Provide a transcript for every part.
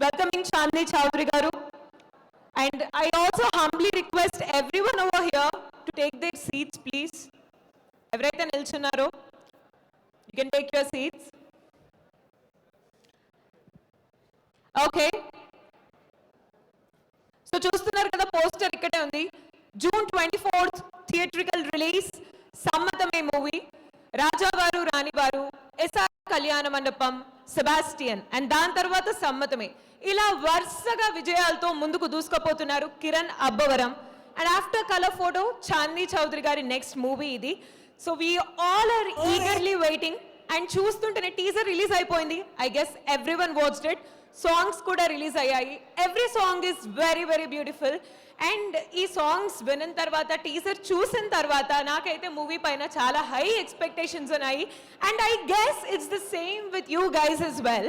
welcoming Chandni Chowdhury garu. And I also humbly request everyone over here to take their seats, please. ఎవరైతే నిల్చున్నారో you can take your seats. Okay. So చూస్తున్నారు కదా, poster ఇక్కడే ఉంది. June 24th theatrical release Sammathame movie. Raja garu Rani గారు, SR కళ్యాణ మండపం, Sebastian, and దాని తర్వాత సమ్మతమే. ఇలా వరుసగా విజయాలతో ముందుకు దూసుకుపోతున్నారు Kiran Abbavaram. And after colour photo Chandi Chowdary గారి నెక్స్ట్ మూవీ ఇది. So we all are eagerly waiting. And చూస్తుంటేనే టీజర్ రిలీజ్ అయిపోయింది. I guess every one watched it. Songs కూడా రిలీజ్ అయ్యాయి. Every song is very very beautiful. And ఈ సాంగ్స్ విన్న తర్వాత, teaser చూసిన తర్వాత నాకైతే మూవీ పైన చాలా హై ఎక్స్పెక్టేషన్స్ ఉన్నాయి. And I guess it's the same with you guys as well.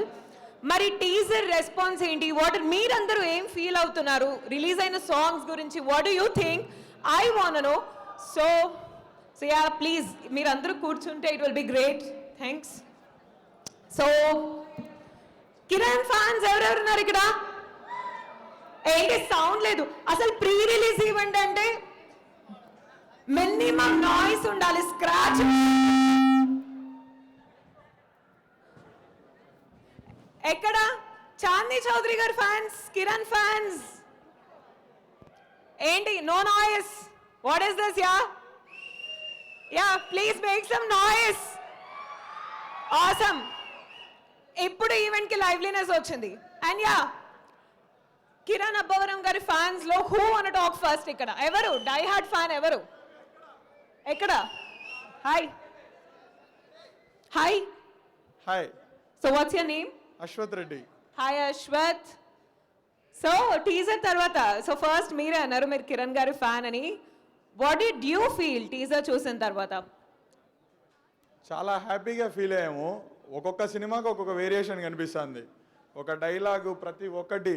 మరి టీజర్ రెస్పాన్స్ ఏంటి? మీరందరూ ఏం ఫీల్ అవుతున్నారు రిలీజ్ అయిన సాంగ్స్ గురించి? What do you think? I want know. So yeah, please మీరందరూ కూర్చుంటే it will be great. Thanks. So Kiran fans ఎవరెవరున్నారు ఇక్కడ? ఏంటి సౌండ్ లేదు? అసలు ప్రీ రిలీజ్ ఈవెంట్ అంటే మినిమం నాయిస్ ఉండాలి. స్క్రాచ్ ఎక్కడ? చాందీ చౌదరి గారి ఫ్యాన్స్, కిరణ్ ఫ్యాన్స్ ఏంటి? No noise. What is this? Yeah please make some noise. Awesome. ఇప్పుడు ఈవెంట్ కి లైవ్లీనెస్ వచ్చింది. అండ్ యా, కిరణ్ అబ్బవరం గారి ఫ్యాన్స్ లో హూ అన్న టాక్ ఫస్ట్? ఇక్కడ ఎవరు డై హార్ట్ ఫ్యాన్? ఎవరు ఎక్కడ? Hi hi hi. So what's your name? Ashwath Reddy. Hi Ashwath. So teaser తర్వాత, సో ఫస్ట్ మీరే అన్నారు మీరు కిరణ్ గారి ఫ్యాన్ అని. What did you feel teaser చూసిన తర్వాత? చాలా హ్యాపీగా ఫీల్ అయ్యాము. ఒక్కొక్క సినిమాకి ఒక్కొక్క వేరియేషన్ కనిపిస్తుంది. ఒక డైలాగు ప్రతి ఒక్కటి.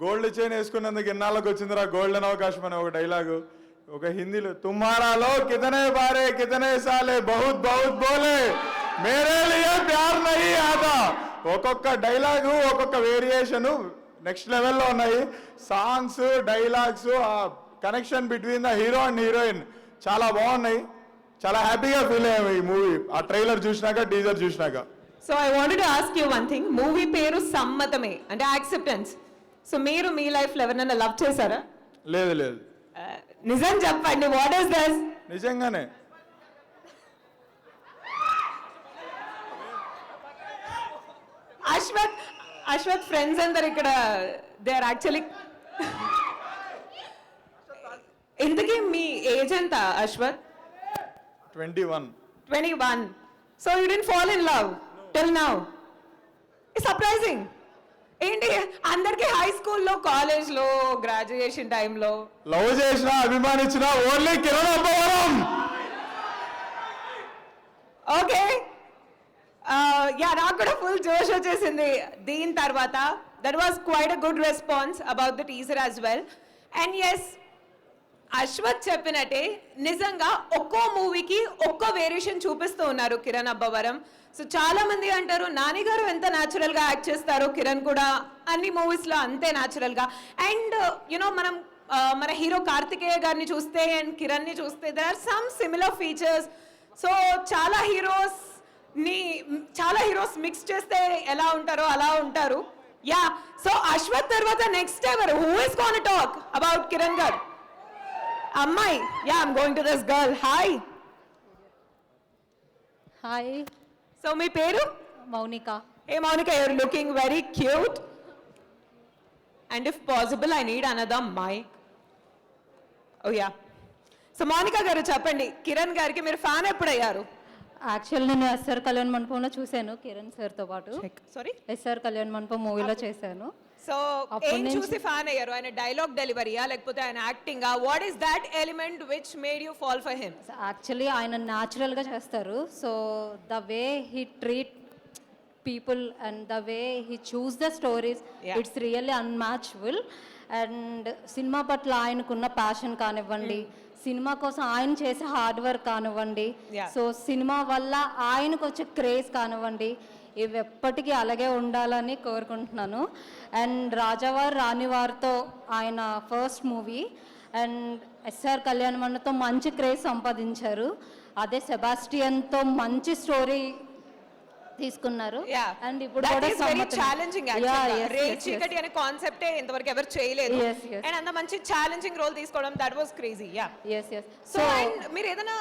గోల్డ్ చైన్ వేసుకున్నందుకు ఎన్నాళ్ళకి వచ్చిందిరా గోల్డెన్ అవకాశం అనే ఒక డైలాగు. ఒక హిందీలో తుమ్హారాలో కితనే బారే కితనే సాలే బహుత్ బహుత్ బోలే మేరే లియే ప్యార్ నహీ ఆతా. ఒక్కొక్క డైలాగు ఒక్కొక్క వేరియేషను నెక్స్ట్ లెవెల్లో ఉన్నాయి. సాంగ్స్, డైలాగ్స్, ఆ connection between the hero and heroine చాలా బాగున్నాయి. చాలా హ్యాపీగా ఫీల్ అయ్యాము ఈ మూవీ ఆ ట్రైలర్ చూసినాక, టీజర్ చూసినాక. So I wanted to ask you one thing. Movie పేరు సమ్మతమే అంటే యాక్సెప్టెన్స్. సో మీరు మీ లైఫ్లో ఎవరినైనా లవ్ చేశారా? లేదు లేదు. నిజం చెప్పండి, వాట్ ఈస్ దిస్? నిజంగానే. అశ్వత్ ఫ్రెండ్స్ అందరు ఇక్కడ దే ఆర్ యాక్చువల్లీ. ఇంతకీ మీ ఏజ్ ఎంత Ashwath? 21. 21. So you didn't fall in love till now? It's surprising. ఏంటి అందరికి హై స్కూల్లో, కాలేజ్లో, గ్రాడ్యుయేషన్ టైంలో లవ్ చేసిన, అభిమానించిన only Kiran Abbavaram. Okay. Yeah, నాకు కూడా ఫుల్ జోష్ వచ్చేసింది దీని తర్వాత. That was quite a good response about the teaser as well. And yes, Ashwath చెప్పినట్టే నిజంగా ఒక్కో మూవీకి ఒక్కో వేరియేషన్ చూపిస్తూ ఉన్నారు కిరణ్ అబ్బవరం. సో చాలా మంది అంటారు నాని గారు ఎంత న్యాచురల్ గా యాక్ట్ చేస్తారో కిరణ్ కూడా అన్ని మూవీస్ లో అంతే న్యాచురల్ గా. అండ్ యునో మనం మన హీరో కార్తికేయ గారిని చూస్తే అండ్ కిరణ్ ని చూస్తే there are some similar features. So చాలా హీరోస్ మిక్స్ చేస్తే ఎలా ఉంటారో అలా ఉంటారు. యా, సో అశ్వత్ తర్వాత నెక్స్ట్ ఎవరు? Who is gonna talk about Kiran garu? అమ్మాయి. Yeah, I'm going to this girl. Hi. Hi. So మీ పేరు? Mounika. Hey Monica, you're looking very cute. And if possible, I need another mic. Oh yeah. So Monica garu చెప్పండి, కిరణ్ గారికి మీరు fan ఎప్పుడయ్యారు? Actual నేను SR Kalyan మండపంలో చూశాను కిరణ్ సార్తో పాటు. సారీ, ఎస్ఆర్ కళ్యాణ్ మండపం మూవీలో చేశాను. సో ఏం చూసి ఫ్యాన్ అయ్యారు? ఆయన డైలాగ్ డెలివరీయా లేకపోతే ఆయన యాక్టింగా? What is that element which made you fall for him? Actually ఆయన న్యాచురల్గా చేస్తారు. So the way he treat people and the way he choose the stories, it's really unmatchable. And cinema పట్ల ఆయనకున్న ప్యాషన్ కానివ్వండి, సినిమా కోసం ఆయన చేసే hard work కానివ్వండి, సో సినిమా వల్ల ఆయనకు వచ్చే క్రేజ్ కానివ్వండి, ఇవి ఎప్పటికీ అలాగే ఉండాలని కోరుకుంటున్నాను. అండ్ రాజావారు రాణివారితో ఆయన first movie and SR Kalyan మండతో మంచి క్రేజ్ సంపాదించారు. అదే సెబాస్టియన్తో మంచి స్టోరీ తీసుకున్నారు. అండ్ ఇప్పుడు కూడా ఛాలెంజింగ్ రే చీకటి అనే కాన్సెప్టే ఇంతవరకు ఎవరు చేయలేదు. అండ్ అంత మంచి ఛాలెంజింగ్ రోల్ తీసుకోవడం దట్ వాస్ క్రేజీ. సో మీరు ఏదైనా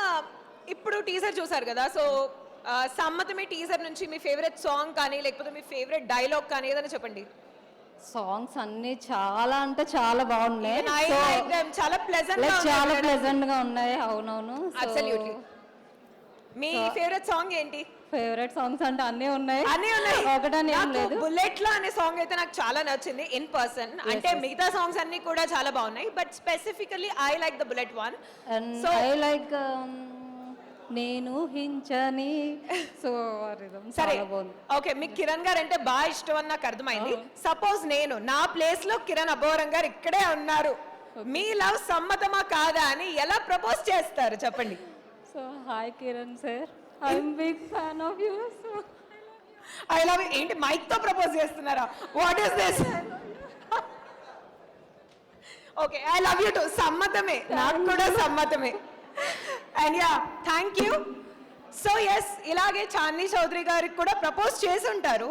ఇప్పుడు టీజర్ చూసారు కదా, సో సమ్మతమే టీజర్ నుంచి మీ ఫేవరెట్ సాంగ్ కానీ లేకపోతే మీ ఫేవరెట్ డైలాగ్ కానీ ఏదైనా చెప్పండి. సాంగ్స్ అన్ని చాలా అంటే చాలా బాగున్నాయి, చాలా ప్లెజెంట్ గా ఉన్నాయి. అవునవును. అబ్సల్యూట్లీ. మీ ఫేవరెట్ సాంగ్ ఏంటి? ఫేవరెట్ సాంగ్స్ అంటే అన్నీ ఉన్నాయి. ఒకటని ఏం లేదు. బుల్లెట్ లో అనే సాంగ్ అయితే నాకు చాలా నచ్చింది ఇన్ పర్సన్. అంటే మిగతా సాంగ్స్ అన్ని కూడా చాలా బాగున్నాయి, but specifically I like the bullet one. So I like నేను హించని. సో సరే, ఓకే. మీకు కిరణ్ గారు అంటే బాగా ఇష్టం అని నాకు అర్థమైంది. సపోజ్ నేను నా ప్లేస్ లో కిరణ్ అబ్బవరం గారు ఇక్కడే ఉన్నారు, మీ లవ్ సమ్మతమా కాదా అని ఎలా ప్రపోజ్ చేస్తారు చెప్పండి. So hi Kiran sir, I'm big fan of you. So I love you. ఏంటి మైక్ తో ప్రపోజ్ చేస్తున్నారా? What is this? Okay, I love you too. సమ్మతమే, నాకు కూడా సమ్మతమే. And yeah, thank you. So yes, ఇలాగే చాందీ చౌదరి గారికి కూడా ప్రపోజ్ చేసి ఉంటారు.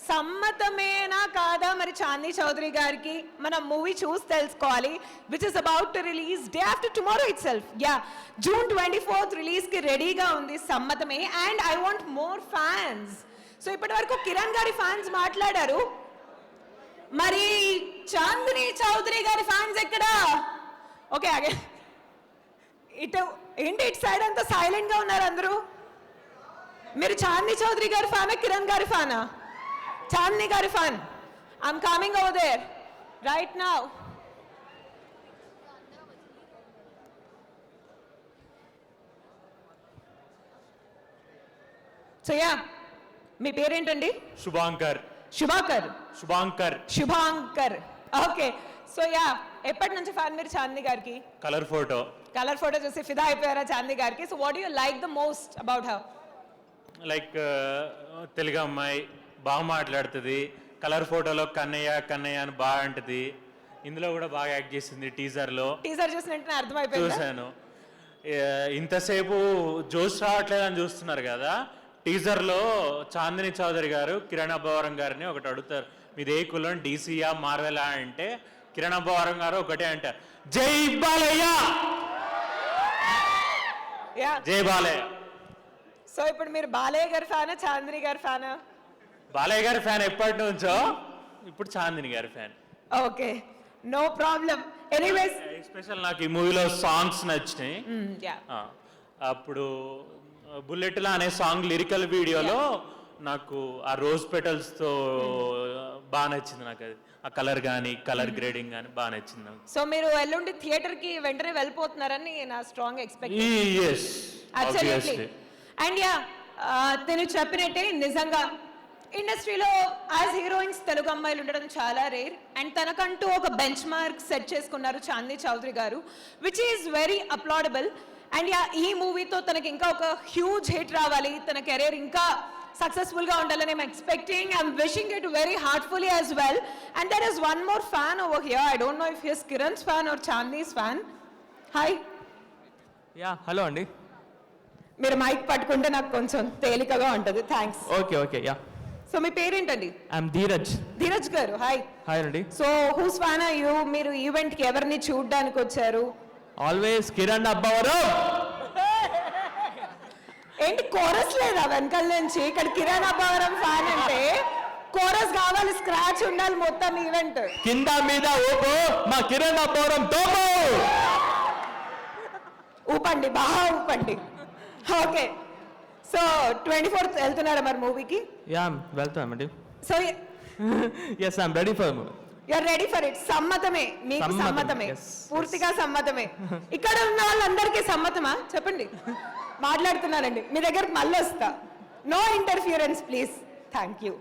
సమ్మతమేనా కాదా మరి చాందీ చౌదరి గారికి మన మూవీ చూసి తెలుసుకోవాలి, which is about to release day after tomorrow it self, June 24th release కి రెడీగా ఉంది Sammathame. And I want more fans. So ఇప్పటి వరకు కిరణ్ గారి ఫ్యాన్స్ మాట్లాడారు, మరి చాందిని చౌదరి గారి ఫ్యాన్స్ ఎక్కడా? ఓకే, అగే ఇటు ఏంటి ఇటు సైడ్ అంతా సైలెంట్ గా ఉన్నారు అందరూ. మీరు చాందీ చౌదరి గారి ఫ్యానా కిరణ్ గారి ఫ్యానా? చాందిని గారి fan. I'm coming over there right now. So yeah, మీ పేరేంటండి? Shubhankar. Shubhakar. Shubhankar. Shubhankar. Okay. So yeah, ఎప్పటి నుంచి ఫ్యాన్ మీరు చాందిని గారికి? Colour photo. కలర్ ఫోటో చూసి ఫిదా అయిపోయారా చాందిని గారికి? So what you like the most about her? Like Telugu అమ్మాయి, బాగా మాట్లాడుతుంది. కలర్ ఫోటోలో కన్నయ్య కన్నయ్య అని బాగా అంటది. ఇందులో కూడా బాగా యాక్ట్ చేసింది టీజర్లో. టీజర్ చూసినట్టు అర్థమైపోయింది. చూశాను. ఇంతసేపు జోష్ రావట్లేదని చూస్తున్నారు కదా, టీజర్లో చాందిని చౌదరి గారు కిరణ్ అబ్బవరం గారిని ఒకటి అడుగుతారు, మీది ఏ కులం, డీసీయా మార్వెలా అంటే కిరణ్ అబ్బవరం గారు ఒకటే అంటారు, జై బాలయ్య, జై బాలయ్య. సో ఇప్పుడు మీరు బాలయ్య గారి ఫ్యానా చాందిని గారి ఫ్యానా? బాలయ్య గారి ఫ్యాన్ ఎప్పటి నుంచో, ఇప్పుడు చాందిని గారి fan. Okay, no problem. Anyways, special నాకు ఈ మూవీలో సాంగ్స్ నచ్చినాయి. అప్పుడు బుల్లెట్లా అనే సాంగ్ లిరికల్ వీడియోలో నాకు ఆ రోజ్ పెటల్స్ తో బాగా నచ్చింది. నాకు అది ఆ కలర్ కానీ కలర్ గ్రేడింగ్ కానీ బాగా నచ్చింది నాకు. సో మీరు ఎల్లుండి థియేటర్ కి వెంటనే వెళ్ళిపోతున్నారని నా strong expectation. yes absolutely. And yeah, నేను చెప్పినట్టే నిజంగా ఇండస్ట్రీలో యాజ్ హీరోయిన్స్ తెలుగు అమ్మాయిలు ఉండడం చాలా రేర్. అండ్ తనకంటూ ఒక బెంచ్ మార్క్ సెట్ చేసుకున్నారు Chandini Chowdary garu, which is very applaudable. And yeah, ఈ మూవీతో తనకి ఇంకా ఒక హ్యూజ్ హిట్ రావాలి, తన కెరీర్ ఇంకా సక్సెస్ఫుల్ గా ఉండాలని I'm expecting. I'm wishing it very heartfully as well. And there is one more fan over here. I don't know if his Kiran's fan or Chandi's fan. Hi. Yeah, hello అండి. మీరు mic పట్టుకుంటే నాకు కొంచెం తేలికగా ఉంటుంది. Thanks. Okay okay. Yeah. So మీ పేరేంటండి? I'm Dheeraj. Dheeraj garu, hi. Hi అండి. So whose fan are you? మీరు ఈవెంట్ కి ఎవరిని చూడడానికి వచ్చారు? ఆల్వేస్ కిరణ్ అబ్బవరం. ఏంటి కోరస్ లేదా వెనకాల నుంచి? ఇక్కడ కిరణ్ అబ్బవరం ఫ్యాన్ అంటే కోరస్ కావాలి, స్క్రాచ్ ఉండాలి మొత్తం ఈవెంట్. కింద మీద ఊపు, మా కిరణ్ అబ్బవరం తోపు. ఊపండి, బాగా ఊపండి. ఓకే, సో 24th వెళ్తున్నారా మరి మూవీకి? యా, వెళ్తామండి. So yes, I'm ready for movie. You're ready for it. సమ్మతమే మీకు? సమ్మతమే, పూర్తిగా సమ్మతమే. ఇక్కడ ఉన్న వాళ్ళందరికీ సమ్మతమా చెప్పండి? మాట్లాడుతున్నానండి, మీ దగ్గరకు మళ్ళీ వస్తా. No interference please. Thank you.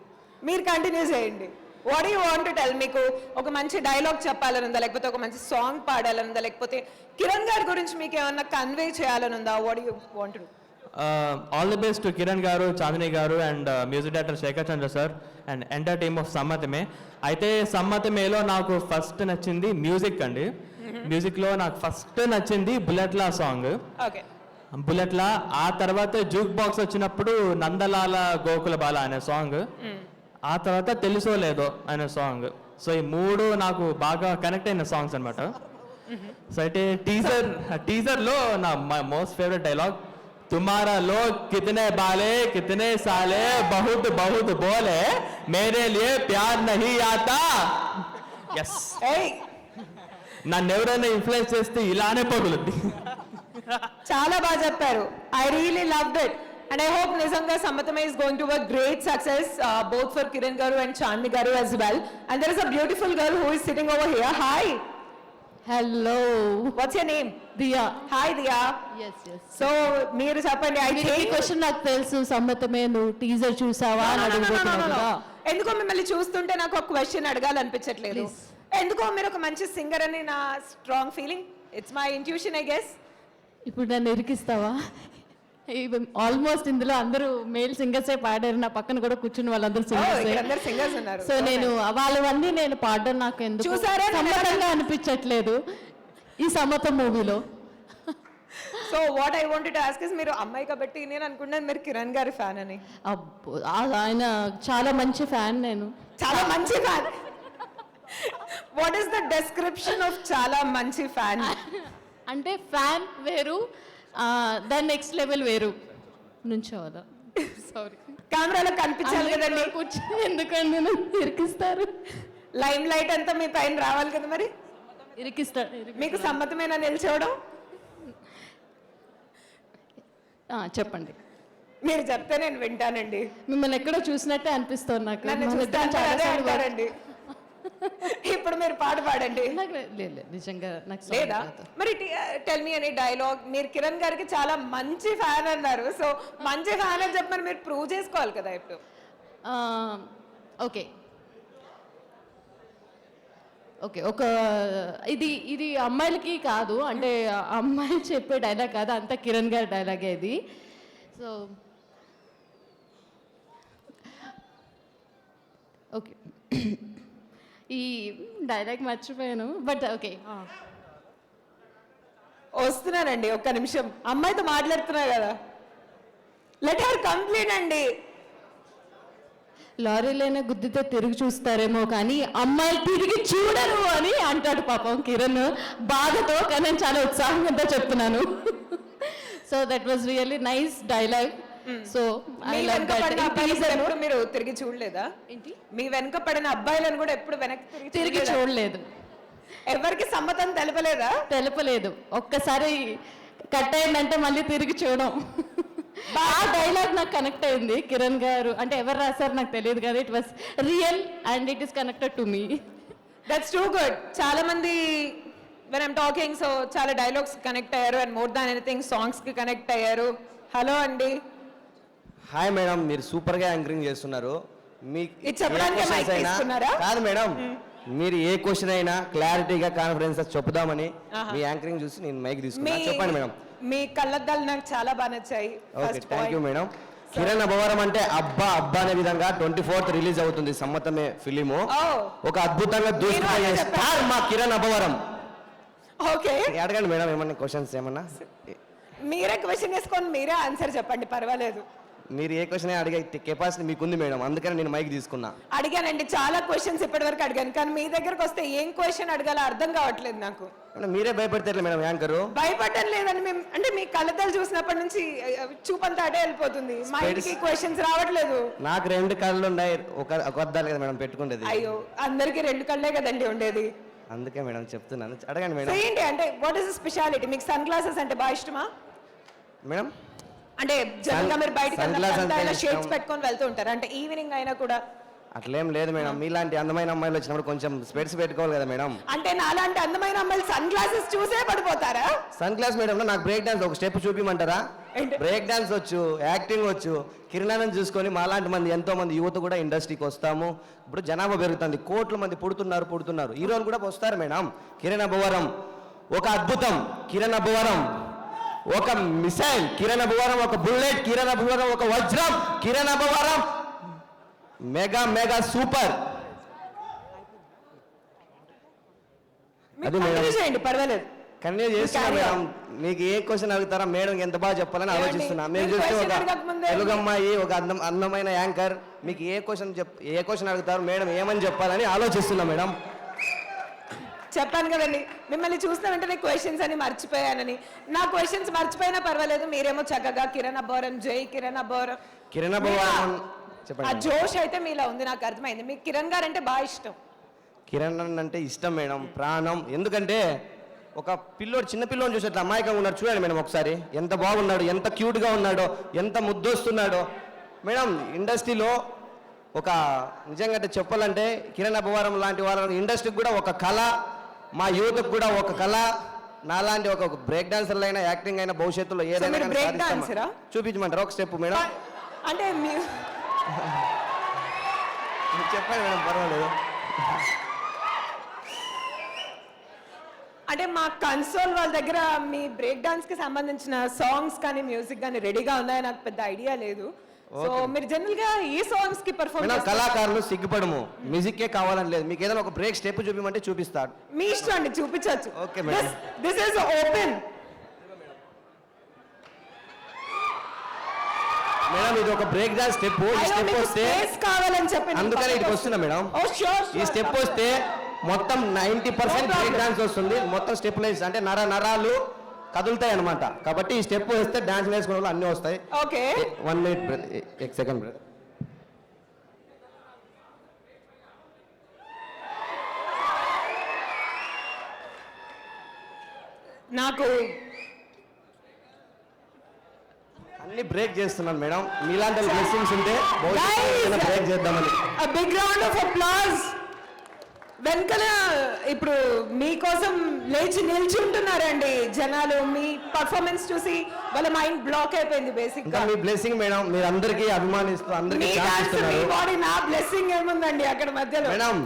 మీరు కంటిన్యూ చేయండి. What you want to tell? మీకు ఒక మంచి డైలాగ్ చెప్పాలని ఉందా, లేకపోతే ఒక మంచి సాంగ్ పాడాలని ఉందా, లేకపోతే కిరణ్ గారి గురించి మీకు ఏమన్నా కన్వే చేయాలని ఉందా? What you want to? All the best to Kiran garu, Chandini garu and music director Shekar Chandra sir and entire team of Sammathame. అయితే సమ్మతమేలో నాకు ఫస్ట్ నచ్చింది మ్యూజిక్ అండి. మ్యూజిక్లో నాకు ఫస్ట్ నచ్చింది బుల్లెట్లా సాంగ్. ఓకే, బుల్లెట్లా. ఆ తర్వాత జూక్ బాక్స్ వచ్చినప్పుడు నందలాల గోకుల బాల అనే సాంగ్. ఆ తర్వాత తెలుసో లేదో అనే సాంగ్. సో ఈ మూడు నాకు బాగా కనెక్ట్ అయిన సాంగ్స్ అనమాట. సో అయితే టీజర్లో నా మోస్ట్ ఫేవరెట్ డైలాగ్, तुम्हारा लोग कितने बाले कितने साले बहुत बहुत बोले मेरे लिए प्यार नहीं आता. ఎస్, నన్ను ఎవరైనా ఇన్ఫ్లుయెన్స్ చేస్తే ఇలానే పగులుద్ది. చాలా బాగా చెప్పారు. I really loved it and I hope నిజంగా సమ్మతమే is going to a great success both for Kiran garu and Chandni garu as well. And there is a beautiful girl who is sitting over here. Hi, hello what's your name? Diya. Hi Diya. Yes yes So మీరు చెప్పండి. I ఈ think question నాకు తెలుసు, సమ్మతమే నువ్వు teaser చూసావా అని అడుగుతున్నావు కదా. ఎందుకో మిమ్మల్ని చూస్తుంటే నాకు ఒక క్వశ్చన్ అడగాలనిపించట్లేదు. Please. ఎందుకో మీరు ఒక మంచి సింగర్ అని నా strong feeling. It's my intuition I guess. ఇప్పుడు నన్ను ఇరికిస్తావా? ఆల్మోస్ట్ ఇందులో అందరూ మేల్ సింగర్సే పాడారు, నా పక్కన కూడా కూర్చుని వాళ్ళందరూ ఇక్కడ అందరు సింగర్సే. సింగర్స్ ఉన్నారు. సో నేను వాళ్ళవన్నీ నేను పాడడం నాకు ఎందుకు చూసారా? సమ్మతంగా అనిపించట్లేదు ఈ సమ్మత మూవీలో. So what I wanted to ask is, మీరు అమ్మాయి కాబట్టి నేను అనుకున్నాను మీరు కిరణ్ గారి ఫ్యాన్ అని. అబ్బో, ఆయన చాలా మంచి ఫ్యాన్ నేను. చాలా మంచి fan. What is the description of చాలా మంచి ఫ్యాన్? అంటే ఫ్యాన్ వేరు, దాని నెక్స్ట్ లెవెల్ వేరు. నుంచోవాలా? సారీ, కెమెరాలో కనిపించాలి కదండి. కూర్చొని ఎందుకండి నన్ను ఇరికిస్తారు? లైమ్ లైట్ అంతా మీ పైన రావాలి కదా. మరి ఇరికిస్తారు. మీకు సమ్మతమేనా నిల్చోవడం? చెప్పండి. మీరు చెప్తే నేను వింటానండి. మిమ్మల్ని ఎక్కడో చూసినట్టే అనిపిస్తుంది నాకు. నన్ను మన చూస్తే ఇద్దరం అందరూ అదే చాలాసార్లు అంటారండి. ఇప్పుడు మీరు పాట పాడండి. నాకు లేదు, నిజంగా నాకు song లేదా? రాదు. మరి టెల్ మీ ఎనీ డైలాగ్. మీరు కిరణ్ గారికి చాలా మంచి ఫ్యాన్ అన్నారు. సో మంచి ఫ్యాన్ అని చెప్పి మీరు ప్రూవ్ చేసుకోవాలి కదా ఇప్పుడు. ఓకే ఓకే ఒక ఇది అమ్మాయిలకి కాదు, అంటే అమ్మాయిలు చెప్పే డైలాగ్ కాదు, అంతా కిరణ్ గారి డైలాగే ఇది. సో ఓకే, ఈ డైలాగ్ మర్చిపోయాను, బట్ ఓకే. వస్తున్నానండి, ఒక్క నిమిషం. అమ్మాయితో మాట్లాడుతున్నా కదా, లెట్ హర్ కంప్లీట్ అండి. లారీలైనా గుద్దితే తిరిగి చూస్తారేమో కానీ అమ్మాయిలు తిరిగి చూడరు అని అంటాడు పాపం కిరణ్ బాధతో. కానీ నేను చాలా ఉత్సాహంగా చెప్తున్నాను. So that was really nice dialogue. So మీ వెనక పడిన అబ్బాయిలను ఎప్పుడు మీరు తిరిగి చూడలేదా? ఏంటి? మీ వెనక పడిన అబ్బాయిలను కూడా ఎప్పుడు వెనక్కి తిరిగి చూడలేదు, ఎవరికి సమ్మతం తెలపలేదా? తెలపలేదు. ఒక్కసారి కట్ అయిందంటే మళ్ళీ తిరిగి చూడం. ఆ డైలాగ్ నాకు కనెక్ట్ అయింది. కిరణ్ గారు అంటే ఎవరు రాశారు నాకు తెలియదు కదా, it was real and it is connected to me. That's too good. చాలా మంది వెన్ ఐమ్ టాకింగ్ సో చాలా డైలాగ్స్ కనెక్ట్ అయ్యారు and more than anything songs కి కనెక్ట్ అయ్యారు. హలో అండి. హాయ్ మేడం, మీరు సూపర్ గా యాంకరింగ్ చేస్తున్నారు. ఇది చెప్పడానికి mic తీసుకున్నారా? కాదు మేడం, మీరు ఏ క్వశ్చన్ అయినా క్లారిటీగా కాన్ఫిడెన్స్ చెప్పుదామని మీ యాంకరింగ్ చూసి నేను మైక్ తీసుకున్నా. చెప్పండి మేడం. మీ కళ్ళద్దాలు నాకు చాలా బాగా నచ్చాయి. Okay, thank you madam. Kiran Abbavaram అంటే అబ్బా అబ్బా అనే విధంగా 24th రిలీజ్ అవుతుంది సమ్మతమే ఫిలిము. ఒక అద్భుతంగా దూసుకుపోయే స్టార్ మా కిరణ్ అబ్బవరం. ఓకే, అడగండి మేడం, ఏమన్నా క్వశ్చన్స్ ఏమన్నా. మీరే క్వశ్చన్ వేసుకొని మీరే ఆన్సర్ చెప్పండి, పర్వాలేదు. మీరు ఏ క్వశ్చన్ అడిగే కెపాసిటీ మీకుంది మేడం, అందుకని నేను మైక్ తీసుకున్నా. అడిగానండి, చాలా క్వశ్చన్స్ ఇప్పటి వరకు అడిగాను, కానీ మీ దగ్గరకు వస్తే ఏం క్వశ్చన్ అడగాలో అర్థం కావట్లేదు నాకు. మీరే భయపడతారు మేడం యాంకరు. భయపడటం లేదండి, మేము అంటే మీ కళ్ళద్దాలు చూసినప్పటి నుంచి చూపంతా అటే వెళ్ళిపోతుంది. మా ఇంటికి క్వశ్చన్స్ రావట్లేదు. నాకు 2 కళ్ళు ఉన్నాయి, ఒక అద్దాలు కదా మేడం పెట్టుకుంటేది. అయ్యో, అందరికి 2 కళ్ళే కదండి ఉండేది. అందుకే మేడం చెప్తున్నాను, అడగండి మేడం. ఏంటి అంటే వాట్ ఇస్ స్పెషాలిటీ? మీకు సన్ గ్లాసెస్ అంటే బాగా ఇష్టమా మేడం? అంటే జనరల్గా మీరు బయటకి Sunglasses షేడ్స్ పెట్టుకొని వెళ్తూ ఉంటారు, అంటే ఈవినింగ్ అయినా కూడా? అట్లేం లేదు మేడం, మీలాంటి అందమైన అమ్మాయిలు వచ్చినప్పుడు కొంచెం స్పెట్స్ పెట్టుకోవాలి కదా మేడం. అంటే నాలాంటి అందమైన అమ్మాయిలు సన్ గ్లాసెస్ చూసే పడిపోతారా? సన్ గ్లాస్ మేడం, నాకు బ్రేక్ డాన్స్ ఒక స్టెప్ చూపిమంటారా? ఏంటి? బ్రేక్ డాన్స్ వచ్చు, యాక్టింగ్ వచ్చు. కిరణాన్ని చూసుకొని మాలాంటి మంది ఎంతో మంది యువత కూడా ఇండస్ట్రీకి వస్తాము. ఇప్పుడు జనాభా పెరుగుతుంది, కోట్ల మంది పుడుతున్నారు. హీరోలు కూడా వస్తారు మేడం. కిరణ్ అబ్బవరం ఒక అద్భుతం. కిరణ్ అబ్బవరం ఒక మిసైల్ కిరణ్ అబ్బవరం, ఒక బుల్లెట్ కిరణ్ అబ్బవరం, ఒక వజ్రం Kiran Abbavaram. Mega mega super. అది మేడం. కంటిన్యూ చేయండి, పర్వాలేదు. కన్యూ చేస్తున్నా మేడం. మీకు ఏ క్వశ్చన్ అడుగుతారా మేడం, ఎంత బాగా చెప్పాలని ఆలోచిస్తున్నా. మీరు మీరు చూస్తే question ఒక అడగకముందే తెలుగు అమ్మాయి, ఒక అందమైన యాంకర్, మీకు ఏ క్వశ్చన్ అడుగుతారు మేడం, ఏమని చెప్పాలని ఆలోచిస్తున్నా మేడం. చెప్పాను కదండి, మిమ్మల్ని చూసిన వెంటనే క్వశ్చన్స్ అని మర్చిపోయానని. నా క్వశ్చన్స్ మర్చిపోయినా పర్వాలేదు, మీరేమో చక్కగా కిరణ్ అబ్బవరం, జై కిరణ్ అబ్బవరం. కిరణ్ అబ్బవరం ఆ చెప్పండి. జోష్ అయితే మీలో ఉంది, నాకు అర్థమైంది. మీకు కిరణ్ గారు అంటే బాగా ఇష్టం. కిరణ్ అంటే ఇష్టం మేడం, ప్రాణం. ఎందుకంటే ఒక పిల్లోడు, చిన్న పిల్లోని చూసి అట్లా అమాయకంగా ఉన్నాడు చూడండి మేడం ఒకసారి. ఎంత బాగున్నాడు, ఎంత క్యూట్గా ఉన్నాడో, ఎంత ముద్దొస్తున్నాడో మేడం. ఇండస్ట్రీలో ఒక నిజంగా అంటే చెప్పాలంటే కిరణ్ అబ్బవరం లాంటి వాళ్ళ ఇండస్ట్రీకి కూడా ఒక కళ, మా యూత్కి కూడా ఒక కళ. నాలాంటి ఒక బ్రేక్ డాన్సర్లు అయినా, యాక్టింగ్ అయినా భవిష్యత్తులో ఏదైనా మీరు కానీ break సాధిస్తామా? dancer ఆ? చూపించమంటారా ఒక స్టెప్ మేడం? అంటే చెప్పండి మేడం, పర్వాలేదు. అంటే మా కన్సోల్ వాళ్ళ దగ్గర మీ బ్రేక్ డాన్స్ కి సంబంధించిన సాంగ్స్ కానీ మ్యూజిక్ కానీ రెడీగా ఉన్నాయో నాకు పెద్ద ఐడియా లేదు. సో మీరు జనరల్ గా ఈ సాంగ్స్ కి పర్ఫార్మ్ మేడం కళాకారులు సిగ్గుపడము, మ్యూజిక్కే కావాలని లేదు. మీకు ఏదైనా ఒక బ్రేక్ స్టెప్ చూపించమంటే చూపిస్తాడు. మీ ఇష్టం అండి, చూపించవచ్చు. Okay, madam. This is open. Madam ఇది ఒక బ్రేక్ డాన్స్ స్టెప్. ఈ స్టెప్ వస్తే కావాలని చెప్పి అందుకనే ఇక్కడికి వస్తున్నా మేడం. ఈ స్టెప్ వస్తే మొత్తం 90% బ్రేక్ డాన్స్ వస్తుంది. మొత్తం స్టెప్ లైన్స్ అంటే నరాలు కదులుతాయి అనమాట. కాబట్టి ఈ స్టెప్ వేస్తే డాన్స్ వేసుకునే వాళ్ళు అన్నీ వస్తాయి. ఓకే, 1 minute एक सेकंड ब्रदर. నాకు అన్ని బ్రేక్ చేస్తున్నాను మేడం. మీలాంటి బ్లెస్సింగ్స్ ఉంటే Guys! బ్రేక్ చేద్దామని. Big round of applause. వెనకాల ఇప్పుడు మీకోసం లేచి నిల్చుంటున్నారండి జనాలు. మీ పర్ఫార్మెన్స్ చూసి వాళ్ళ మైండ్ బ్లాక్ అయిపోయింది బేసిక్ ఇంకా గా. మీ బ్లెస్సింగ్ మేడం, మీరు అందరికీ అభిమానిస్తూ అందరికీ మీ ఛాన్స్ డాన్స్, మీ ఇస్తున్నారు బాడీ, నా బ్లెస్సింగ్ ఏముందండి అక్కడ మధ్యలో. మేడం.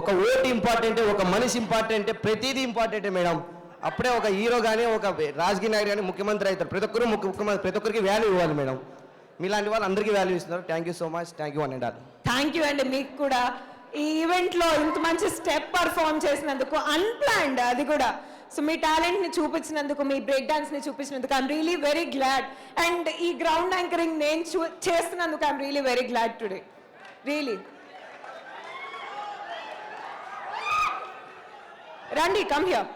ఒక ఓటు ఇంపార్టెంట్, ఒక మనిషి ఇంపార్టెంట్, ప్రతిదీ ఇంపార్టెంట్ మేడం. అప్పుడే ఒక హీరో కానీ, ఒక రాజకీయ నాయకుడు కానీ ముఖ్యమంత్రి అవుతారు. ప్రతి ఒక్కరు ముఖ్యమంత్రి, ప్రతి ఒక్కరికి వాల్యూ ఇవ్వాలి మేడం. మీలాంటి వాళ్ళు అందరికీ వాల్యూ ఇస్తున్నారు. Thank you so much. Thank you one and all. Thank you అండి మీకు కూడా. ఈ ఈవెంట్ లో ఇంత మంచి స్టెప్ పర్ఫార్మ్ చేసినందుకు, అన్ప్లాన్డ్ అది కూడా. సో మీ టాలెంట్ ని చూపించినందుకు, మీ బ్రేక్ డాన్స్ ని చూపించినందుకు I'm really very glad. And ఈ గ్రౌండ్ యాంకరింగ్ నేను చేస్తున్నందుకు I'm really very glad today. Really రండి, come here.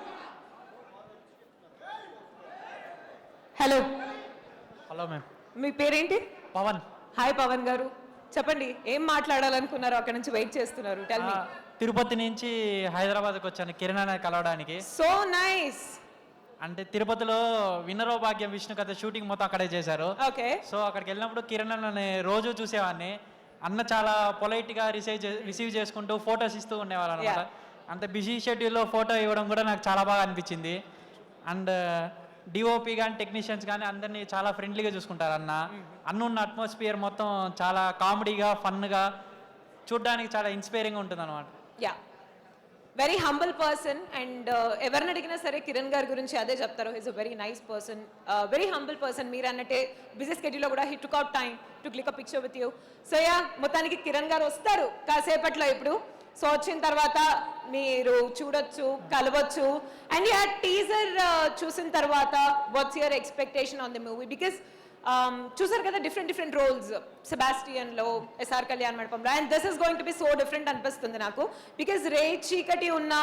Hello, hello ma'am. మీ పేరేంటి? పవన్. హాయ్ పవన్ గారు, చెప్పండి ఏం మాట్లాడాలనుకున్నారు? అక్కడ నుంచి వెయిట్ చేస్తున్నారు. Tell me. తిరుపతి నుంచి హైదరాబాద్కి వచ్చాను కిరణ్ అనే కలవడానికి. So nice. అంటే తిరుపతిలో విన్నరో భాగ్యం విష్ణు కథ షూటింగ్ మొత్తం అక్కడే చేశారు. ఓకే. సో అక్కడికి వెళ్ళినప్పుడు కిరణ్ అన్నని రోజు చూసేవాడిని. అన్న చాలా పొలైట్గా రిసీవ్ చేసుకుంటూ ఫొటోస్ ఇస్తూ ఉండేవాళ్ళు అనమాట. అంత బిజీ షెడ్యూల్లో ఫోటో ఇవ్వడం కూడా నాకు చాలా బాగా అనిపించింది. అండ్ డిఓపి కానీ టెక్నీషియన్స్ కానీ అందరినీ చాలా ఫ్రెండ్లీగా చూసుకుంటారు అన్న ఉన్న అట్మాస్ఫియర్ మొత్తం చాలా కామెడీగా, ఫన్గా, చూడడానికి చాలా ఇన్స్పైరింగ్గా ఉంటుంది అనమాట. Yeah, very humble person. And ఎవరిని అడిగినా సరే కిరణ్ గారి గురించి అదే చెప్తారు. He's a very nice person, very humble person. మీరు అన్నట్టే బిజీ స్కెడ్యూల్లో కూడా he took out time to click a picture with you. So yeah, మొత్తానికి కిరణ్ గారు వస్తారు కాసేపట్లో ఇప్పుడు. సో వచ్చిన తర్వాత మీరు చూడొచ్చు, కలవచ్చు. అండ్ యా, టీజర్ చూసిన తర్వాత what's your expectation on the movie? Because చూసారు కదా డిఫరెంట్ రోల్స్ సెబాస్టియన్లో, ఎస్ఆర్ కళ్యాణ్ మండపంలో. And this is going to B so different అనిపిస్తుంది నాకు. బికాస్ రే చీకటి ఉన్న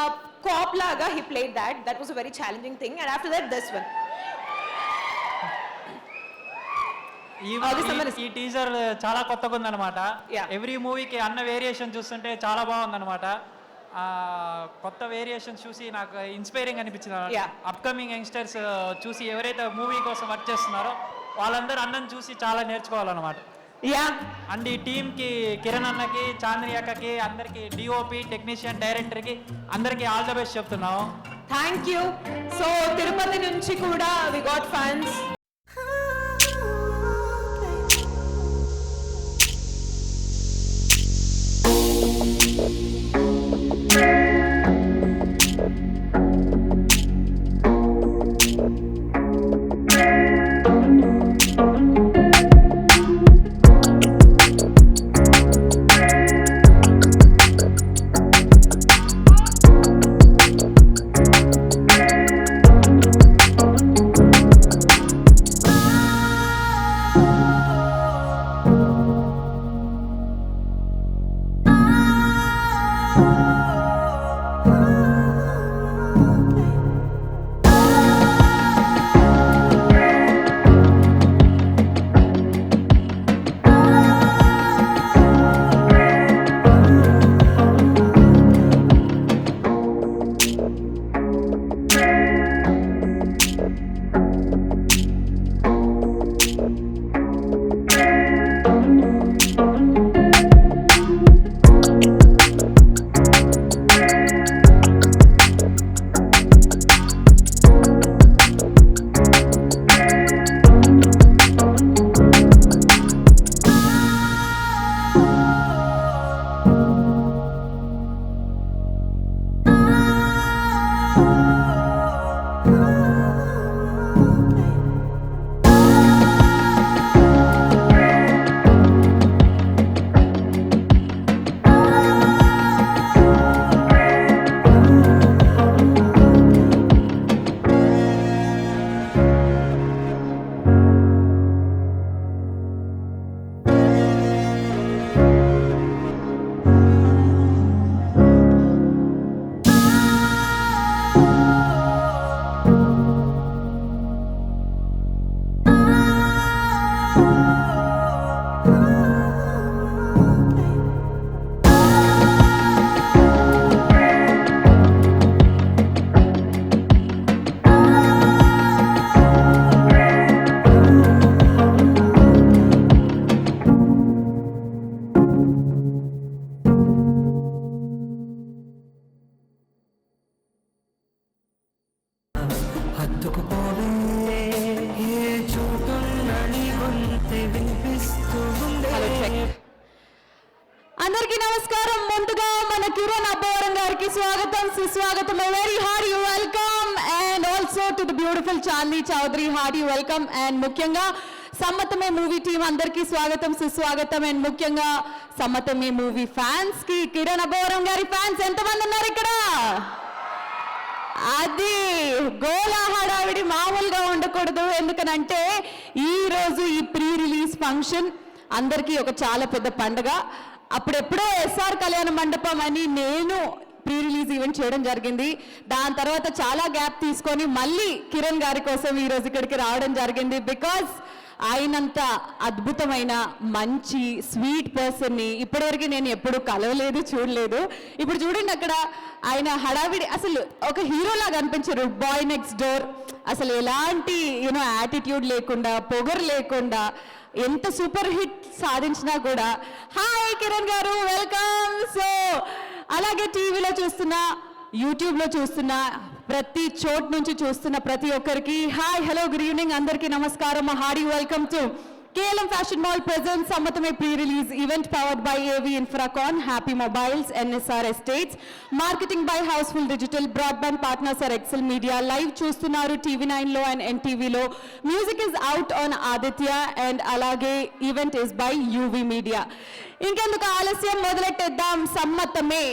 కాప్ లాగా he played that was a very challenging thing. And after that this one. ఈ teaser చాలా కొత్తగా ఉందన్నమాట. Yeah. ఎవ్రీ మూవీకి అన్న వేరియేషన్ చూస్తుంటే చాలా బాగుందన్నమాట. కొత్త వేరియేషన్ చూసి నాకు ఇన్స్పైరింగ్ అనిపించింది. Yeah. అప్కమింగ్ యంగ్స్టర్స్ చూసి ఎవరైతే మూవీ కోసం వర్క్ చేస్తున్నారో వాళ్ళందరూ అన్నను చూసి చాలా నేర్చుకోవాలన్నమాట. యా, అండ్ ఈ టీంకి, కిరణ్ అన్నకి, చాందిని అక్కకి, అందరికి, డిఓపి, టెక్నీషియన్, డైరెక్టర్కి అందరికీ ఆల్ ద బెస్ట్ చెప్తున్నాము. Thank you. సో తిరుపతి నుంచి కూడా వి గాట్ ఫ్యాన్స్. హార్టీ స్వాగతం సుస్వాగతం, very hearty welcome. And also to the beautiful Chandi Chowdary, hearty welcome. And ముఖ్యంగా సమ్మతమే మూవీ టీం అందరికీ స్వాగతం సుస్వాగతం. అండ్ ముఖ్యంగా సమ్మతమే మూవీ ఫ్యాన్స్ కి, కిరణ్ అబ్బవరం గారి ఫ్యాన్స్ ఎంతమంది ఉన్నారు ఇక్కడ? అది గోలా హడావిడి మామూలుగా ఉండకూడదు. ఎందుకనంటే ఈ రోజు ఈ ప్రీ రిలీజ్ ఫంక్షన్ అందరికీ ఒక చాలా పెద్ద పండుగ. అప్పుడెప్పుడో ఎస్ఆర్ కళ్యాణ మండపం అని నేను ప్రీ రిలీజ్ ఈవెంట్ చేయడం జరిగింది. దాని తర్వాత చాలా గ్యాప్ తీసుకొని మళ్ళీ కిరణ్ గారి కోసం ఈరోజు ఇక్కడికి రావడం జరిగింది. బికాజ్ ఆయనంత అద్భుతమైన మంచి స్వీట్ పర్సన్ని ఇప్పటివరకు నేను ఎప్పుడు కలవలేదు, చూడలేదు. ఇప్పుడు చూడండి అక్కడ ఆయన హడావిడి, అసలు ఒక హీరోలాగా అనిపించారు. బాయ్ నెక్స్ట్ డోర్, అసలు ఎలాంటి యాటిట్యూడ్ లేకుండా, పొగరు లేకుండా ఎంత సూపర్ హిట్ సాధించినా కూడా హాయ్ కిరణ్ గారు వెల్కమ్. సో అలాగే టీవీలో చూస్తున్నా, యూట్యూబ్లో చూస్తున్నా, ప్రతి చోటు నుంచి చూస్తున్న ప్రతి ఒక్కరికి హాయ్, హలో, గుడ్ ఈవినింగ్, అందరికీ నమస్కారం. Hearty welcome to KLM Fashion Mall presents Sammatame pre-release event powered by AV Infracon, Happy Mobiles, NSR Estates, marketing by Houseful Digital, broadband partners are Excel Media, live చూస్తున్నారు TV9 లో and NTV లో. Music is out on Aditya and అలాగే event is by UV Media. ఇంకెందుకు ఆలస్యం, మొదలెట్టేద్దాం. సమ్మతమే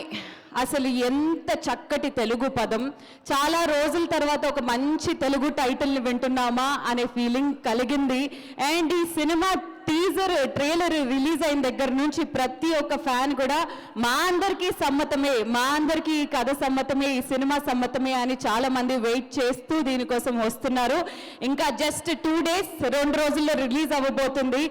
అసలు ఎంత చక్కటి తెలుగు పదం. చాలా రోజుల తర్వాత ఒక మంచి తెలుగు టైటిల్ని వింటున్నామా అనే ఫీలింగ్ కలిగింది. అండ్ ఈ సినిమా టీజర్ ట్రైలర్ రిలీజ్ అయిన దగ్గర నుంచి ప్రతి ఒక్క ఫ్యాన్ కూడా మా అందరికీ సమ్మతమే, మా అందరికీ ఈ కథ సమ్మతమే, ఈ సినిమా సమ్మతమే అని చాలా మంది వెయిట్ చేస్తూ దీనికోసం వస్తున్నారు. ఇంకా జస్ట్ 2 days, 2 రోజుల్లో రిలీజ్ అవ్వబోతుంది.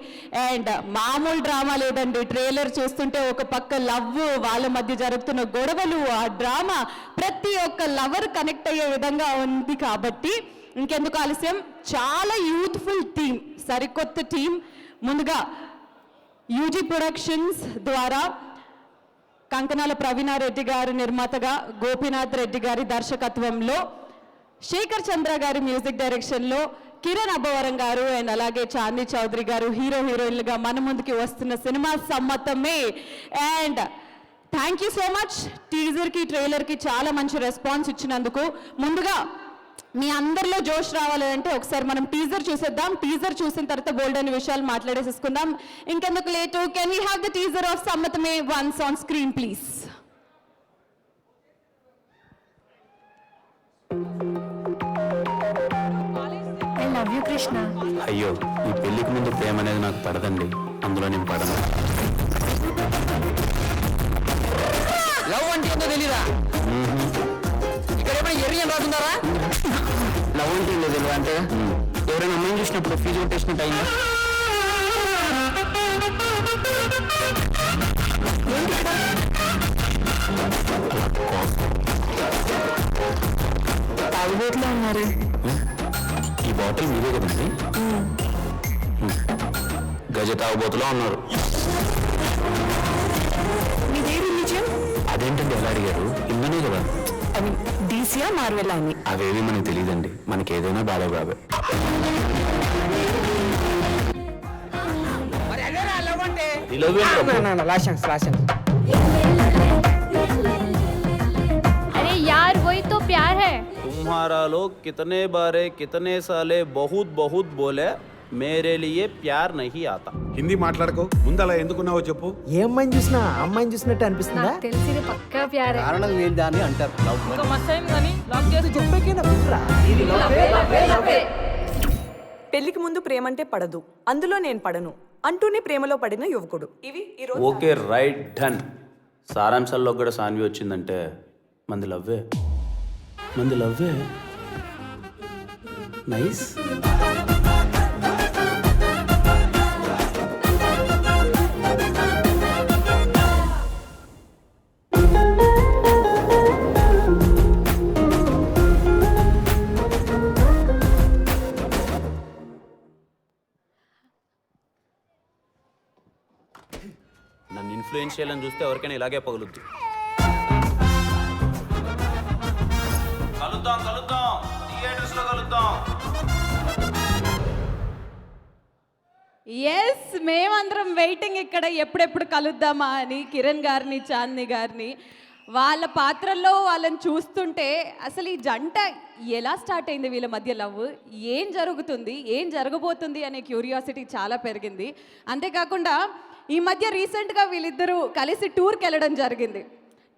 అండ్ మామూలు డ్రామా లేదండి. ట్రైలర్ చూస్తుంటే ఒక పక్క లవ్, వాళ్ళ మధ్య జరుగుతున్న గొడవలు, ఆ డ్రామా ప్రతి ఒక్క లవర్ కనెక్ట్ అయ్యే విధంగా ఉంది. కాబట్టి ఇంకెందుకు ఆలస్యం, చాలా యూత్ఫుల్ టీమ్, సరికొత్త టీం. ముందుగా యూజీ ప్రొడక్షన్స్ ద్వారా కంకనాల ప్రవీణారెడ్డి గారు నిర్మాతగా, గోపీనాథ్ రెడ్డి గారి దర్శకత్వంలో, శేఖర్ చంద్ర గారి మ్యూజిక్ డైరెక్షన్లో కిరణ్ అబ్బవరం గారు అండ్ అలాగే చాందీ చౌదరి గారు హీరోయిన్లుగా మన ముందుకి వస్తున్న cinema Sammathame. And thank you so much టీజర్కి, ట్రైలర్కి చాలా మంచి రెస్పాన్స్ ఇచ్చినందుకు. ముందుగా మీ అందరిలో జోష్ రావాలంటే ఒకసారి మనం టీజర్ చూసేద్దాం. టీజర్ చూసిన తర్వాత బోల్డ్ అనే విషయాలు మాట్లాడేసేసుకుందాం. ఇంకెందుకు late, can we have the teaser of Sammathame once on screen please? I love you Krishna. అయ్యో, ఈ పెళ్లికి ముందు ప్రేమ అనేది నాకు పడదండి, అందులో నేను పడను. లవ్ అంటే ఏంటో తెలీదా? ఇక్కడ ఏమైనా ఎర్రి రాస్తున్నారా? లవ్ అంటే లేదు అంటే ఎవరైనా అమ్మాయిని చూసినప్పుడు ఫీజు కొట్టేసినట్టు అయిందా? తాగుబోతులో ఉన్నారు. ఈ బాటిల్ మీదే కదండి? గజ తాగుబోతులో ఉన్నారు. మీదే రిలీజియన్? అదేంటండి ఎలా అడిగారు? ఇందునే కదా. అవి డీసీయా మార్వెలా అని? అవేవి మనకు తెలియదండి, మనకి ఏదైనా బాగా బాబే. अरे यार वही तो प्यार है. तुम्हारा लोग कितने बारे कितने साले बहुत बहुत बोले मेरे लिए प्यार नहीं आता. హిందీ మాట్లాడుకో, ముందు అలా ఎందుకున్నావో చెప్పు. ఏ అమ్మాయిని చూసినా అమ్మాయిని చూసినట్టు అనిపిస్తుందా? నాకు తెలిసి ఇది పక్కా ప్యార్ है. కారణం ఏంటి అని అంటారు. ఒక మస్తైం కానీ లాక్ చేసి చెప్పేకేనా పుట్రా? పెళ్లికి ముందు ప్రేమంటే పడదు, అందులో నేను పడను అంటూనే ప్రేమలో పడిన యువకుడు. ఇవి ఈరోజు ఓకే రైట్ డన్. సారాంశాల్లో కూడా సాన్వి వచ్చిందంటే మంది లవ్వే, మంది లవ్వే. నైస్. నన్ను ఇన్ఫ్లుయెన్స్ చేయాలని చూస్తే ఎవరికైనా ఇలాగే పగులుద్ది. కలుద్దాం కలుద్దాం, థియేటర్స్ లో కలుద్దాం. ఎస్, మేమందరం వెయిటింగ్ ఇక్కడ ఎప్పుడెప్పుడు కలుద్దామా అని కిరణ్ గారిని, చాందీ గారిని. వాళ్ళ పాత్రల్లో వాళ్ళని చూస్తుంటే అసలు ఈ జంట ఎలా స్టార్ట్ అయింది, వీళ్ళ మధ్య లవ్ ఏం జరుగుతుంది, ఏం జరగబోతుంది అనే క్యూరియాసిటీ చాలా పెరిగింది. అంతేకాకుండా ఈ మధ్య రీసెంట్గా వీళ్ళిద్దరూ కలిసి టూర్కి వెళ్ళడం జరిగింది.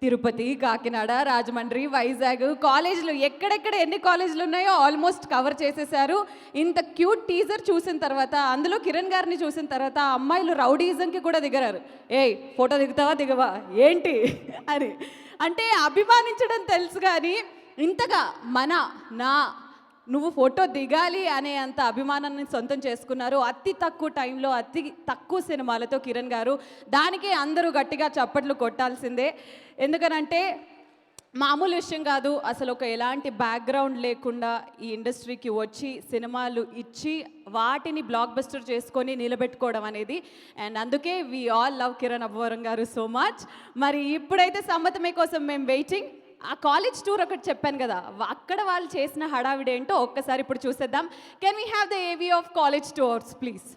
తిరుపతి, కాకినాడ, రాజమండ్రి, వైజాగ్ కాలేజీలు ఎక్కడెక్కడ ఎన్ని కాలేజీలు ఉన్నాయో ఆల్మోస్ట్ కవర్ చేసేసారు. ఇంత క్యూట్ టీజర్ చూసిన తర్వాత, అందులో కిరణ్ గారిని చూసిన తర్వాత అమ్మాయిలు రౌడీజంకి కూడా దిగరారు. ఏయ్ ఫోటో దిగుతావా దిగవా ఏంటి అని అంటే అభిమానించడం తెలుసు, కానీ ఇంతగా నువ్వు ఫోటో దిగాలి అనే అంత అభిమానాన్ని సొంతం చేసుకున్నారు. అతి తక్కువ టైంలో అతి తక్కువ సినిమాలతో కిరణ్ గారు, దానికి అందరూ గట్టిగా చప్పట్లు కొట్టాల్సిందే. ఎందుకనంటే మామూలు విషయం కాదు, అసలు ఒక ఎలాంటి బ్యాక్గ్రౌండ్ లేకుండా ఈ ఇండస్ట్రీకి వచ్చి సినిమాలు ఇచ్చి వాటిని బ్లాక్ బస్టర్ చేసుకొని నిలబెట్టుకోవడం అనేది. అండ్ అందుకే we all love Kiran Abbavaram గారు సో మచ్. మరి ఇప్పుడైతే సమ్మతమే కోసం మేము వెయిటింగ్. ఆ కాలేజ్ టూర్ ఒకటి చెప్పాను కదా, అక్కడ వాళ్ళు చేసిన హడావిడి ఏంటో ఒక్కసారి ఇప్పుడు చూసేద్దాం. కెన్ వీ హ్యావ్ ద ఏవీ ఆఫ్ కాలేజ్ టూర్స్ ప్లీజ్?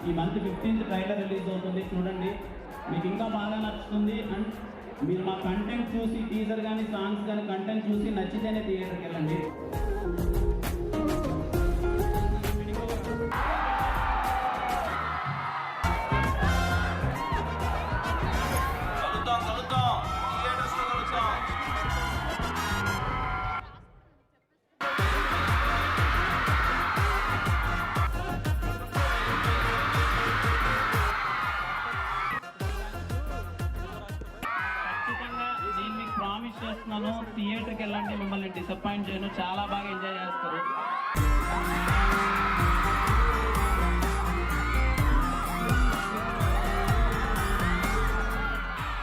ఈ మంత్ 15th ట్రైలర్ రిలీజ్ అవుతుంది, చూడండి. మీకు ఇంకా బాగా నచ్చుతుంది. అండ్ మీరు మా కంటెంట్ చూసి, టీజర్ కానీ సాంగ్స్ కానీ కంటెంట్ చూసి నచ్చితేనే థియేటర్కి వెళ్ళండి. ప్రామిస్ చేస్తున్నాను, థియేటర్కి వెళ్ళండి, మిమ్మల్ని డిసప్పాయింట్ చేయను, చాలా బాగా ఎంజాయ్ చేస్తారు.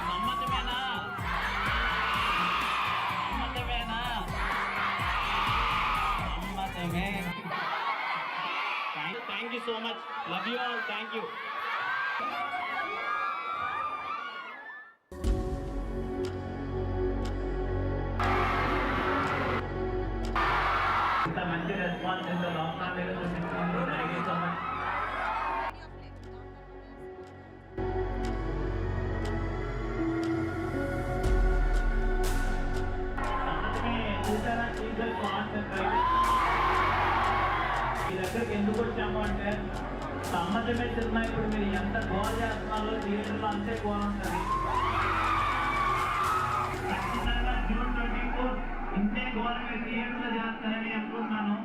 సమ్మతమేనా? సమ్మతమేనా? సమ్మతమే. Thank you so much. Love you all. Thank you. మంచి రెస్పాన్స్ ఇంత లాంగ్ టైం చూపించినందుకు థ్యాంక్ యూ సో మచ్. చూసారా టీజర్ కాన్సెప్ట్? ఈ దగ్గరికి ఎందుకు వచ్చాము అంటే సమ్మతమే సినిమా ఇప్పుడు మీరు ఎంత గోల్ చేస్తున్నారో థియేటర్లో అంతే గోల్ ఉంటుంది. ఖచ్చితంగా June 24 ఇంతే గోల్ మీరు థియేటర్లో చేస్తారని అనుకుంటున్నాను.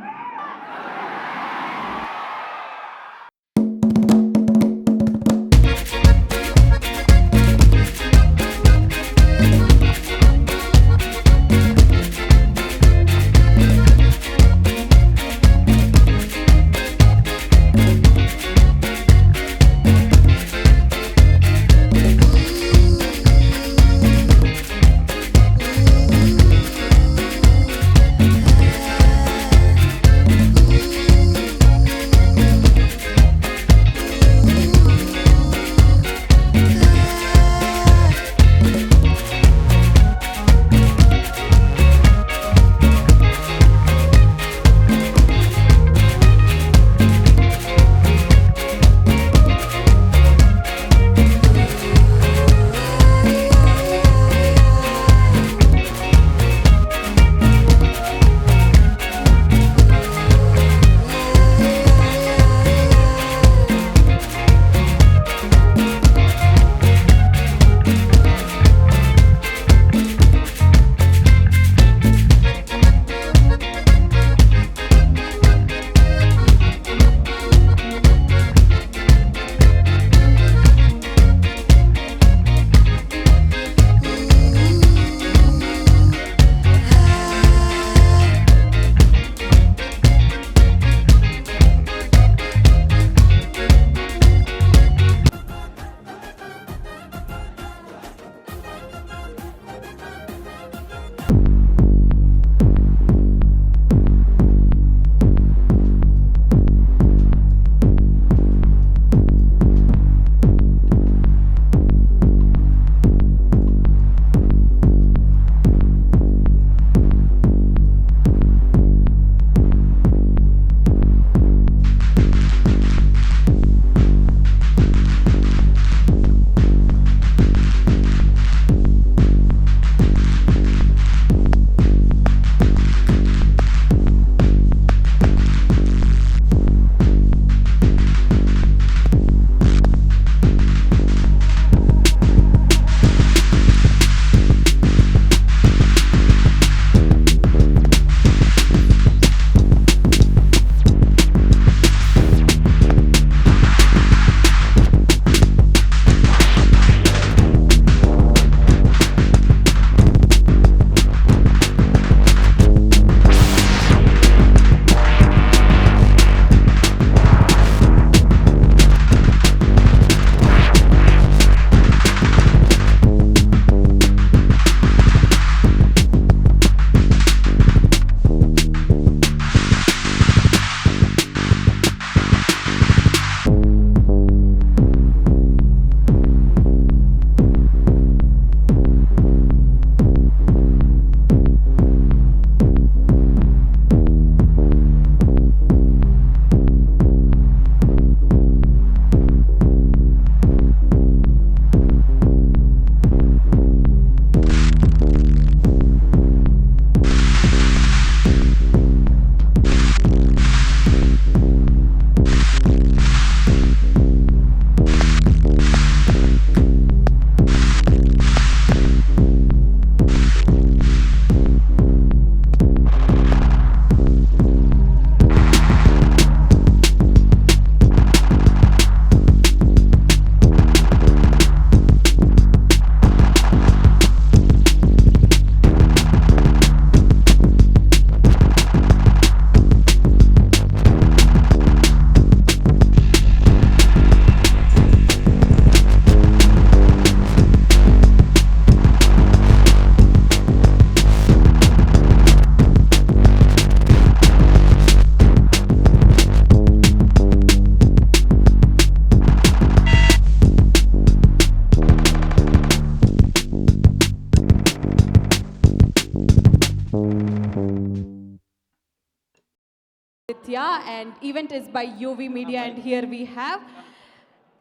Nitya, and event is by UV Media, and here we have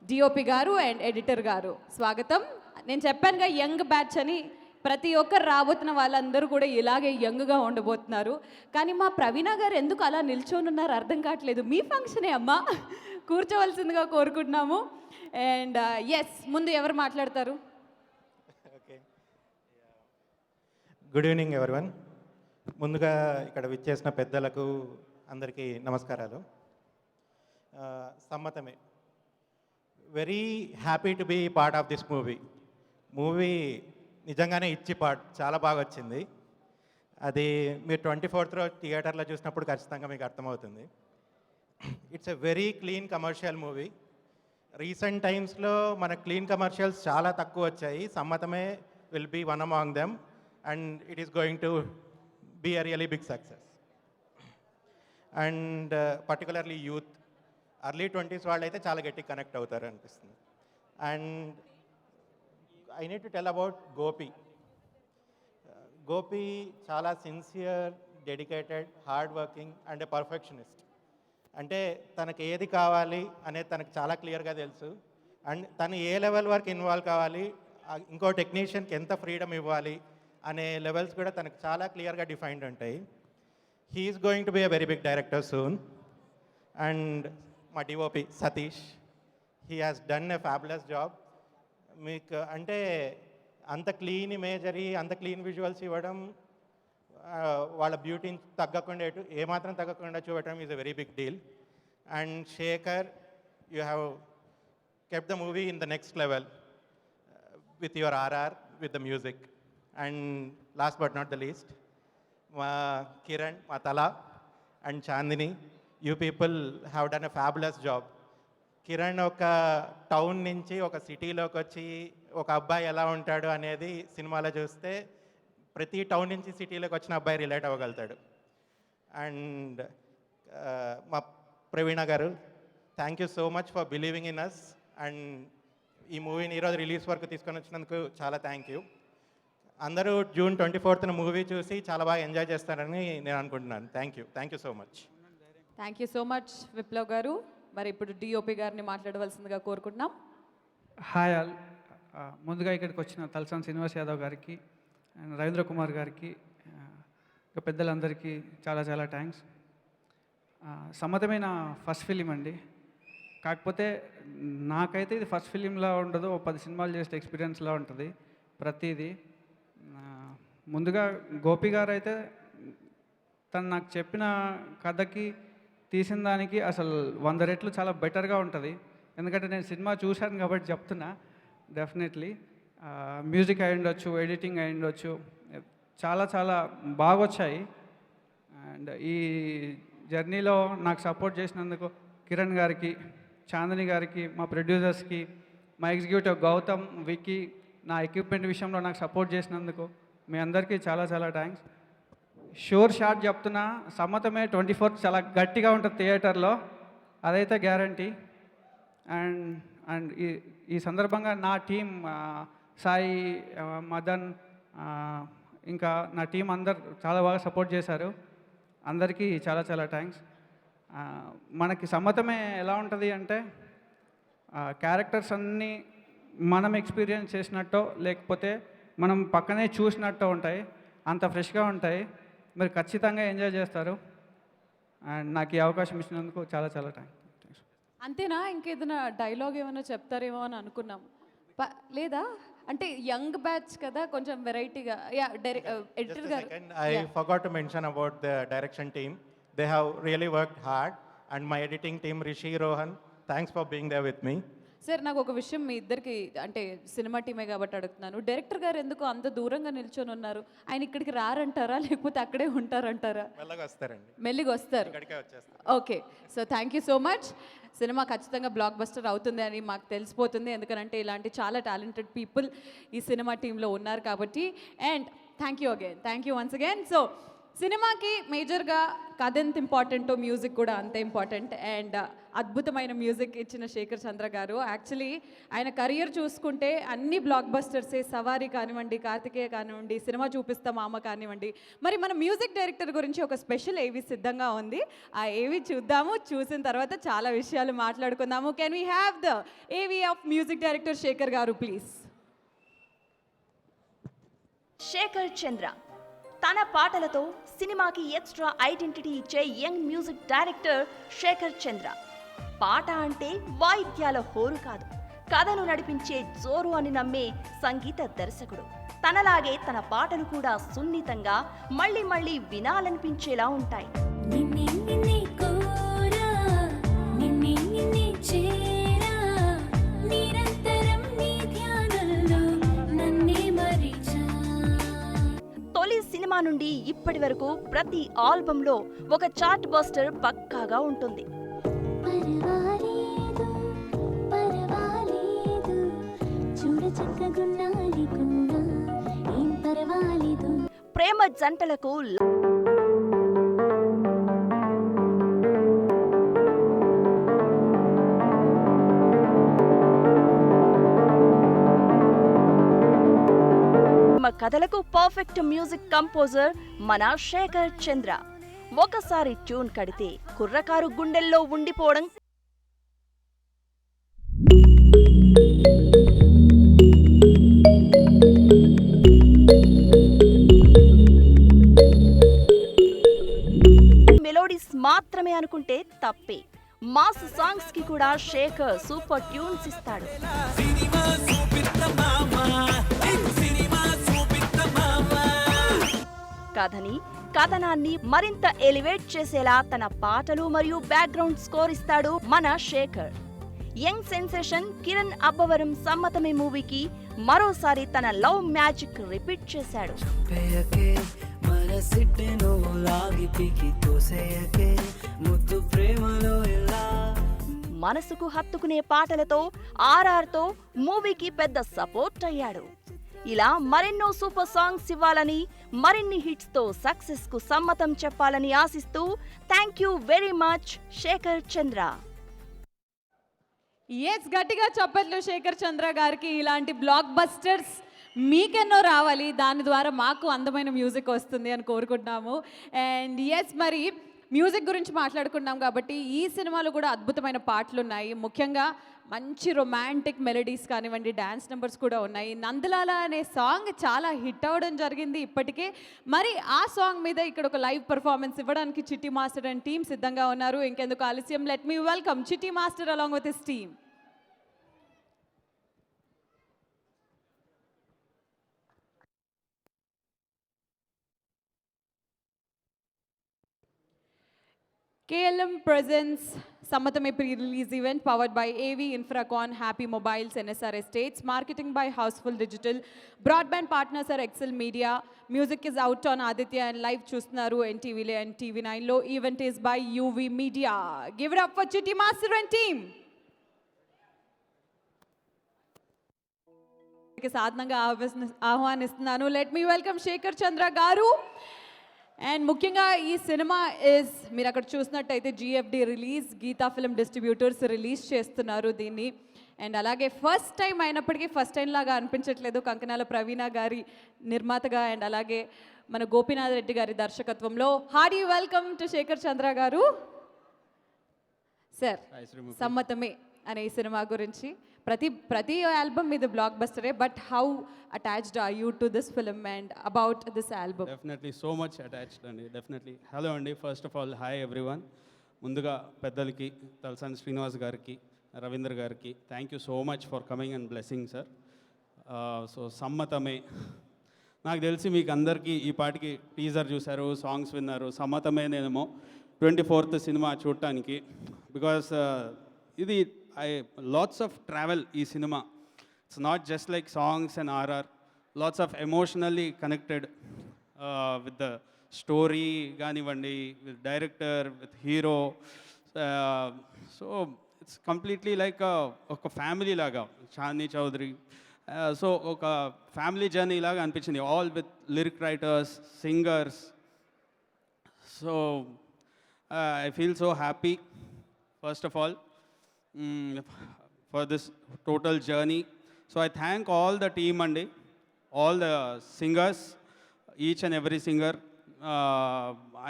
DOP గారు and editor గారు. స్వాగతం. నేను చెప్పానుగా యంగ్ బ్యాచ్ అని, ప్రతి ఒక్కరు రాబోతున్న వాళ్ళందరూ కూడా ఇలాగే యంగ్గా ఉండబోతున్నారు. కానీ మా ప్రవీణ గారు ఎందుకు అలా నిల్చొని ఉన్నారు అర్థం కావట్లేదు. మీ ఫంక్షనే అమ్మా, కూర్చోవలసిందిగా కోరుకుంటున్నాము. అండ్ ఎస్, ముందు ఎవరు మాట్లాడతారు? Good evening everyone. ముందుగా ఇక్కడ విచ్చేసిన పెద్దలకు అందరికీ నమస్కారాలు. Sammathame, very happy to be part of this movie నిజంగానే ఇచ్చి పార్ట్ చాలా బాగా వచ్చింది. అది మీరు 24th రోజు థియేటర్లో చూసినప్పుడు ఖచ్చితంగా మీకు అర్థమవుతుంది. It's a very clean commercial movie. Recent టైమ్స్లో మన క్లీన్ కమర్షియల్స్ చాలా తక్కువ వచ్చాయి. Sammathame will be one among them and it is going to be a really big success. And particularly youth, early 20s వాళ్ళు అయితే చాలా గట్టి కనెక్ట్ అవుతారు అనిపిస్తుంది. And I need to tell about Gopi. Gopi చాలా sincere, dedicated, hard working and a perfectionist. అంటే తనకు ఏది కావాలి అనేది తనకు చాలా క్లియర్గా తెలుసు. అండ్ తను ఏ లెవెల్ వరకు ఇన్వాల్వ్ కావాలి, ఇంకో టెక్నీషియన్కి ఎంత ఫ్రీడమ్ ఇవ్వాలి అనే లెవెల్స్ కూడా తనకు చాలా క్లియర్గా డిఫైన్డ్ ఉంటాయి. He is going to be a very big director soon. And మా DOP Satish, he has done a fabulous job. మీకు అంటే అంత క్లీన్ ఇమేజరీ, అంత క్లీన్ విజువల్స్ ఇవ్వడం, వాళ్ళ బ్యూటీని తగ్గకుండా ఏమాత్రం తగ్గకుండా చూడటం is a very big deal. And Shekar, you have kept the movie in the next level with your RR, with the music. And last but not the least, మా కిరణ్, మా తల and Chandini, you people have done a fabulous job. Kiran ఒక town నుంచి ఒక సిటీలోకి వచ్చి ఒక అబ్బాయి ఎలా ఉంటాడు అనేది సినిమాలో చూస్తే ప్రతి టౌన్ నుంచి సిటీలోకి వచ్చిన అబ్బాయి రిలేట్ అవ్వగలుగుతాడు. అండ్ మా ప్రవీణ గారు, thank you so much for believing in us. And ఈ మూవీని ఈరోజు రిలీజ్ వరకు తీసుకొని వచ్చినందుకు చాలా థ్యాంక్ యూ. అందరూ June 24th మూవీ చూసి చాలా బాగా ఎంజాయ్ చేస్తారని నేను అనుకుంటున్నాను. Thank you so much. Thank you so much Viplav గారు. మరి ఇప్పుడు డిఓపి గారిని మాట్లాడవలసిందిగా కోరుకుంటున్నాం. Hi all. ముందుగా ఇక్కడికి వచ్చిన తలసాని శ్రీనివాస్ యాదవ్ గారికి అండ్ రవీంద్ర కుమార్ గారికి, ఇంకా పెద్దలందరికీ చాలా చాలా థ్యాంక్స్. సమ్మతమైన ఫస్ట్ ఫిలిం అండి. కాకపోతే నాకైతే ఇది ఫస్ట్ ఫిలింలా ఉండదు, 10 సినిమాలు చేసే ఎక్స్పీరియన్స్లా ఉంటుంది ప్రతిదీ. ముందుగా గోపి గారు అయితే తను నాకు చెప్పిన కథకి తీసిన దానికి అసలు 100 రెట్లు చాలా బెటర్గా ఉంటుంది. ఎందుకంటే నేను సినిమా చూశాను కాబట్టి చెప్తున్నా. డెఫినెట్లీ మ్యూజిక్ అయి ఉండొచ్చు, ఎడిటింగ్ అయి ఉండొచ్చు, చాలా చాలా బాగా వచ్చాయి. అండ్ ఈ జర్నీలో నాకు సపోర్ట్ చేసినందుకు కిరణ్ గారికి, చాందిని గారికి, మా ప్రొడ్యూసర్స్కి, మా ఎగ్జిక్యూటివ్ గౌతమ్, విక్కీ, నా ఎక్విప్మెంట్ విషయంలో నాకు సపోర్ట్ చేసినందుకు మీ అందరికీ చాలా చాలా థ్యాంక్స్. షూర్ షాట్ చెప్తున్నా, సమ్మతమే 24th చాలా గట్టిగా ఉంటుంది థియేటర్లో, అదైతే గ్యారంటీ. అండ్ ఈ సందర్భంగా నా టీం సాయి, మదన్, ఇంకా నా టీం అందరు చాలా బాగా సపోర్ట్ చేశారు. అందరికీ చాలా చాలా థ్యాంక్స్. మనకి సమ్మతమే ఎలా ఉంటుంది అంటే క్యారెక్టర్స్ అన్నీ మనం ఎక్స్పీరియన్స్ చేసినట్టో లేకపోతే మనం పక్కనే చూసినట్టు ఉంటాయి, అంత ఫ్రెష్గా ఉంటాయి. మీరు ఖచ్చితంగా ఎంజాయ్ చేస్తారు. అండ్ నాకు ఈ అవకాశం ఇచ్చినందుకు చాలా చాలా థ్యాంక్స్. అంతేనా? ఇంకేదైనా డైలాగ్ ఏమైనా చెప్తారేమో అని అనుకున్నాం. లేదా అంటే యంగ్ బ్యాచ్ కదా, కొంచెం వెరైటీగా. ఎడిటర్ గారు, I forgot to mention about the direction team. They have really worked hard. And my editing team, Rishi, Rohan, thanks for being there with me. Sir, నాకు ఒక విషయం మీ ఇద్దరికి, అంటే సినిమా టీమే కాబట్టి అడుగుతున్నాను. డైరెక్టర్ గారు ఎందుకు అంత దూరంగా నిల్చొని ఉన్నారు? ఆయన ఇక్కడికి రారంటారా లేకపోతే అక్కడే ఉంటారంటారా? మెల్లిగా వస్తారు. Okay, so thank you so much. Cinema ఖచ్చితంగా బ్లాక్ బస్టర్ అవుతుంది అని మాకు తెలిసిపోతుంది, ఎందుకంటే ఇలాంటి చాలా టాలెంటెడ్ పీపుల్ ఈ సినిమా టీంలో ఉన్నారు కాబట్టి. And thank you again, thank you once again. So సినిమాకి మేజర్గా కథ ఎంత ఇంపార్టెంటో మ్యూజిక్ కూడా అంతే ఇంపార్టెంట్. అండ్ అద్భుతమైన మ్యూజిక్ ఇచ్చిన శేఖర్ చంద్ర గారు. యాక్చువల్లీ ఆయన కెరియర్ చూసుకుంటే అన్ని బ్లాక్ బస్టర్సే, సవారీ కానివ్వండి, కార్తికేయ కానివ్వండి, సినిమా చూపిస్తా మామ కానివ్వండి. మరి మన మ్యూజిక్ డైరెక్టర్ గురించి ఒక స్పెషల్ ఏవి సిద్ధంగా ఉంది, ఆ ఏవి చూద్దాము. చూసిన తర్వాత చాలా విషయాలు మాట్లాడుకుందాము. కెన్ వీ హ్యావ్ ద ఏవి ఆఫ్ మ్యూజిక్ డైరెక్టర్ శేఖర్ గారు ప్లీజ్? శేఖర్ చంద్ర తన పాటలతో సినిమాకి ఎక్స్ట్రా ఐడెంటిటీ ఇచ్చే యంగ్ మ్యూజిక్ డైరెక్టర్ శేఖర్ చంద్ర. పాట అంటే వాయిద్యాల హోరు కాదు, కథను నడిపించే జోరు అని నమ్మే సంగీత దర్శకుడు. తనలాగే తన పాటలు కూడా సున్నితంగా మళ్ళీ మళ్ళీ వినాలనిపించేలా ఉంటాయి. తొలి సినిమా నుండి ఇప్పటి వరకు ప్రతి ఆల్బంలో ఒక చార్ట్ బస్టర్ పక్కాగా ఉంటుంది. ప్రేమ జంటలకు కథలకు పర్ఫెక్ట్ మ్యూజిక్ కంపోజర్ మన శేఖర్ చంద్ర. ఒకసారి ట్యూన్ కడితే కుర్రకారు గుండెల్లో ఉండిపోవడం మెలోడీస్ మాత్రమే అనుకుంటే తప్పే. మాస్ సాంగ్స్ కి కూడా శేఖర్ సూపర్ ట్యూన్స్ ఇస్తాడు. కథని కథనాన్ని మరింత ఎలివేట్ చేసేలా తన పాటలు మరియు బ్యాక్గ్రౌండ్ స్కోర్ ఇస్తాడు మన శేఖర్. యంగ్ సెన్సేషన్ కిరణ్ అబ్బవరం సమ్మతమే మూవీకి మరోసారి తన లవ్ మ్యాజిక్ రిపీట్ చేశాడు. మనసుకు హత్తుకునే పాటలతో ఆర్ఆర్తో మూవీకి పెద్ద సపోర్ట్ అయ్యాడు. ఇలా మరెన్నో సూపర్ సాంగ్స్ ఇవ్వాలని, మరిన్ని హిట్స్ తో సక్సెస్ కు సమ్మతం చెప్పాలని ఆశిస్తూ thank you very much Shekar Chandra. గట్టిగా చెప్పట్లు శేఖర్ చంద్ర గారికి. ఇలాంటి బ్లాక్ బస్టర్స్ మీకెన్నో రావాలి, దాని ద్వారా మాకు అందమైన మ్యూజిక్ వస్తుంది అని కోరుకుంటున్నాము. అండ్ మరి మ్యూజిక్ గురించి మాట్లాడుకున్నాం కాబట్టి ఈ సినిమాలో కూడా అద్భుతమైన పాటలు ఉన్నాయి. ముఖ్యంగా మంచి రొమాంటిక్ మెలడీస్ కానివ్వండి, డ్యాన్స్ నెంబర్స్ కూడా ఉన్నాయి. నందలాల అనే సాంగ్ చాలా హిట్ అవ్వడం జరిగింది ఇప్పటికే. మరి ఆ సాంగ్ మీద ఇక్కడ ఒక లైవ్ పర్ఫార్మెన్స్ ఇవ్వడానికి చిట్టి మాస్టర్ అండ్ టీమ్ సిద్ధంగా ఉన్నారు. ఇంకెందుకు ఆలస్యం, లెట్ మీ వెల్కమ్ చిట్టి master along with his team. KLM presents Sammatame pre-release event powered by AV Infracon, Happy Mobiles, NSR Estates, marketing by Houseful Digital, broadband partners are Excel Media, music is out on Aditya and live చూస్తున్నారు NTV and TV9 లో. Event is by UV Media. Give it up for Chitti Master and team. సాధనంగా ఆహ్వానిస్తున్నాను. Let me welcome Shekhar Chandra గారు. And ముఖ్యంగా ఈ cinema మీరు అక్కడ చూసినట్టయితే GFD release, Geetha film distributors release చేస్తున్నారు దీన్ని. అండ్ అలాగే ఫస్ట్ టైం అయినప్పటికీ ఫస్ట్ టైం లాగా అనిపించట్లేదు, కంకనాల ప్రవీణ గారి నిర్మాతగా అండ్ అలాగే మన గోపీనాథ్ రెడ్డి గారి దర్శకత్వంలో. Hardy welcome to Shekhar Chandra గారు. సార్, సమ్మతమే అనే ఈ సినిమా గురించి ప్రతి ఆల్బమ్ మీద బ్లాక్ బస్టరే, but how attached are you to this film and about this album? Definitely so much attached అండి, డెఫినెట్లీ. హలో అండి, first of all hi everyone. ముందుగా పెద్దలకి, తలసాని శ్రీనివాస్ గారికి, రవీంద్ర గారికి thank you so much for coming and blessing sir. So Sammathame, నాకు తెలిసి మీకు అందరికీ ఈ పాటికి టీజర్ చూశారు, సాంగ్స్ విన్నారు. సమ్మతమేనేమో 24th సినిమా చూడటానికి, బికాస్ ఇది లాట్స్ ఆఫ్ ట్రావెల్ ఈ cinema. It's not just like songs and RR, lots of emotionally connected with the story కానివ్వండి, with director, with hero. So it's completely like ఒక family లాగా, Chandini Chowdary. So ఒక family journey లాగా అనిపించింది, all with lyric writers, singers. So I feel so happy first of all for this total journey. So I thank all the team and all the singers, each and every singer.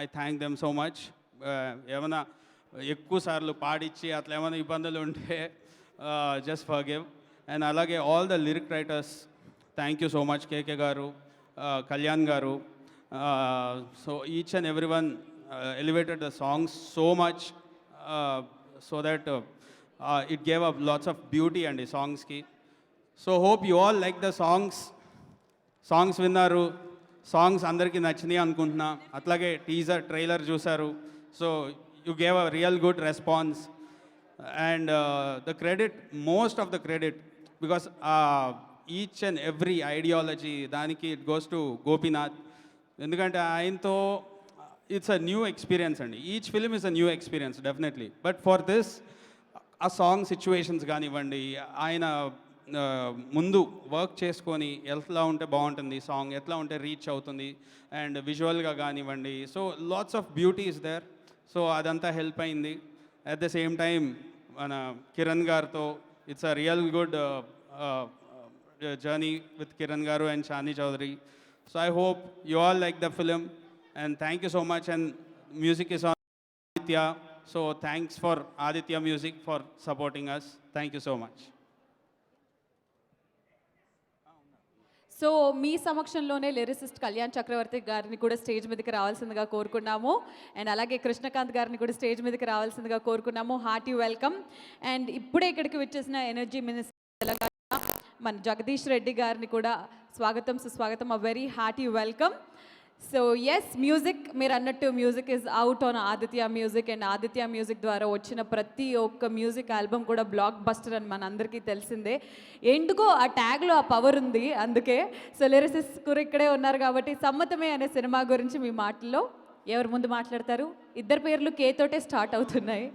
I thank them so much. ఏమైనా ఎక్కువ సార్లు పాడిచ్చి అట్లా ఏమైనా ఇబ్బందులు ఉంటే just forgive. And అలాగే all the lyric writers, thank you so much. KK garu, Kalyan Garu. So each and everyone elevated the songs so much so that it gave up lots of beauty and the songs ki. So hope you all like the songs విన్నారు, songs అందరికీ నచ్చినాయి అనుకుంటున్నా. అట్లాగే teaser trailer చూసారు. So you gave a real good response and the credit, most of the credit, because each and every ideology దానికి it goes to Gopinath. ఎందుకంటే ఆయనతో it's a new experience అండి. Each film is a new experience definitely. But for this ఆ song situations కానివ్వండి, ఆయన ముందు work చేసుకొని ఎట్లా ఉంటే బాగుంటుంది సాంగ్, ఎట్లా ఉంటే రీచ్ అవుతుంది, అండ్ విజువల్గా కానివ్వండి. So lots of beauty is there. So అదంతా హెల్ప్ అయింది. అట్ ద సేమ్ టైం మన కిరణ్ గారితో it's a real good journey with Kiran గారు and Chandi Chowdary. So I hope you all like the film and thank you so much. And music is on Aditya. So thanks for Aditya music for supporting us. Thank you so much. So మీ సమక్షంలోనే lyricist Kalyan చక్రవర్తి గారిని కూడా stage మీదకి రావాల్సిందిగా కోరుకున్నాము. And అలాగే కృష్ణకాంత్ గారిని కూడా stage మీదకి రావాల్సిందిగా కోరుకున్నాము. Hearty welcome. అండ్ ఇప్పుడే ఇక్కడికి వచ్చేసిన ఎనర్జీ మినిస్టర్ తెలంగాణ మన జగదీష్ రెడ్డి గారిని కూడా స్వాగతం సుస్వాగతం. A very hearty welcome. So yes, music మీరు అన్నట్టు music is out on Aditya music. And Aditya music ద్వారా వచ్చిన ప్రతి ఒక్క మ్యూజిక్ ఆల్బమ్ కూడా బ్లాక్ బస్టర్ అని మన అందరికీ తెలిసిందే. ఎందుకో ఆ ట్యాగ్లో ఆ పవర్ ఉంది, అందుకే. సో లిరిసిస్ట్ కూడా ఇక్కడే ఉన్నారు కాబట్టి సమ్మతమే అనే సినిమా గురించి మీ మాటల్లో ఎవరు ముందు మాట్లాడతారు? ఇద్దరు పేర్లు కే తోటే స్టార్ట్ అవుతున్నాయి.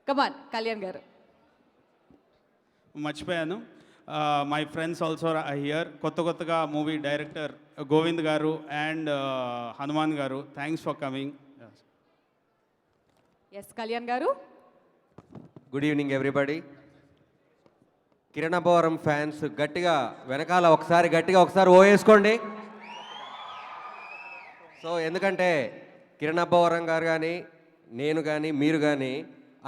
కమాన్ కళ్యాణ్ గారు. మర్చిపోయాను, మై ఫ్రెండ్స్ ఆల్సో హియర్. కొత్తగా movie director Govind garu and Hanuman garu, thanks for coming. Yes Kalyan garu. Good evening everybody. Kiran Abbavaram fans గట్టిగా వెనకాల ఒకసారి ఓ వేసుకోండి. సో ఎందుకంటే కిరణ్ అబ్బవరం గారు కానీ నేను కానీ మీరు కానీ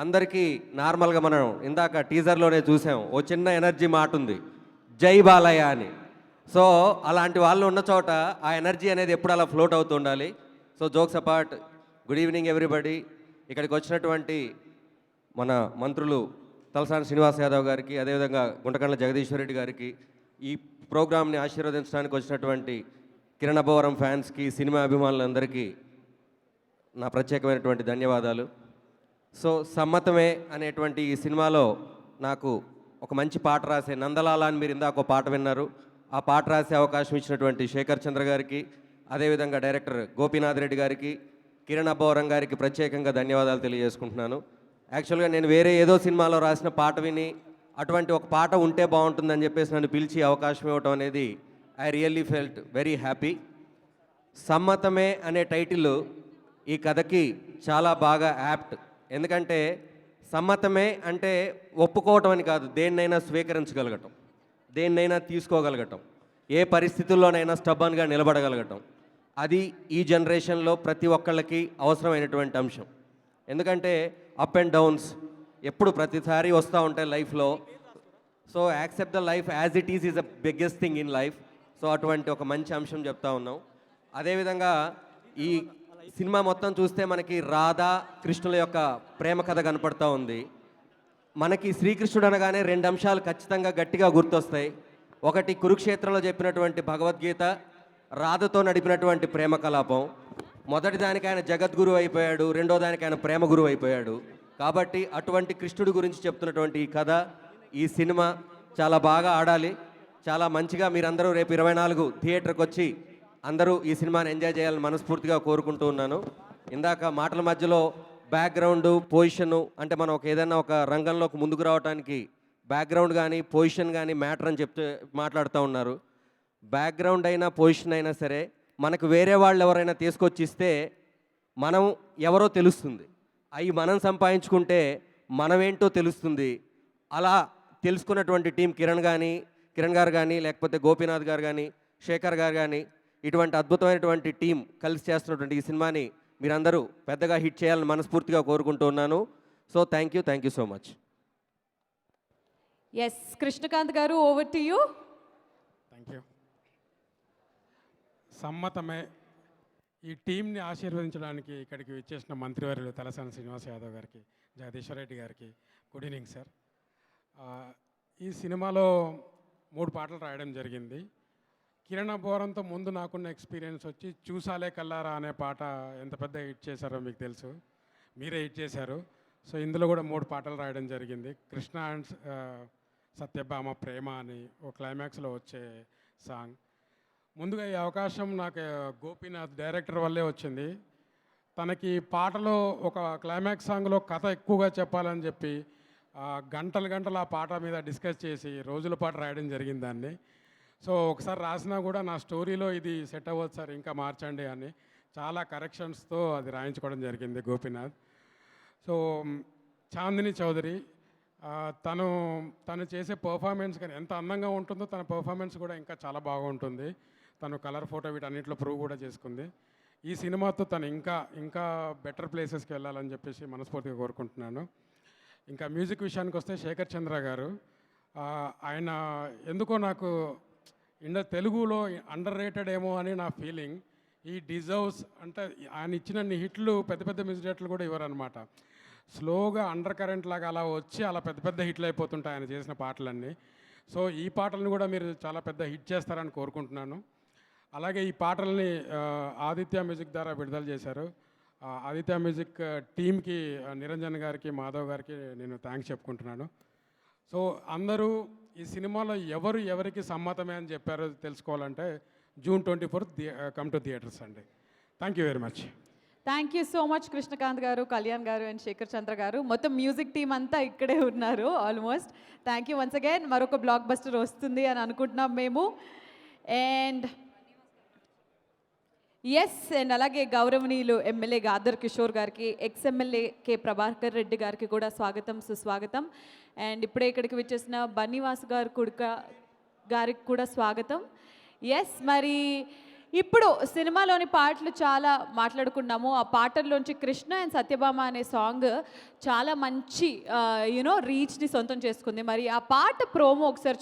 అందరికీ నార్మల్గా మనం ఇందాక టీజర్లోనే చూసాం, ఓ చిన్న ఎనర్జీ మాట ఉంది, జై బాలయ్య అని. సో అలాంటి వాళ్ళు ఉన్న చోట ఆ ఎనర్జీ అనేది ఎప్పుడు అలా ఫ్లోట్ అవుతూ ఉండాలి. So jokes apart, good evening everybody. ఇక్కడికి వచ్చినటువంటి మన మంత్రులు తలసాని శ్రీనివాస్ యాదవ్ గారికి, అదేవిధంగా గుంటకండ్ల జగదీశ్వర్ రెడ్డి గారికి, ఈ ప్రోగ్రామ్ని ఆశీర్వదించడానికి వచ్చినటువంటి కిరణ్ అబ్బవరం ఫ్యాన్స్కి, సినిమా అభిమానులందరికీ నా ప్రత్యేకమైనటువంటి ధన్యవాదాలు. సో సమ్మతమే అనేటువంటి ఈ సినిమాలో నాకు ఒక మంచి పాట రాసే నందలాల అని మీరు ఇందాక ఒక పాట విన్నారు. ఆ పాట రాసే అవకాశం ఇచ్చినటువంటి శేఖర్ చంద్ర గారికి, అదేవిధంగా డైరెక్టర్ గోపీనాథ్ రెడ్డి గారికి, కిరణ్ అబ్బవరం గారికి ప్రత్యేకంగా ధన్యవాదాలు తెలియజేసుకుంటున్నాను. యాక్చువల్గా నేను వేరే ఏదో సినిమాలో రాసిన పాట విని అటువంటి ఒక పాట ఉంటే బాగుంటుందని చెప్పేసి నన్ను పిలిచి అవకాశం ఇవ్వటం అనేది I really felt very happy. Sammathame అనే టైటిల్ ఈ కథకి చాలా బాగా యాప్ట్. ఎందుకంటే సమ్మతమే అంటే ఒప్పుకోవటం అని కాదు, దేన్నైనా స్వీకరించగలగటం, దేన్నైనా తీసుకోగలగటం, ఏ పరిస్థితుల్లోనైనా స్టబ్బన్గా నిలబడగలగటం. అది ఈ జనరేషన్లో ప్రతి ఒక్కళ్ళకి అవసరమైనటువంటి అంశం. ఎందుకంటే అప్ అండ్ డౌన్స్ ఎప్పుడు ప్రతిసారి వస్తూ ఉంటాయి లైఫ్లో. So accept the life as it is the biggest thing in life. So అటువంటి ఒక మంచి అంశం చెప్తా ఉన్నాం. అదేవిధంగా ఈ సినిమా మొత్తం చూస్తే మనకి రాధా కృష్ణుల యొక్క ప్రేమ కథ కనపడుతూ ఉంది. మనకి శ్రీకృష్ణుడు అనగానే రెండు అంశాలు ఖచ్చితంగా గట్టిగా గుర్తొస్తాయి. ఒకటి కురుక్షేత్రంలో చెప్పినటువంటి భగవద్గీత, రాధతో నడిపినటువంటి ప్రేమ కలాపం. మొదటి దానికి ఆయన జగద్గురు అయిపోయాడు, రెండో దానికి ఆయన ప్రేమ గురువు అయిపోయాడు. కాబట్టి అటువంటి కృష్ణుడి గురించి చెప్తున్నటువంటి ఈ కథ, ఈ సినిమా చాలా బాగా ఆడాలి. చాలా మంచిగా మీరందరూ రేపు 24 థియేటర్కి వచ్చి అందరూ ఈ సినిమాని ఎంజాయ్ చేయాలని మనస్ఫూర్తిగా కోరుకుంటూ ఉన్నాను. ఇందాక మాటల మధ్యలో బ్యాక్గ్రౌండ్ పొజిషను అంటే మనం ఏదైనా ఒక రంగంలోకి ముందుకు రావడానికి బ్యాక్గ్రౌండ్ కానీ పొజిషన్ కానీ మ్యాటర్ అని మాట్లాడుతూ ఉన్నారు. బ్యాక్గ్రౌండ్ అయినా పొజిషన్ అయినా సరే మనకు వేరే వాళ్ళు ఎవరైనా తీసుకొచ్చి ఇస్తే మనం ఎవరో తెలుస్తుంది, అవి మనం సంపాదించుకుంటే మనమేంటో తెలుస్తుంది. అలా తెలుసుకున్నటువంటి టీం కిరణ్ గారు కానీ లేకపోతే గోపీనాథ్ గారు కానీ శేఖర్ గారు కానీ ఇటువంటి అద్భుతమైనటువంటి టీం కలిసి చేస్తున్నటువంటి ఈ సినిమాని మీరందరూ పెద్దగా హిట్ చేయాలని మనస్ఫూర్తిగా కోరుకుంటూ ఉన్నాను. So thank you so much. Yes Krishnakanth garu, over to you. Thank you. Sammathame. ఈ టీంని ఆశీర్వదించడానికి ఇక్కడికి విచ్చేసిన మంత్రివర్యులు తలసాని శ్రీనివాస్ యాదవ్ గారికి, జగదీశ్వర్ రెడ్డి గారికి గుడ్ ఈవినింగ్ సార్. ఈ సినిమాలో 3 పాటలు రాయడం జరిగింది. కిరణ్ అబ్బవరంతో ముందు నాకున్న ఎక్స్పీరియన్స్ వచ్చి చూసాలే కల్లారా అనే పాట ఎంత పెద్ద హిట్ చేశారో మీకు తెలుసు, మీరే హిట్ చేశారు. సో ఇందులో కూడా 3 పాటలు రాయడం జరిగింది. కృష్ణ అండ్ సత్యభామ ప్రేమ అని ఒక క్లైమాక్స్లో వచ్చే సాంగ్. ముందుగా ఈ అవకాశం నాకు గోపీనాథ్ డైరెక్టర్ వల్లే వచ్చింది. తనకి పాటలో ఒక క్లైమాక్స్ సాంగ్లో కథ ఎక్కువగా చెప్పాలని చెప్పి గంటలు ఆ పాట మీద డిస్కస్ చేసి రోజుల పాటు రాయడం జరిగింది దాన్ని. సో ఒకసారి రాసినా కూడా నా స్టోరీలో ఇది సెట్ అవ్వదు సార్, ఇంకా మార్చండి అని చాలా కరెక్షన్స్తో అది రాయించుకోవడం జరిగింది గోపీనాథ్. సో చాందిని చౌదరి తను చేసే పర్ఫార్మెన్స్ కానీ ఎంత అందంగా ఉంటుందో తన పర్ఫార్మెన్స్ కూడా ఇంకా చాలా బాగుంటుంది. తను కలర్ ఫోటో వీటన్నిటిలో ప్రూవ్ కూడా చేసుకుంది. ఈ సినిమాతో తను ఇంకా బెటర్ ప్లేసెస్కి వెళ్ళాలని చెప్పేసి మనస్ఫూర్తిగా కోరుకుంటున్నాను. ఇంకా మ్యూజిక్ విషయానికి వస్తే శేఖర్ చంద్ర గారు, ఆయన ఎందుకో నాకు తెలుగులో అండర్ రేటెడ్ ఏమో అని నా ఫీలింగ్. ఈ డిజర్వ్స్ అంటే ఆయన ఇచ్చినన్ని హిట్లు పెద్ద మ్యూజిక్ డైరెక్టర్లు కూడా ఇవ్వరనమాట. స్లోగా అండర్ కరెంట్ లాగా అలా వచ్చి అలా పెద్ద హిట్లు అయిపోతుంటాయి ఆయన చేసిన పాటలన్నీ. సో ఈ పాటలను కూడా మీరు చాలా పెద్ద హిట్ చేస్తారని కోరుకుంటున్నాను. అలాగే ఈ పాటల్ని ఆదిత్య మ్యూజిక్ ద్వారా విడుదల చేశారు. ఆదిత్య మ్యూజిక్ టీమ్కి నిరంజన్ గారికి, మాధవ్ గారికి నేను థ్యాంక్స్ చెప్పుకుంటున్నాను. సో అందరూ ఈ సినిమాలో ఎవరికి సమ్మతమే అని చెప్పారో తెలుసుకోవాలంటే June 24th come to theatres అండి. Thank you very much. Thank you so much Krishnakanth garu, Kalyan గారు అండ్ శేఖర్ చంద్ర గారు. మొత్తం మ్యూజిక్ టీమ్ అంతా ఇక్కడే ఉన్నారు almost. Thank you once again. మరొక బ్లాక్ బస్టర్ వస్తుంది అని అనుకుంటున్నాం మేము. అండ్ అండ్ అలాగే గౌరవనీయులు ఎమ్మెల్యే గాదర్ కిషోర్ గారికి, ఎక్స్ఎమ్మెల్యే కె ప్రభాకర్ రెడ్డి గారికి కూడా స్వాగతం సుస్వాగతం. అండ్ ఇప్పుడే ఇక్కడికి విచ్చేసిన బన్నీవాసు గారికి కూడా స్వాగతం. మరి ఇప్పుడు సినిమాలోని పాటలు చాలా మాట్లాడుకున్నాము. ఆ పాటల్లోంచి కృష్ణ అండ్ సత్యభామ అనే సాంగ్ చాలా మంచి రీచ్ని సొంతం చేసుకుంది. మరి ఆ పాట ప్రోమో ఒకసారి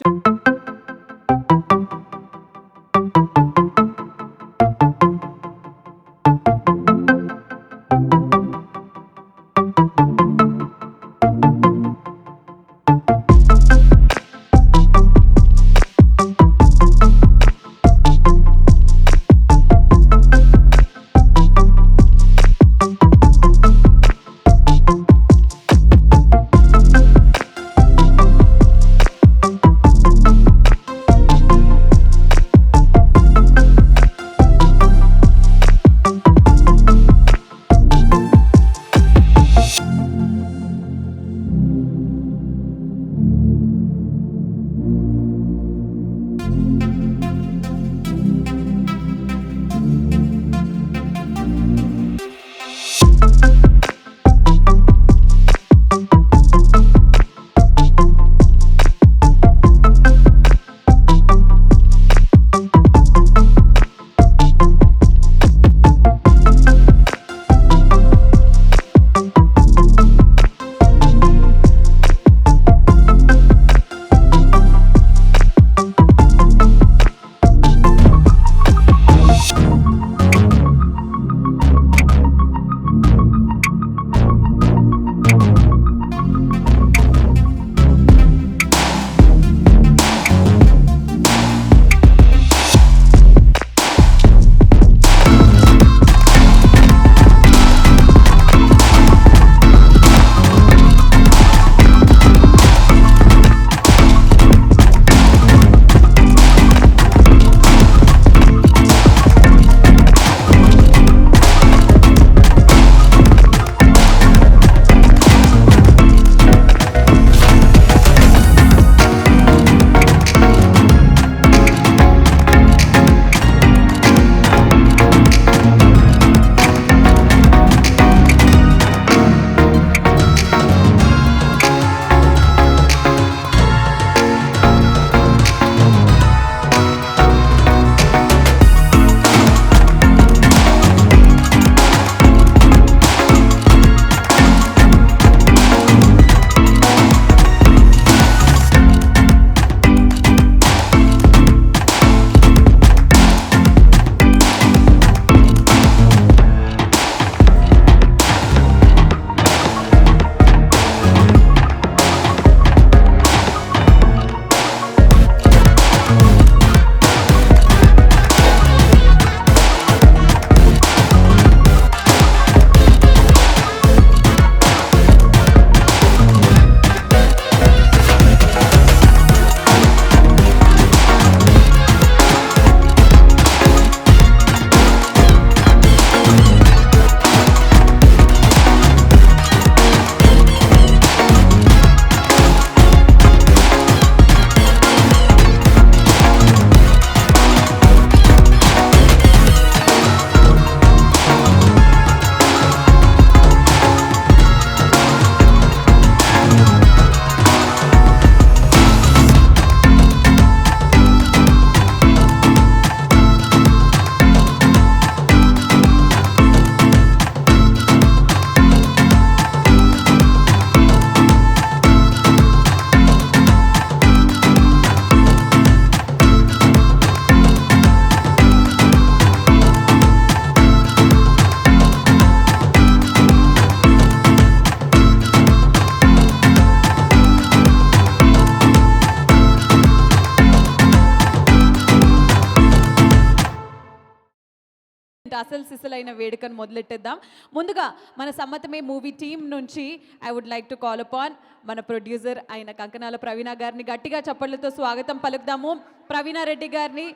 అసలు సిసలైన వేడుకను మొదలెట్టేద్దాం. ముందుగా మన సమ్మతమే మూవీ టీం నుంచి I would like to call upon మన ప్రొడ్యూసర్ అయిన కంకనాల ప్రవీణ గారిని గట్టిగా చప్పట్లతో స్వాగతం పలుకుదాము. ప్రవీణ రెడ్డి గారిని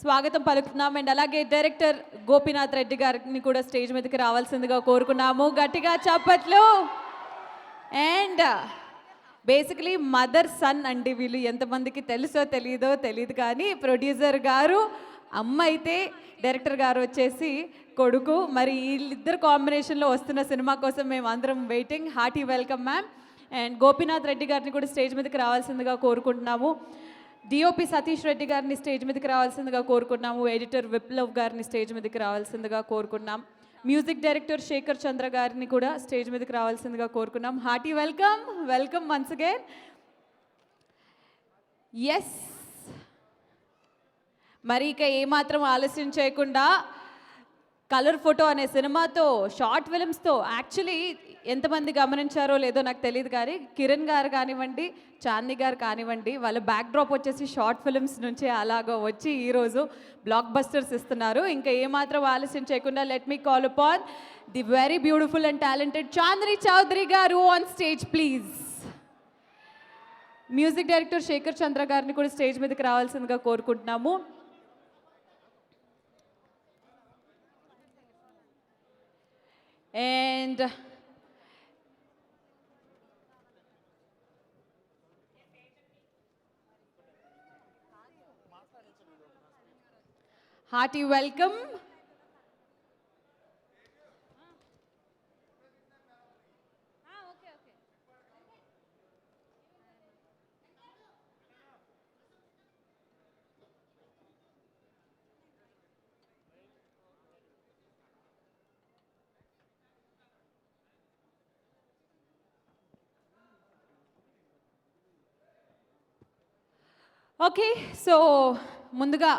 స్వాగతం పలుకుతున్నాం. అండ్ అలాగే డైరెక్టర్ గోపీనాథ్ రెడ్డి గారిని కూడా స్టేజ్ మీదకి రావాల్సిందిగా కోరుకున్నాము. గట్టిగా చప్పట్లు. అండ్ బేసికలీ మదర్ సన్ అండి వీళ్ళు. ఎంతమందికి తెలుసో తెలియదు కానీ ప్రొడ్యూసర్ గారు అమ్మ అయితే డైరెక్టర్ గారు వచ్చేసి కొడుకు. మరి వీళ్ళిద్దరు కాంబినేషన్లో వస్తున్న సినిమా కోసం మేము అందరం waiting. Hearty welcome ma'am. And Gopinath Reddy గారిని కూడా స్టేజ్ మీదకి రావాల్సిందిగా కోరుకుంటున్నాము. డిఓపి సతీష్ రెడ్డి గారిని స్టేజ్ మీదకి రావాల్సిందిగా కోరుకున్నాము. ఎడిటర్ విప్లవ్ గారిని స్టేజ్ మీదకి రావాల్సిందిగా కోరుకున్నాం. మ్యూజిక్ డైరెక్టర్ శేఖర్ చంద్ర గారిని కూడా స్టేజ్ మీదకి రావాల్సిందిగా కోరుకున్నాం. Hearty welcome. Welcome once again. Yes, మరి ఇక ఏమాత్రం ఆలస్యం చేయకుండా కలర్ ఫోటో అనే సినిమాతో షార్ట్ ఫిల్మ్స్తో యాక్చువల్లీ ఎంతమంది గమనించారో లేదో నాకు తెలియదు కానీ కిరణ్ గారు కానివ్వండి, చాందీ గారు కానివ్వండి, వాళ్ళ బ్యాక్డ్రాప్ వచ్చేసి షార్ట్ ఫిల్మ్స్ నుంచే అలాగో వచ్చి ఈరోజు బ్లాక్ బస్టర్స్ ఇస్తున్నారు. ఇంకా ఏమాత్రం ఆలస్యం చేయకుండా let me call upon the very beautiful and talented Chandini Chowdary garu on stage please. Music director Shekar Chandra గారిని కూడా స్టేజ్ మీదకి రావాల్సిందిగా కోరుకుంటున్నాము. And hearty welcome. Okay, so ముందుగా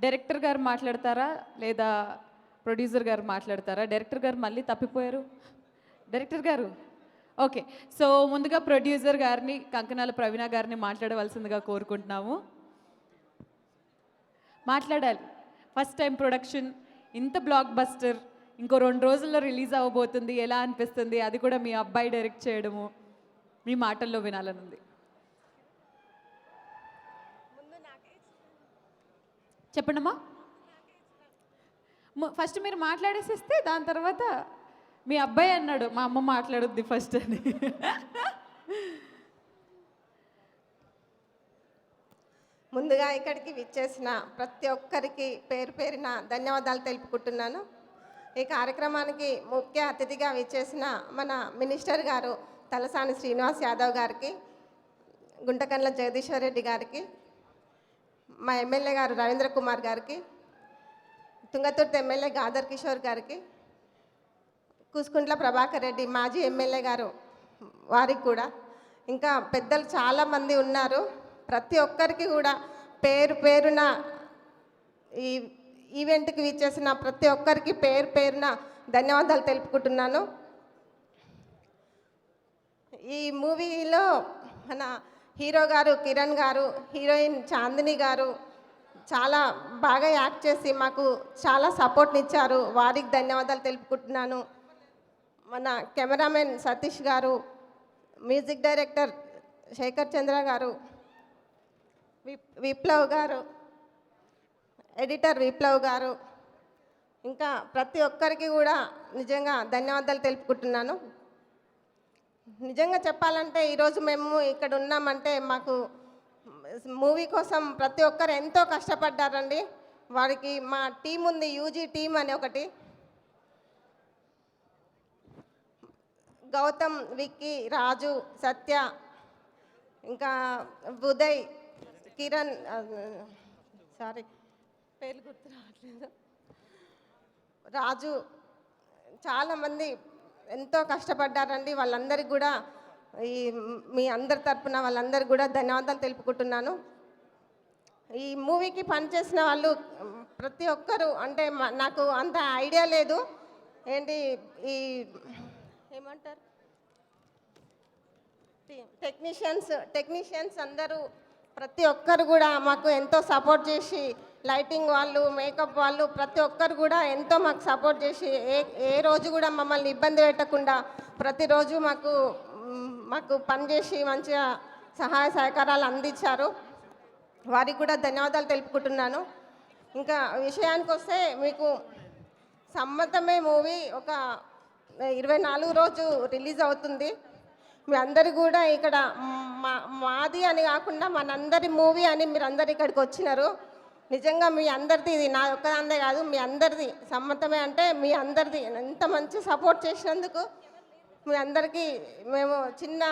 డైరెక్టర్ గారు మాట్లాడతారా లేదా ప్రొడ్యూసర్ గారు మాట్లాడతారా? డైరెక్టర్ గారు మళ్ళీ తప్పిపోయారు. Director garu okay. సో ముందుగా ప్రొడ్యూసర్ గారిని కంకనాల ప్రవీణ గారిని మాట్లాడవలసిందిగా కోరుకుంటున్నాము. మాట్లాడాలి. ఫస్ట్ టైం ప్రొడక్షన్, ఇంత బ్లాక్ బస్టర్, ఇంకో 2 రోజుల్లో రిలీజ్ అవ్వబోతుంది. ఎలా అనిపిస్తుంది? అది కూడా మీ అబ్బాయి డైరెక్ట్ చేయడము మీ మాటల్లో వినాలనుంది. చెప్పండమ్మా. ఫస్ట్ మీరు మాట్లాడేసిస్తే దాని తర్వాత మీ అబ్బాయి అన్నాడు మా అమ్మ మాట్లాడుద్ది ఫస్ట్ అని. ముందుగా ఇక్కడికి విచ్చేసిన ప్రతి ఒక్కరికి పేరు పేరిన ధన్యవాదాలు తెలుపుకుంటున్నాను. ఈ కార్యక్రమానికి ముఖ్య అతిథిగా విచ్చేసిన మన మినిస్టర్ గారు తలసాని శ్రీనివాస్ యాదవ్ గారికి, గుంటకండ్ల జగదీశ్వర్ రెడ్డి గారికి, మా ఎమ్మెల్యే గారు రవీంద్ర కుమార్ గారికి, తుంగతుర్తి ఎమ్మెల్యే గాదర్ కిషోర్ గారికి, కూసుకుంట్ల ప్రభాకర్ రెడ్డి మాజీ ఎమ్మెల్యే గారు వారికి కూడా, ఇంకా పెద్దలు చాలామంది ఉన్నారు. ప్రతి ఒక్కరికి కూడా పేరు పేరున ఈ ఈవెంట్కి విచ్చేసిన ప్రతి ఒక్కరికి పేరు పేరున ధన్యవాదాలు తెలుపుకుంటున్నాను. ఈ మూవీలో మన హీరో గారు కిరణ్ గారు, హీరోయిన్ చాందిని గారు చాలా బాగా యాక్ట్ చేసి మాకు చాలా సపోర్ట్నిచ్చారు. వారికి ధన్యవాదాలు తెలుపుకుంటున్నాను. మన కెమెరామెన్ సతీష్ గారు, మ్యూజిక్ డైరెక్టర్ శేఖర్ చంద్ర గారు, విప్లవ్ గారు, ఎడిటర్ విప్లవ్ గారు, ఇంకా ప్రతి ఒక్కరికి కూడా నిజంగా ధన్యవాదాలు తెలుపుకుంటున్నాను. నిజంగా చెప్పాలంటే ఈరోజు మేము ఇక్కడ ఉన్నామంటే మాకు మూవీ కోసం ప్రతి ఒక్కరు ఎంతో కష్టపడ్డారండి. వారికి మా టీం ఉంది, యూజీ టీం అని ఒకటి. గౌతమ్, విక్కీ, రాజు, సత్య, ఇంకా ఉదయ్, కిరణ్, సారీ పేర్లు గుర్తు రావట్లేదు, రాజు, చాలామంది ఎంతో కష్టపడ్డారండి. వాళ్ళందరికీ కూడా మీ అందరి తరపున వాళ్ళందరికీ కూడా ధన్యవాదాలు తెలుపుకుంటున్నాను. ఈ మూవీకి పనిచేసిన వాళ్ళు ప్రతి ఒక్కరు అంటే నాకు అంత ఐడియా లేదు ఏంటి ఈ ఏమంటారు టెక్నీషియన్స్ అందరూ ప్రతి ఒక్కరు కూడా మాకు ఎంతో సపోర్ట్ చేసి లైటింగ్ వాళ్ళు, మేకప్ వాళ్ళు ప్రతి ఒక్కరు కూడా ఎంతో మాకు సపోర్ట్ చేసి ఏ రోజు కూడా మమ్మల్ని ఇబ్బంది పెట్టకుండా ప్రతిరోజు మాకు పనిచేసి మంచిగా సహాయ సహకారాలు అందించారు. వారికి కూడా ధన్యవాదాలు తెలుపుకుంటున్నాను. ఇంకా విషయానికి వస్తే మీకు సమ్మతమే మూవీ ఒక 24 రోజు రిలీజ్ అవుతుంది. మీ అందరు కూడా ఇక్కడ మాది అని కాకుండా మనందరి మూవీ అని మీరు అందరు ఇక్కడికి వచ్చినారు. నిజంగా మీ అందరిది, ఇది నా ఒక్కదాన్నే కాదు, మీ అందరిది సమ్మతమే. అంటే మీ అందరిది ఎంత మంచి సపోర్ట్ చేసినందుకు మీ అందరికీ మేము చిన్న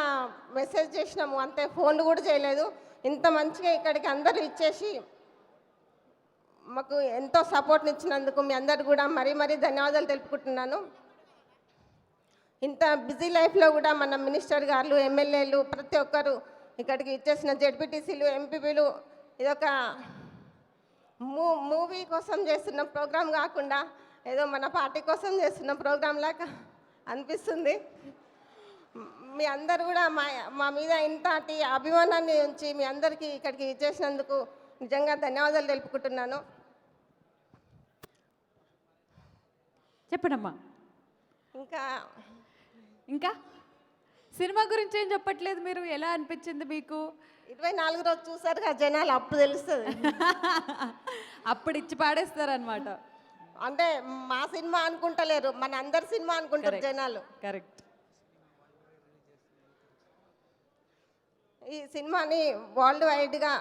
మెసేజ్ చేసినాము, అంతే, ఫోన్లు కూడా చేయలేదు. ఇంత మంచిగా ఇక్కడికి అందరూ ఇచ్చేసి మాకు ఎంతో సపోర్ట్ని ఇచ్చినందుకు మీ అందరు కూడా మరీ మరీ ధన్యవాదాలు తెలుపుకుంటున్నాను. ఇంత బిజీ లైఫ్లో కూడా మన మినిస్టర్ గారు, ఎమ్మెల్యేలు ప్రతి ఒక్కరు ఇక్కడికి ఇచ్చేసిన జెడ్పీటీసీలు, ఎంపీపీలు, ఇదొక మూవీ కోసం చేస్తున్న ప్రోగ్రాం కాకుండా ఏదో మన పార్టీ కోసం చేస్తున్న ప్రోగ్రాం లాగా అనిపిస్తుంది. మీ అందరు కూడా మా మీద ఇంతటి అభిమానాన్ని ఉంచి మీ అందరికీ ఇక్కడికి ఇచ్చేసినందుకు నిజంగా ధన్యవాదాలు తెలుపుకుంటున్నాను. చెప్పండమ్మా. ఇంకా సినిమా గురించి ఏం చెప్పట్లేదు మీరు? ఎలా అనిపించింది మీకు? 24 రోజు చూసారు కదా జనాలు, అప్పుడు తెలుస్తుంది. అప్పుడు ఇచ్చి పాడేస్తారనమాట. అంటే మా సినిమా అనుకుంటలేరు, మన అందరి సినిమా అనుకుంటారు జనాలు. కరెక్ట్. ఈ సినిమాని వరల్డ్ వైడ్గా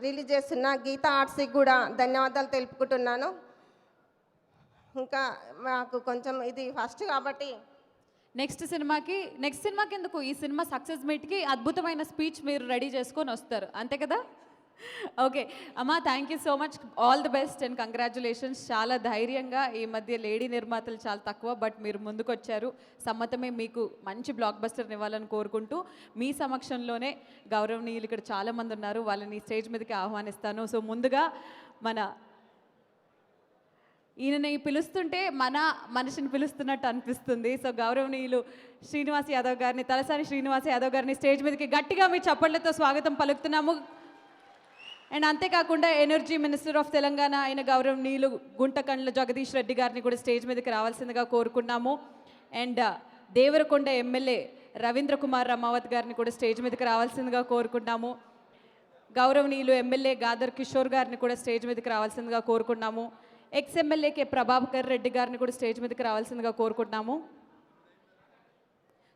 రిలీజ్ చేస్తున్న గీతా ఆర్ట్స్కి కూడా ధన్యవాదాలు తెలుపుకుంటున్నాను. ఇంకా మాకు కొంచెం ఇది ఫస్ట్ కాబట్టి నెక్స్ట్ సినిమాకి ఎందుకు, ఈ సినిమా సక్సెస్ మీట్కి అద్భుతమైన స్పీచ్ మీరు రెడీ చేసుకొని వస్తారు, అంతే కదా? ఓకే అమ్మా, thank you so much, all the best and congratulations. చాలా ధైర్యంగా, ఈ మధ్య లేడీ నిర్మాతలు చాలా తక్కువ, బట్ మీరు ముందుకు వచ్చారు. సమ్మతమే మీకు మంచి బ్లాక్ బస్టర్ని ఇవ్వాలని కోరుకుంటూ మీ సమక్షంలోనే గౌరవనీయులు ఇక్కడ చాలామంది ఉన్నారు, వాళ్ళని స్టేజ్ మీదకి ఆహ్వానిస్తాను. సో ముందుగా ఈయనని పిలుస్తుంటే మన మనిషిని పిలుస్తున్నట్టు అనిపిస్తుంది. సో గౌరవనీయులు శ్రీనివాస్ యాదవ్ గారిని, తలసాని శ్రీనివాస్ యాదవ్ గారిని స్టేజ్ మీదకి గట్టిగా మీ చప్పట్లతో స్వాగతం పలుకుతున్నాము. అండ్ అంతేకాకుండా ఎనర్జీ మినిస్టర్ ఆఫ్ తెలంగాణ అయిన గౌరవనీయులు గుంటకండ్ల జగదీష్ రెడ్డి గారిని కూడా స్టేజ్ మీదకి రావాల్సిందిగా కోరుకున్నాము. అండ్ దేవరకొండ ఎమ్మెల్యే రవీంద్ర కుమార్ రమావత్ గారిని కూడా స్టేజ్ మీదకి రావాల్సిందిగా కోరుకున్నాము. గౌరవనీయులు ఎమ్మెల్యే గాదర్ కిషోర్ గారిని కూడా స్టేజ్ మీదకి రావాల్సిందిగా కోరుకున్నాము. Ex MLA K Prabhakar Reddy గారిని కూడా స్టేజ్ మీదకి రావాల్సిందిగా కోరుకుంటున్నాము.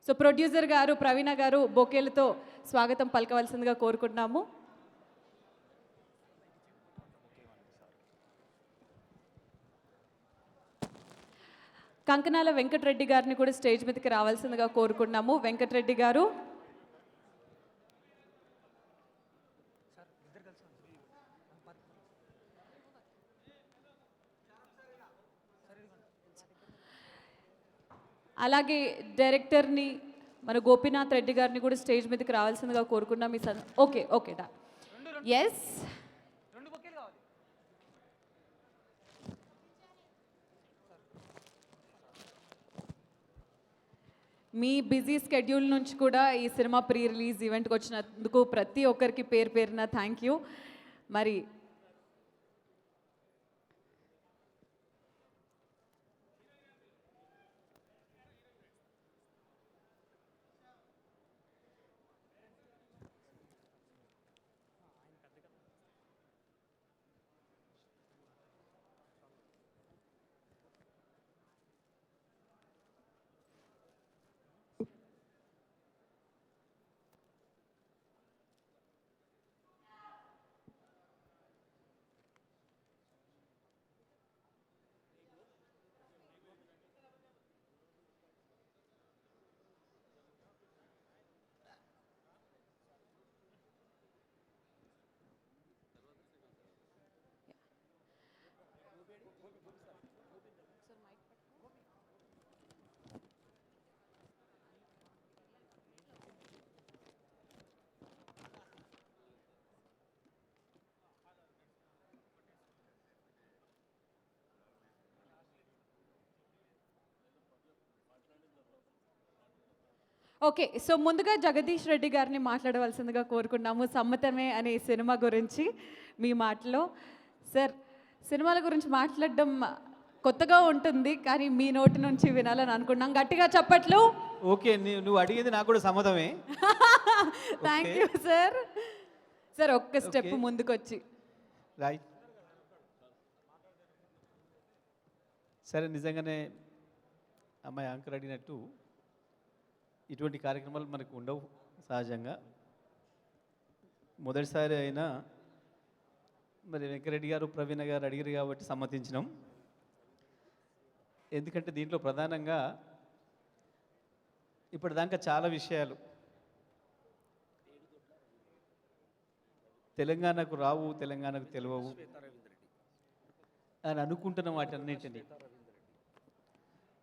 సో ప్రొడ్యూసర్ గారు ప్రవీణ గారు బొకేలతో స్వాగతం పలకవలసిందిగా కోరుకుంటున్నాము. కంకనాల వెంకటరెడ్డి గారిని కూడా స్టేజ్ మీదకి రావాల్సిందిగా కోరుకుంటున్నాము. వెంకటరెడ్డి గారు, అలాగే డైరెక్టర్ని మన గోపీనాథ్ రెడ్డి గారిని కూడా స్టేజ్ మీదకి రావాల్సిందిగా కోరుకున్నాం. ఓకే డా ఎస్. మీ బిజీ స్కెడ్యూల్ నుంచి కూడా ఈ సినిమా ప్రీ రిలీజ్ ఈవెంట్కి వచ్చినందుకు ప్రతి ఒక్కరికి పేరున థ్యాంక్ యూ. మరి ఓకే, సో ముందుగా జగదీష్ రెడ్డి గారిని మాట్లాడవలసిందిగా కోరుకున్నాము. సమ్మతమే అనే సినిమా గురించి మీ మాటలో. సార్, సినిమాల గురించి మాట్లాడడం కొత్తగా ఉంటుంది, కానీ మీ నోటి నుంచి వినాలని అనుకున్నాం. గట్టిగా చప్పట్లు. ఓకే, నువ్వు అడిగేది నాకు కూడా సమ్మతమే. Thank you sir. సార్ ఒక్క స్టెప్ ముందుకొచ్చి రైట్. సరే, నిజంగానే అమ్మాయి యాంకర్ అడిగినట్టు ఇటువంటి కార్యక్రమాలు మనకు ఉండవు సహజంగా. మొదటిసారి అయినా మరి వెంకరెడ్డి గారు ప్రవీణ గారు అడిగారు కాబట్టి సమ్మతించినాం. ఎందుకంటే దీంట్లో ప్రధానంగా ఇప్పటిదాకా చాలా విషయాలు తెలంగాణకు రావు, తెలంగాణకు తెలియవు అని అనుకుంటున్న వాటన్నిటినీ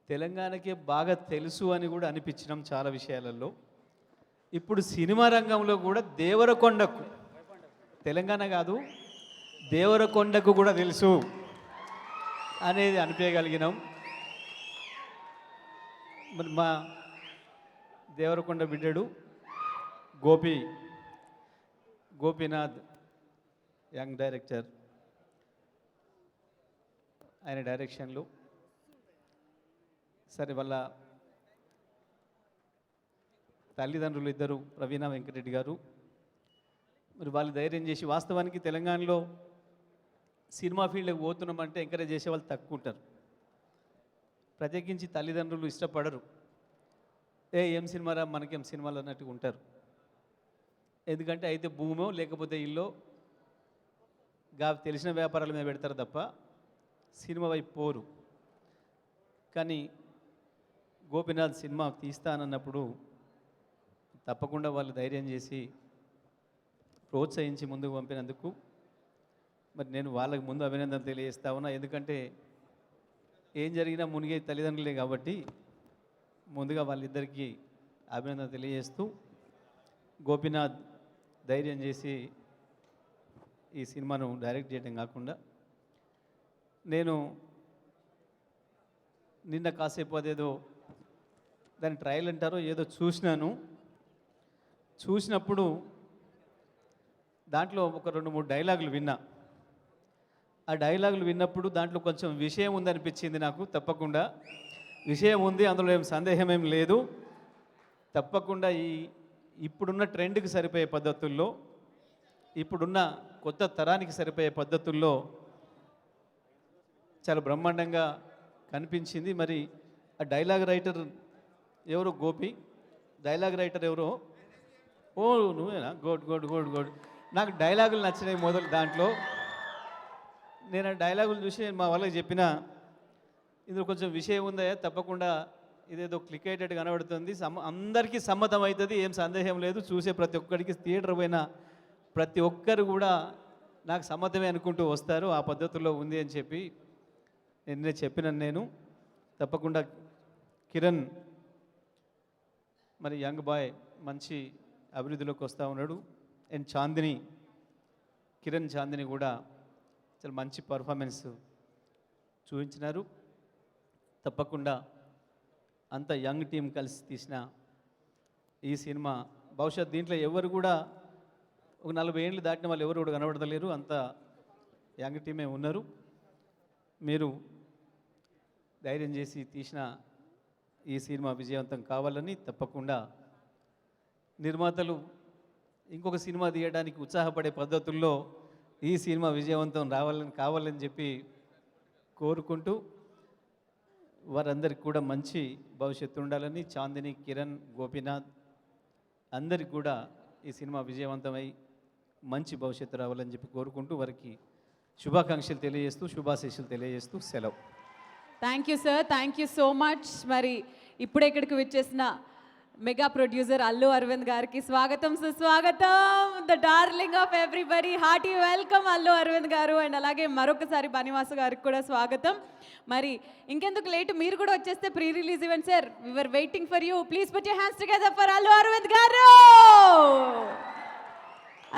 తెలంగాణకే బాగా తెలుసు అని కూడా అనిపించినాం చాలా విషయాలలో. ఇప్పుడు సినిమా రంగంలో కూడా దేవరకొండకు, తెలంగాణ కాదు దేవరకొండకు కూడా తెలుసు అనేది అనిపించగలిగినాం. మరి మా దేవరకొండ బిడ్డడు గోపీనాథ్ యంగ్ డైరెక్టర్, ఆయన డైరెక్షన్లో సరే వాళ్ళ తల్లిదండ్రులు ఇద్దరు ప్రవీణ వెంకటరెడ్డి గారు, మరి వాళ్ళు ధైర్యం చేసి, వాస్తవానికి తెలంగాణలో సినిమా ఫీల్డ్కి పోతున్నామంటే ఎంకరేజ్ చేసే వాళ్ళు తక్కువ ఉంటారు. ప్రత్యేకించి తల్లిదండ్రులు ఇష్టపడరు. ఏం సినిమారా మనకేం సినిమాలు అన్నట్టుగా ఉంటారు. ఎందుకంటే అయితే భూమో లేకపోతే ఇల్లో తెలిసిన వ్యాపారాల మీద పెడతారు తప్ప సినిమా వైపు పోరు. కానీ గోపీనాథ్ సినిమా తీస్తానన్నప్పుడు తప్పకుండా వాళ్ళు ధైర్యం చేసి ప్రోత్సహించి ముందుకు పంపినందుకు మరి నేను వాళ్ళకి ముందు అభినందన తెలియజేస్తా ఉన్నా. ఎందుకంటే ఏం జరిగినా మునిగే తల్లిదండ్రులే కాబట్టి ముందుగా వాళ్ళిద్దరికీ అభినందన తెలియజేస్తూ, గోపీనాథ్ ధైర్యం చేసి ఈ సినిమాను డైరెక్ట్ చేయడం కాకుండా, నేను నిన్న కాసేపు అదేదో దాని ట్రయల్ అంటారో ఏదో చూసినప్పుడు దాంట్లో ఒక 2-3 డైలాగులు విన్నా. ఆ డైలాగులు విన్నప్పుడు దాంట్లో కొంచెం విషయం ఉందనిపించింది నాకు. తప్పకుండా విషయం ఉంది, అందులో ఏం సందేహం ఏం లేదు. తప్పకుండా ఇప్పుడున్న ట్రెండ్కి సరిపోయే పద్ధతుల్లో, ఇప్పుడున్న కొత్త తరానికి సరిపోయే పద్ధతుల్లో చాలా బ్రహ్మాండంగా కనిపించింది. మరి ఆ డైలాగ్ రైటర్ ఎవరు? గోపి. డైలాగ్ రైటర్ ఎవరో? ఓ నువ్వేనా? గుడ్. నాకు డైలాగులు నచ్చినాయి మొదలు దాంట్లో. నేను ఆ డైలాగులు చూసి మా వాళ్ళకి చెప్పిన, ఇందులో కొంచెం విషయం ఉందా, తప్పకుండా ఇదేదో క్లిక్ అయ్యేటట్టు కనబడుతుంది, అందరికీ సమ్మతం అవుతుంది, ఏం సందేహం లేదు. చూసే ప్రతి ఒక్కరికి, థియేటర్ పోయిన ప్రతి ఒక్కరు కూడా నాకు సమ్మతమే అనుకుంటూ వస్తారు. ఆ పద్ధతుల్లో ఉంది అని చెప్పి నిన్నే చెప్పినాను నేను. తప్పకుండా కిరణ్ మరి యంగ్ బాయ్ మంచి అభివృద్ధిలోకి వస్తూ ఉన్నాడు. అండ్ కిరణ్ చాందిని కూడా చాలా మంచి పర్ఫార్మెన్స్ చూపించినారు. తప్పకుండా అంత యంగ్ టీం కలిసి తీసిన ఈ సినిమా భవిష్యత్ దీంట్లో ఎవరు కూడా ఒక 40 ఏళ్ళు దాటిన వాళ్ళు ఎవరు కూడా కనబడతలేరు. అంత యంగ్ టీమే ఉన్నారు. మీరు ధైర్యం చేసి తీసిన ఈ సినిమా విజయవంతం కావాలని, తప్పకుండా నిర్మాతలు ఇంకొక సినిమా తీయడానికి ఉత్సాహపడే పద్ధతుల్లో ఈ సినిమా విజయవంతం కావాలని చెప్పి కోరుకుంటూ, వారందరికీ కూడా మంచి భవిష్యత్తు ఉండాలని, చాందిని, కిరణ్, గోపీనాథ్ అందరికి కూడా ఈ సినిమా విజయవంతమై మంచి భవిష్యత్తు రావాలని చెప్పి కోరుకుంటూ వారికి శుభాకాంక్షలు తెలియజేస్తూ, శుభాశీస్సులు తెలియజేస్తూ సెలవు. Thank you sir, thank you so much. మరి ఇప్పుడే ఇక్కడికి వచ్చేసిన మెగా ప్రొడ్యూసర్ అల్లు అరవింద్ గారికి స్వాగతం, సుస్వాగతం. The darling of everybody, hearty welcome Allu Aravind గారు. అండ్ అలాగే మరొకసారి బనివాసు గారికి కూడా స్వాగతం. మరి ఇంకెందుకు లేటు, మీరు కూడా వచ్చేస్తే pre release event sir, we were waiting for you. Please put your hands together for Allu Aravind గారు.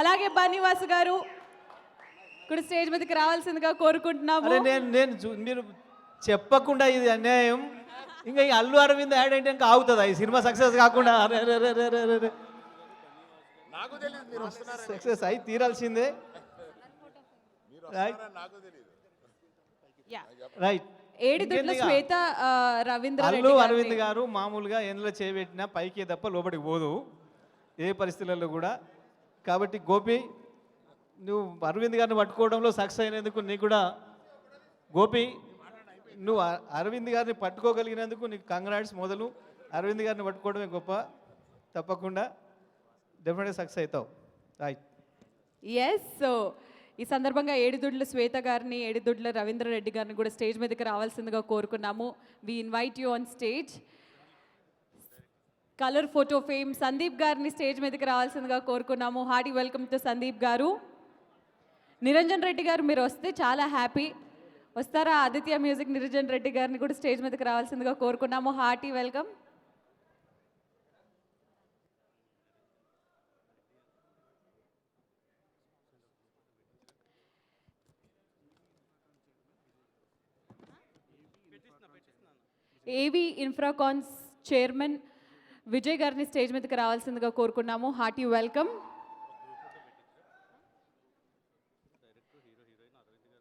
అలాగే బనివాసు గారు కూడా స్టేజ్ మీదకి రావాల్సిందిగా కోరుకుంటున్నాము. మీరు చెప్పకుండా ఇది అన్యాయం. ఇంకా ఈ అల్లు అరవింద్ యాడ్ అంటే ఇంకా ఆగుతుందా ఈ సినిమా సక్సెస్ కాకుండా? సక్సెస్ అయి తీరాల్సిందే. రైట్ ఏడిదుడ్ల శ్వేత రవీంద్ర అల్లు రెడ్డి అరవింద్ గారిని- గారు మామూలుగా ఎందులో చేయబెట్టినా పైకి తప్ప లోపలికి పోదు ఏ పరిస్థితులలో కూడా. కాబట్టి గోపి నువ్వు అరవింద్ గారిని పట్టుకోవడంలో సక్సెస్ అయినందుకు నీకు కూడా గోపి నువ్వు అరవింద్ గారిని పట్టుకోగలిగినందుకు నీకు కంగ్రాట్స్. మొదలు అరవింద్ గారిని పట్టుకోవడమే గొప్ప. తప్పకుండా డెఫినెట్గా సక్సెస్ అవుతావు. రైట్. ఎస్. సో ఈ సందర్భంగా ఏడిదుడ్ల శ్వేత గారిని ఏడిదుడ్ల రవీంద్ర రెడ్డి గారిని కూడా స్టేజ్ మీదకి రావాల్సిందిగా కోరుకున్నాము. We invite you on stage. Colour photo fame Sandeep గారిని స్టేజ్ మీదకి రావాల్సిందిగా కోరుకున్నాము. హార్టీ వెల్కమ్ టు సందీప్ గారు. నిరంజన్ రెడ్డి గారు మీరు వస్తే చాలా హ్యాపీ. వస్తారా? ఆదిత్య మ్యూజిక్ నిరంజన్ రెడ్డి గారిని కూడా స్టేజ్ మీదకి రావాల్సిందిగా కోరుకున్నాము. Hearty welcome. ఏవి ఇన్ఫ్రాకాన్స్ చైర్మన్ విజయ్ గారిని స్టేజ్ మీదకి రావాల్సిందిగా కోరుకున్నాము. Hearty welcome.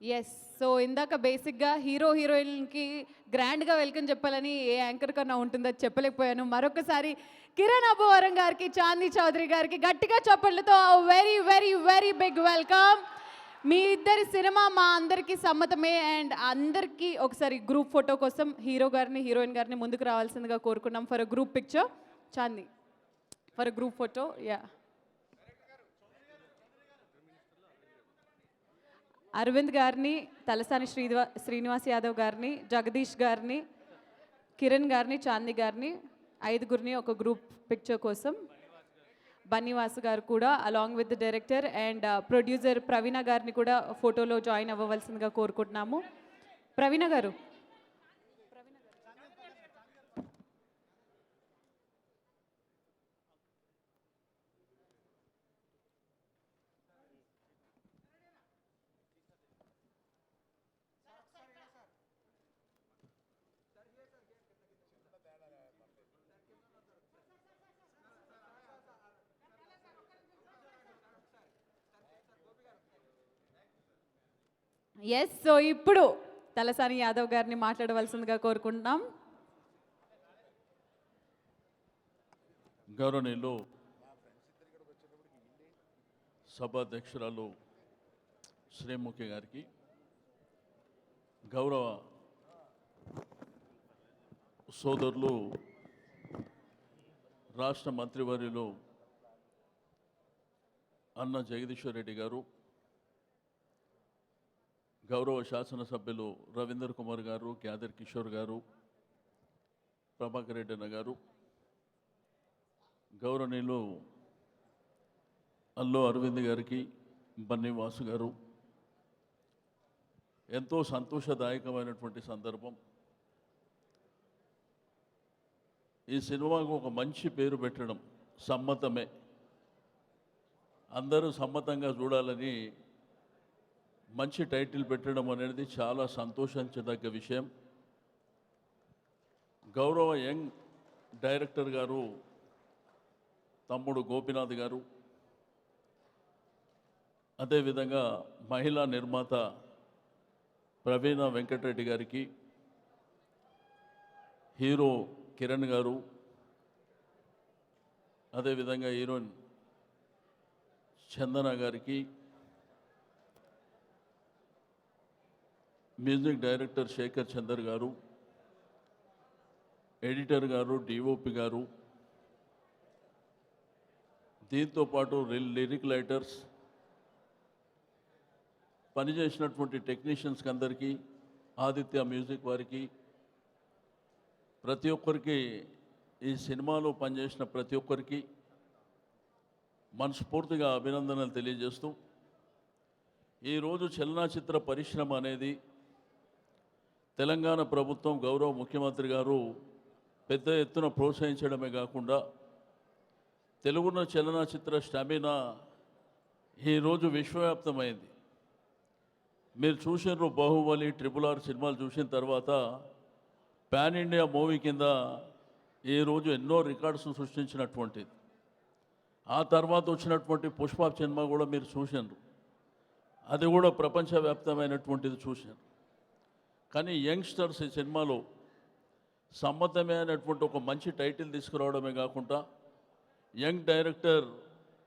ఎస్. సో ఇందాక బేసిక్గా హీరో హీరోయిన్కి గ్రాండ్గా వెల్కమ్ చెప్పాలని ఏ యాంకర్ కన్నా ఉంటుందో చెప్పలేకపోయాను. మరొకసారి కిరణ్ అబ్బవరం గారికి, చాందీ చౌదరి గారికి గట్టిగా చప్పట్లతో very very very big welcome. మీ ఇద్దరి సినిమా మా అందరికీ సమ్మతమే. అండ్ అందరికీ ఒకసారి గ్రూప్ ఫోటో కోసం హీరో గారిని హీరోయిన్ గారిని ముందుకు రావాల్సిందిగా కోరుకున్నాం for a group picture. Chandi for a group photo. Yeah. Arvind గారిని, తలసాని శ్రీనివాస్ యాదవ్ గారిని, జగదీష్ గారిని, కిరణ్ గారిని, చాందీ గారిని, ఐదుగురిని ఒక గ్రూప్ పిక్చర్ కోసం. బన్నీవాసు గారు కూడా along with the director and producer Praveena గారిని కూడా ఫోటోలో జాయిన్ అవ్వవలసిందిగా కోరుకుంటున్నాము. ప్రవీణ గారు. ఎస్. సో ఇప్పుడు తలసాని యాదవ్ గారిని మాట్లాడవలసిందిగా కోరుకుంటున్నాం. గౌరవనీయులు సభాధ్యక్షురాలు శ్రీముఖి గారికి, గౌరవ సోదరులు రాష్ట్ర మంత్రివర్యులు అన్న జగదీశ్వర్ రెడ్డి గారు, గౌరవ శాసనసభ్యులు రవీందర్ కుమార్ గారు, గ్యాదర్ కిషోర్ గారు, ప్రభాకర్ రెడ్డి అన్న గారు, గౌరవనీయులు అల్లు అరవింద్ గారికి, బన్నీవాసు గారు, ఎంతో సంతోషదాయకమైనటువంటి సందర్భం. ఈ సినిమాకు ఒక మంచి పేరు పెట్టడం సమ్మతమే. అందరూ సమ్మతంగా చూడాలని మంచి టైటిల్ పెట్టడం అనేది చాలా సంతోషించదగ్గ విషయం. గౌరవ యంగ్ డైరెక్టర్ గారు తమ్ముడు గోపినాథ్ గారు, అదేవిధంగా మహిళా నిర్మాత ప్రవీణ వెంకటరెడ్డి గారికి, హీరో కిరణ్ గారు, అదేవిధంగా హీరోయిన్ చందన గారికి, మ్యూజిక్ డైరెక్టర్ శేఖర్ చందర్ గారు, ఎడిటర్ గారు, డిఓపి గారు, దీంతోపాటు లిరిక్ రైటర్స్, పనిచేసినటువంటి టెక్నీషియన్స్కి అందరికీ, ఆదిత్య మ్యూజిక్ వారికి, ప్రతి ఒక్కరికి, ఈ సినిమాలో పనిచేసిన ప్రతి ఒక్కరికి మనస్ఫూర్తిగా అభినందనలు తెలియజేస్తూ, ఈరోజు చలనచిత్ర పరిశ్రమ అనేది తెలంగాణ ప్రభుత్వం గౌరవ ముఖ్యమంత్రి గారు పెద్ద ఎత్తున ప్రోత్సహించడమే కాకుండా తెలుగున చలనచిత్ర స్టామినా ఈరోజు విశ్వవ్యాప్తమైంది. మీరు చూసినారు బాహుబలి, RRR సినిమాలు చూసిన తర్వాత పాన్ ఇండియా మూవీ కింద ఈరోజు ఎన్నో రికార్డ్స్ సృష్టించినటువంటిది. ఆ తర్వాత వచ్చినటువంటి పుష్ప సినిమా కూడా మీరు చూసినారు, అది కూడా ప్రపంచవ్యాప్తమైనటువంటిది చూశారు. కానీ యంగ్స్టర్స్ ఈ సినిమాలో సమ్మతమే అనేటువంటి ఒక మంచి టైటిల్ తీసుకురావడమే కాకుండా యంగ్ డైరెక్టర్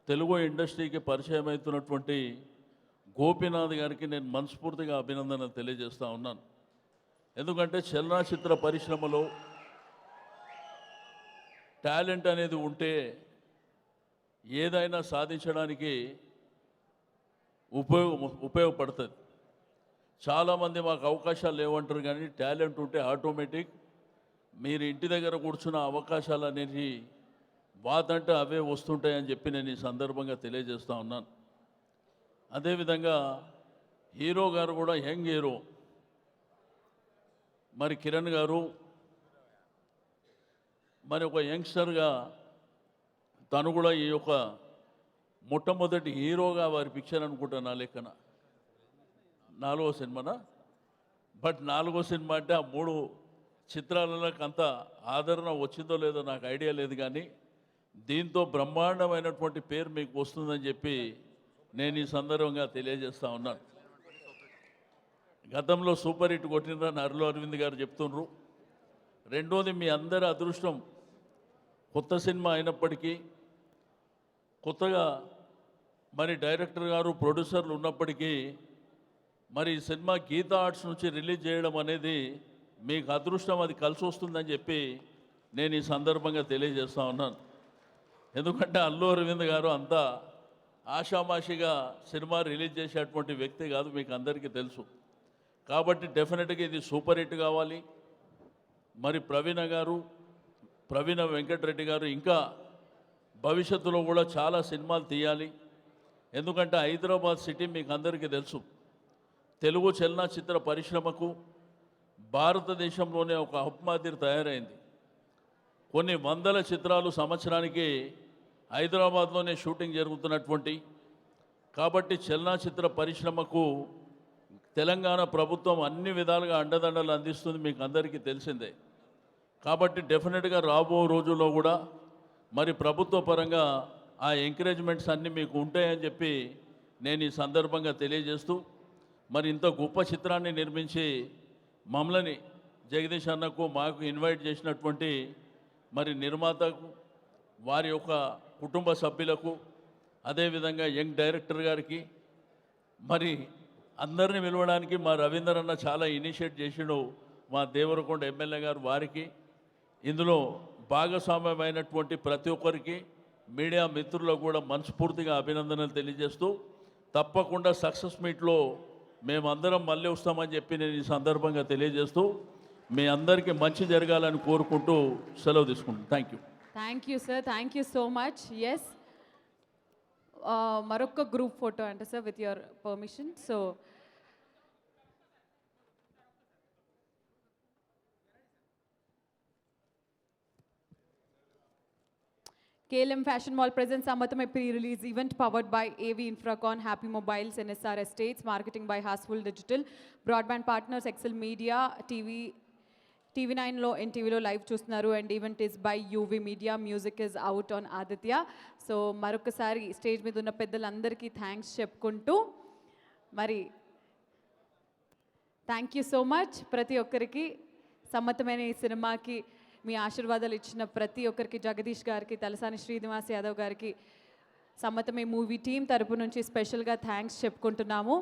తెలుగు ఇండస్ట్రీకి పరిచయం అవుతున్నటువంటి గోపీనాథ్ గారికి నేను మనస్ఫూర్తిగా అభినందనలు తెలియజేస్తూ ఉన్నాను. ఎందుకంటే చలనచిత్ర పరిశ్రమలో టాలెంట్ అనేది ఉంటే ఏదైనా సాధించడానికి ఉపయోగపడుతుంది. చాలామంది మాకు అవకాశాలు లేవంటారు, కానీ టాలెంట్ ఉంటే ఆటోమేటిక్ మీరు ఇంటి దగ్గర కూర్చున్న అవకాశాలు అనేవి వాతంటే అవే వస్తుంటాయని చెప్పి నేను ఈ సందర్భంగా తెలియజేస్తూ ఉన్నాను. అదేవిధంగా హీరో గారు కూడా యంగ్ హీరో, మరి కిరణ్ గారు మరి ఒక యంగ్స్టర్గా తను కూడా ఈ యొక్క మొట్టమొదటి హీరోగా వారి పిక్చర్ అనుకుంటా నా లెక్కన 4వ సినిమానా. బట్ 4వ సినిమా అంటే ఆ 3 చిత్రాలలో అంత ఆదరణ వచ్చిందో లేదో నాకు ఐడియా లేదు, కానీ దీంతో బ్రహ్మాండమైనటువంటి పేరు మీకు వస్తుందని చెప్పి నేను ఈ సందర్భంగా తెలియజేస్తూ ఉన్నాను. గతంలో సూపర్ హిట్ కొట్టినరని అల్లు అరవింద్ గారు చెప్తుండ్రు. రెండోది మీ అందరి అదృష్టం, కొత్త సినిమా అయినప్పటికీ కొత్తగా మరి డైరెక్టర్ గారు ప్రొడ్యూసర్లు ఉన్నప్పటికీ మరి ఈ సినిమా గీతా ఆర్ట్స్ నుంచి రిలీజ్ చేయడం అనేది మీకు అదృష్టం, అది కలిసి వస్తుందని చెప్పి నేను ఈ సందర్భంగా తెలియజేస్తూ ఉన్నాను. ఎందుకంటే అల్లు అరవింద్ గారు అంతా ఆషామాషిగా సినిమా రిలీజ్ చేసేటువంటి వ్యక్తి కాదు, మీకు అందరికీ తెలుసు. కాబట్టి డెఫినెట్గా ఇది సూపర్ హిట్ కావాలి. మరి ప్రవీణ వెంకటరెడ్డి గారు ఇంకా భవిష్యత్తులో కూడా చాలా సినిమాలు తీయాలి. ఎందుకంటే హైదరాబాద్ సిటీ మీకు అందరికీ తెలుసు, తెలుగు చలనచిత్ర పరిశ్రమకు భారతదేశంలోనే ఒక హబ్ మాదిరి తయారైంది. కొన్ని వందల చిత్రాలు సంవత్సరానికి హైదరాబాద్లోనే షూటింగ్ జరుగుతున్నటువంటి, కాబట్టి చలనచిత్ర పరిశ్రమకు తెలంగాణ ప్రభుత్వం అన్ని విధాలుగా అండదండలు అందిస్తుంది, మీకు అందరికీ తెలిసిందే. కాబట్టి డెఫినెట్గా రాబో రోజుల్లో కూడా మరి ప్రభుత్వ పరంగా ఆ ఎంకరేజ్మెంట్స్ అన్నీ మీకు ఉంటాయని చెప్పి నేను ఈ సందర్భంగా తెలియజేస్తూ, మరి ఇంత గొప్ప చిత్రాన్ని నిర్మించి మమ్మల్ని జగదీష్ అన్నకు మాకు ఇన్వైట్ చేసినటువంటి మరి నిర్మాతకు, వారి యొక్క కుటుంబ సభ్యులకు, అదేవిధంగా యంగ్ డైరెక్టర్ గారికి, మరి అందరిని పిలవడానికి మా రవీందర్ అన్న చాలా ఇనిషియేట్ చేసిండు, మా దేవరకొండ ఎమ్మెల్యే గారు, వారికి ఇందులో భాగస్వామ్యమైనటువంటి ప్రతి ఒక్కరికి మీడియా మిత్రులకు కూడా మనస్ఫూర్తిగా అభినందనలు తెలియజేస్తూ, తప్పకుండా సక్సెస్ మీట్లో మేమందరం మళ్ళీ వస్తామని చెప్పి నేను ఈ సందర్భంగా తెలియజేస్తూ మీ అందరికీ మంచి జరగాలని కోరుకుంటూ సెలవు తీసుకుంటాను. Thank you sir, thank you so much. Yes, మరొక గ్రూప్ ఫోటో అంటే sir, with your permission. So KLM Fashion Mall presents Sammathame pre-release event powered by AV Infracon, Happy Mobiles, NSR Estates, marketing by Hasful Digital, broadband partners Excel Media, TV9 లో NTVలో live చూస్తున్నారు. And event is by UV media, music is out on Aditya. So మరొకసారి stage మీద ఉన్న పెద్దలందరికీ thanks చెప్పుకుంటూ, మరి thank you so much ప్రతి ఒక్కరికి. సమ్మతమైన ఈ సినిమాకి మీ ఆశీర్వాదాలు ఇచ్చిన ప్రతి ఒక్కరికి, జగదీష్ గారికి, తలసాని శ్రీనివాస్ యాదవ్ గారికి, సమ్మతమే మూవీ టీం తరపు నుంచి స్పెషల్గా థ్యాంక్స్ చెప్పుకుంటున్నాము.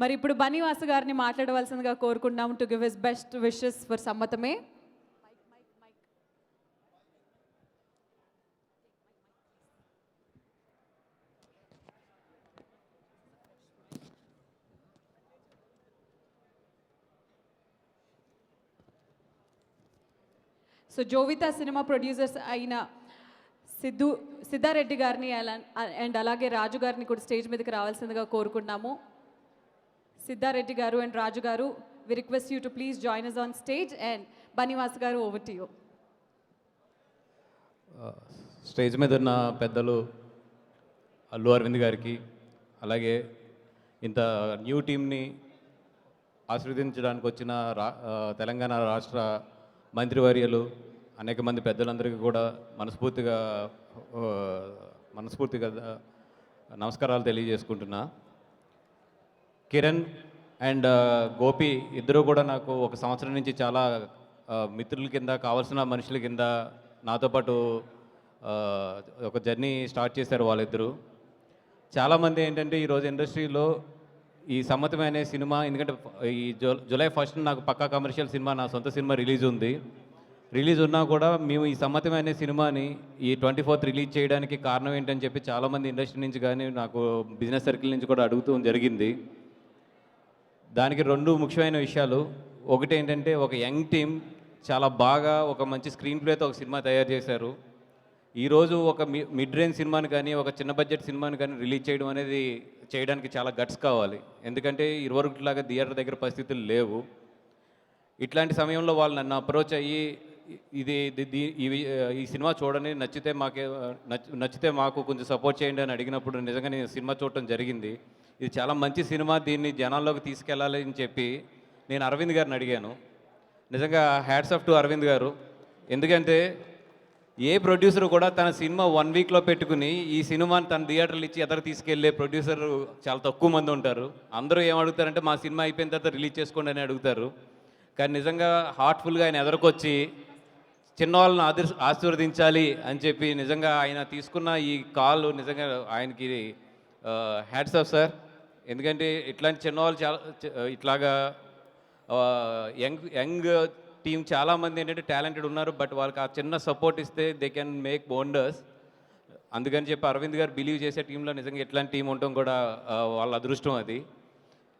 మరి ఇప్పుడు బనీవాసు గారిని మాట్లాడవలసిందిగా కోరుకుంటున్నాము to give his best wishes for సమ్మతమే. సో జోవితా సినిమా ప్రొడ్యూసర్స్ అయిన సిద్ధారెడ్డి గారిని అండ్ అలాగే రాజు గారిని కూడా స్టేజ్ మీదకి రావాల్సిందిగా కోరుకుంటున్నాము. సిద్ధారెడ్డి గారు అండ్ రాజు గారు, we request you to please join us on stage. And Bunny Vas గారు, ఓవర్ టు యూ. స్టేజ్ మీద ఉన్న పెద్దలు అల్లు అరవింద్ గారికి, అలాగే ఇంత న్యూ టీమ్ని ఆశీర్వదించడానికి వచ్చిన తెలంగాణ రాష్ట్ర మంత్రివర్యులు అనేక మంది పెద్దలందరికీ కూడా మనస్ఫూర్తిగా నమస్కారాలు తెలియజేసుకుంటున్నా. కిరణ్ అండ్ గోపి ఇద్దరు కూడా నాకు ఒక సంవత్సరం నుంచి చాలా మిత్రుల కింద, కావాల్సిన మనుషుల కింద నాతో పాటు ఒక జర్నీ స్టార్ట్ చేశారు వాళ్ళిద్దరూ. చాలామంది ఏంటంటే ఈరోజు ఇండస్ట్రీలో ఈ సమ్మతం అనే సినిమా, ఎందుకంటే ఈ జూలై 1 నాకు పక్కా కమర్షియల్ సినిమా, నా సొంత సినిమా రిలీజ్ ఉంది. రిలీజ్ ఉన్నా కూడా మేము ఈ సమ్మతం అనే సినిమాని ఈ 24th రిలీజ్ చేయడానికి కారణం ఏంటని చెప్పి చాలామంది ఇండస్ట్రీ నుంచి కానీ నాకు బిజినెస్ సర్కిల్ నుంచి కూడా అడుగుతూ జరిగింది. దానికి 2 ముఖ్యమైన విషయాలు. ఒకటి ఏంటంటే ఒక యంగ్ టీం చాలా బాగా ఒక మంచి స్క్రీన్ ప్లేతో ఒక సినిమా తయారు చేశారు. ఈరోజు ఒక మిడ్ రేంజ్ సినిమాని కానీ, ఒక చిన్న బడ్జెట్ సినిమాని కానీ రిలీజ్ చేయడం అనేది చేయడానికి చాలా గట్స్ కావాలి. ఎందుకంటే ఇరువరులాగా థియేటర్ దగ్గర పరిస్థితులు లేవు. ఇట్లాంటి సమయంలో వాళ్ళు నన్ను అప్రోచ్ అయ్యి ఈ సినిమా చూడండి, నచ్చితే మాకు కొంచెం సపోర్ట్ చేయండి అని అడిగినప్పుడు నిజంగా నేను సినిమా చూడటం జరిగింది. ఇది చాలా మంచి సినిమా, దీన్ని జనాల్లోకి తీసుకెళ్ళాలి అని చెప్పి నేను అరవింద్ గారిని అడిగాను. నిజంగా హ్యాట్స్ ఆఫ్ టు అరవింద్ గారు. ఎందుకంటే ఏ ప్రొడ్యూసర్ కూడా తన సినిమా 1 వీక్లో పెట్టుకుని ఈ సినిమాని తన థియేటర్లు ఇచ్చి ఎదరు తీసుకెళ్లే ప్రొడ్యూసర్ చాలా తక్కువ మంది ఉంటారు. అందరూ ఏమడుగుతారంటే మా సినిమా అయిపోయిన తర్వాత రిలీజ్ చేసుకోండి అని అడుగుతారు. కానీ నిజంగా హార్ట్ఫుల్గా ఆయన ఎదరికొచ్చి చిన్నవాళ్ళని ఆశీర్వదించాలి అని చెప్పి నిజంగా ఆయన తీసుకున్న ఈ కాల్ నిజంగా ఆయనకి హ్యాట్స్ ఆఫ్ సార్. ఎందుకంటే ఇట్లాంటి చిన్నవాళ్ళు చాలా ఇట్లాగా యంగ్ టీం చాలామంది ఏంటంటే టాలెంటెడ్ ఉన్నారు, బట్ వాళ్ళకి ఆ చిన్న సపోర్ట్ ఇస్తే దే కెన్ మేక్ వండర్స్. అందుకని చెప్పి అరవింద్ గారు బిలీవ్ చేసే టీంలో నిజంగా ఎట్లాంటి టీం ఉండటం కూడా వాళ్ళ అదృష్టం అది.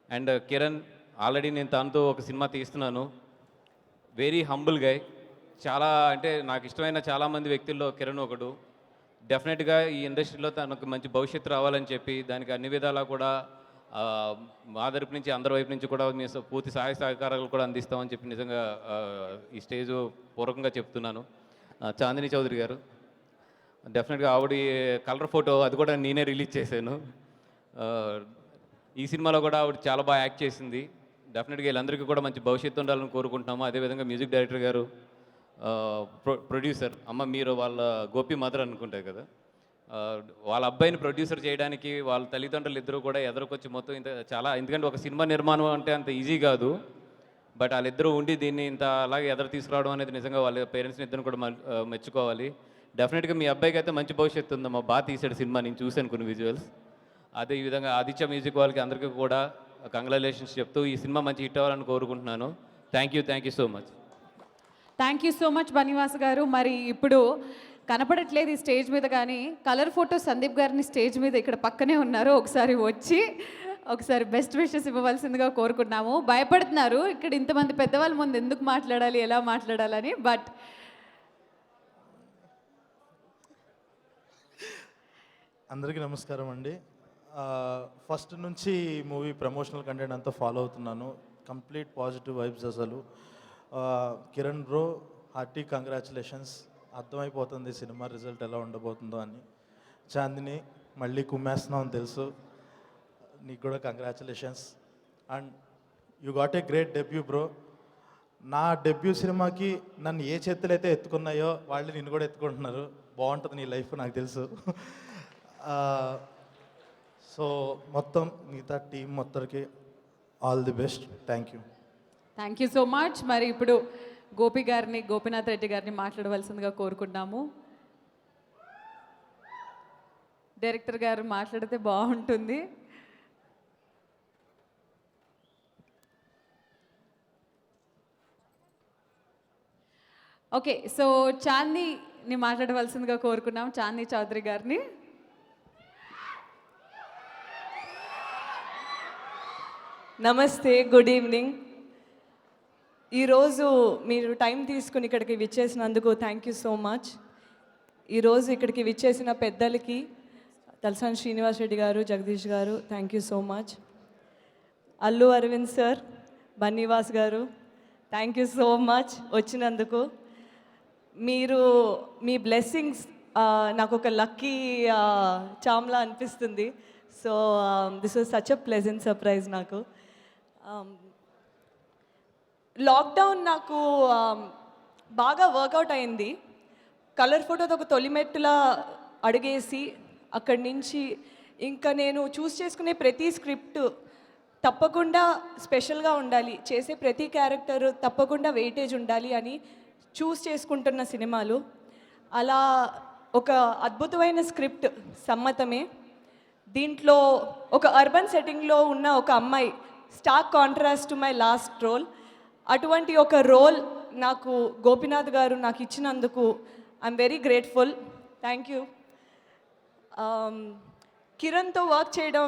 అండ్ కిరణ్ ఆల్రెడీ నేను తనతో ఒక సినిమా తీస్తున్నాను. వెరీ హంబుల్ గై. చాలా అంటే నాకు ఇష్టమైన చాలామంది వ్యక్తుల్లో కిరణ్ ఒకడు. డెఫినెట్గా ఈ ఇండస్ట్రీలో తనకు మంచి భవిష్యత్తు రావాలని చెప్పి దానికి అన్ని విధాలా కూడా మా తరపు నుంచి అందరి వైపు నుంచి కూడా మేము పూర్తి సహాయ సహకారాలు కూడా అందిస్తామని చెప్పి నిజంగా ఈ స్టేజ్ పూర్వకంగా చెప్తున్నాను. చాందిని చౌదరి గారు డెఫినెట్గా ఆవిడ కలర్ ఫోటో అది కూడా నేనే రిలీజ్ చేశాను. ఈ సినిమాలో కూడా ఆవిడ చాలా బాగా యాక్ట్ చేసింది. డెఫినెట్గా వీళ్ళందరికీ కూడా మంచి భవిష్యత్తు ఉండాలని కోరుకుంటున్నాము. అదేవిధంగా మ్యూజిక్ డైరెక్టర్ గారు, ప్రొడ్యూసర్ మీరు వాళ్ళ గోపి మదర్ అనుకుంటారు కదా, వాళ్ళ అబ్బాయిని ప్రొడ్యూసర్ చేయడానికి వాళ్ళ తల్లిదండ్రులు ఇద్దరు కూడా ఎదురుకొచ్చి మొత్తం ఇంత చాలా, ఎందుకంటే ఒక సినిమా నిర్మాణం అంటే అంత ఈజీ కాదు, బట్ వాళ్ళిద్దరూ ఉండి దీన్ని ఇంత అలాగే ఎదురు తీసుకురావడం అనేది నిజంగా వాళ్ళ పేరెంట్స్ని ఇద్దరు కూడా మెచ్చుకోవాలి. డెఫినెట్గా మీ అబ్బాయికి అయితే మంచి భవిష్యత్తు ఉందమ్మా, బాగా తీసాడు సినిమా, నేను చూశాను కొన్ని విజువల్స్. అదే ఈ విధంగా ఆదిత్య మ్యూజిక్ వాళ్ళకి అందరికీ కూడా కంగ్రాచులేషన్స్ చెప్తూ ఈ సినిమా మంచి హిట్ అవ్వాలని కోరుకుంటున్నాను. Thank you so much. Thank you so much Bunny Vas గారు. మరి ఇప్పుడు కనపడట్లేదు ఈ స్టేజ్ మీద, కానీ కలర్ ఫోటో సందీప్ గారిని స్టేజ్ మీద ఇక్కడ పక్కనే ఉన్నారు. ఒకసారి బెస్ట్ విషెస్ ఇవ్వవలసిందిగా కోరుకుంటున్నాము. భయపడుతున్నారు ఇక్కడ ఇంతమంది పెద్దవాళ్ళ ముందు ఎందుకు మాట్లాడాలి, ఎలా మాట్లాడాలని. బట్ అందరికీ నమస్కారం అండి. ఫస్ట్ నుంచి మూవీ ప్రమోషనల్ కంటెంట్ అంతా ఫాలో అవుతున్నాను. Complete positive vibes. అసలు కిరణ్ బ్రో హార్టీ కంగ్రాచులేషన్స్. అర్థమైపోతుంది సినిమా రిజల్ట్ ఎలా ఉండబోతుందో అని. చాందిని మళ్ళీ కుమ్మేస్తున్నావు అని తెలుసు, నీకు కూడా congratulations. And you got a great debut bro. నా డెబ్యూ సినిమాకి నన్ను ఏ చేతులు అయితే ఎత్తుకున్నాయో వాళ్ళు నిన్ను కూడా ఎత్తుకుంటున్నారు. బాగుంటుంది నీ లైఫ్ నాకు తెలుసు. సో మొత్తం మిగతా టీం మొత్తానికి all the best. Thank you so much. మరి ఇప్పుడు గోపి గారిని, గోపీనాథ్ రెడ్డి గారిని మాట్లాడవలసిందిగా కోరుకుంటున్నాము. డైరెక్టర్ గారు మాట్లాడితే బాగుంటుంది. ఓకే, సో చాందీని మాట్లాడవలసిందిగా కోరుకున్నాం, చాందీ చౌదరి గారిని. నమస్తే, గుడ్ ఈవినింగ్. ఈరోజు మీరు టైం తీసుకుని ఇక్కడికి విచ్చేసినందుకు థ్యాంక్ యూ సో మచ్. ఈరోజు ఇక్కడికి విచ్చేసిన పెద్దలకి తలసాని శ్రీనివాస్ రెడ్డి గారు, జగదీష్ గారు, thank you so much. Allu Aravind sir, Bunny Vasu గారు, థ్యాంక్ యూ సో మచ్ వచ్చినందుకు. మీరు మీ బ్లెస్సింగ్స్ నాకు ఒక లక్కీ చామ్లా అనిపిస్తుంది. So this was such a pleasant surprise నాకు. లాక్డౌన్ నాకు బాగా వర్కౌట్ అయింది. కలర్ ఫోటోతో ఒక తొలిమెట్టులా అడిగేసి అక్కడి నుంచి ఇంకా నేను చూస్ చేసుకునే ప్రతి స్క్రిప్ట్ తప్పకుండా స్పెషల్గా ఉండాలి, చేసే ప్రతి క్యారెక్టర్ తప్పకుండా వెయిటేజ్ ఉండాలి అని చూస్ చేసుకుంటున్న సినిమాలు. అలా ఒక అద్భుతమైన స్క్రిప్ట్ సమ్మతమే. దీంట్లో ఒక అర్బన్ సెట్టింగ్లో ఉన్న ఒక అమ్మాయి, stark contrast to my last role. అటువంటి ఒక రోల్ నాకు గోపీనాథ్ గారు నాకు ఇచ్చినందుకు I'm very grateful. Thank you. కిరణ్తో వర్క్ చేయడం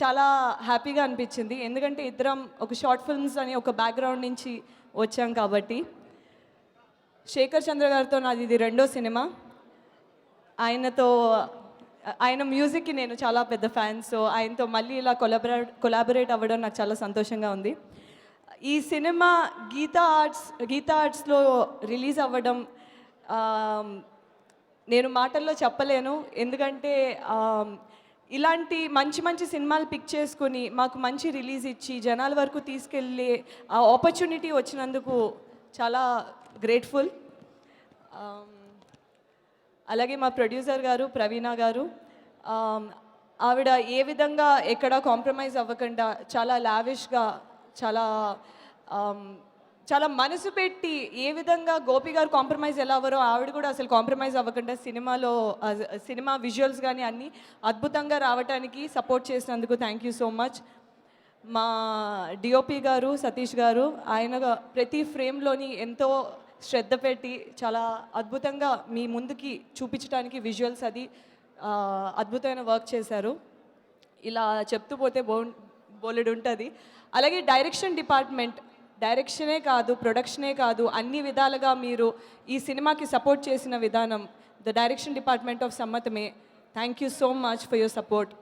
చాలా హ్యాపీగా అనిపించింది, ఎందుకంటే ఇద్దరం ఒక షార్ట్ ఫిల్మ్స్ అని ఒక బ్యాక్గ్రౌండ్ నుంచి వచ్చాం కాబట్టి. శేఖర్ చంద్ర గారితో నాది ఇది 2వ సినిమా. ఆయన మ్యూజిక్కి నేను చాలా పెద్ద ఫ్యాన్. సో ఆయనతో మళ్ళీ ఇలా కొలాబరేట్ అవ్వడం నాకు చాలా సంతోషంగా ఉంది. ఈ సినిమా గీతా ఆర్ట్స్లో రిలీజ్ అవ్వడం నేను మాటల్లో చెప్పలేను, ఎందుకంటే ఇలాంటి మంచి మంచి సినిమాలు పిక్ చేసుకుని మాకు మంచి రిలీజ్ ఇచ్చి జనాల వరకు తీసుకెళ్ళే ఆ ఆపర్చునిటీ వచ్చినందుకు చాలా గ్రేట్ఫుల్. అలాగే మా ప్రొడ్యూసర్ గారు ప్రవీణ గారు, ఆవిడ ఏ విధంగా ఎక్కడ కాంప్రమైజ్ అవ్వకుండా చాలా లావిష్గా చాలా మనసు పెట్టి ఏ విధంగా గోపి గారు కాంప్రమైజ్ ఎలా అవ్వరో ఆవిడ కూడా అసలు కాంప్రమైజ్ అవ్వకుండా సినిమా విజువల్స్ కానీ అన్నీ అద్భుతంగా రావడానికి సపోర్ట్ చేసినందుకు థ్యాంక్ యూ సో మచ్. మా డిఓపి గారు సతీష్ గారు, ఆయన ప్రతి ఫ్రేమ్లోని ఎంతో శ్రద్ధ పెట్టి చాలా అద్భుతంగా మీ ముందుకి చూపించడానికి విజువల్స్ అది అద్భుతమైన వర్క్ చేశారు. ఇలా చెప్తూ పోతే బోలెడు ఉంటుంది. అలాగే డైరెక్షన్ డిపార్ట్మెంట్, డైరెక్షనే కాదు ప్రొడక్షనే కాదు అన్ని విధాలుగా మీరు ఈ సినిమాకి సపోర్ట్ చేసిన విధానం, ద డైరెక్షన్ డిపార్ట్మెంట్ ఆఫ్ సమ్మతమే, thank you so much for your support.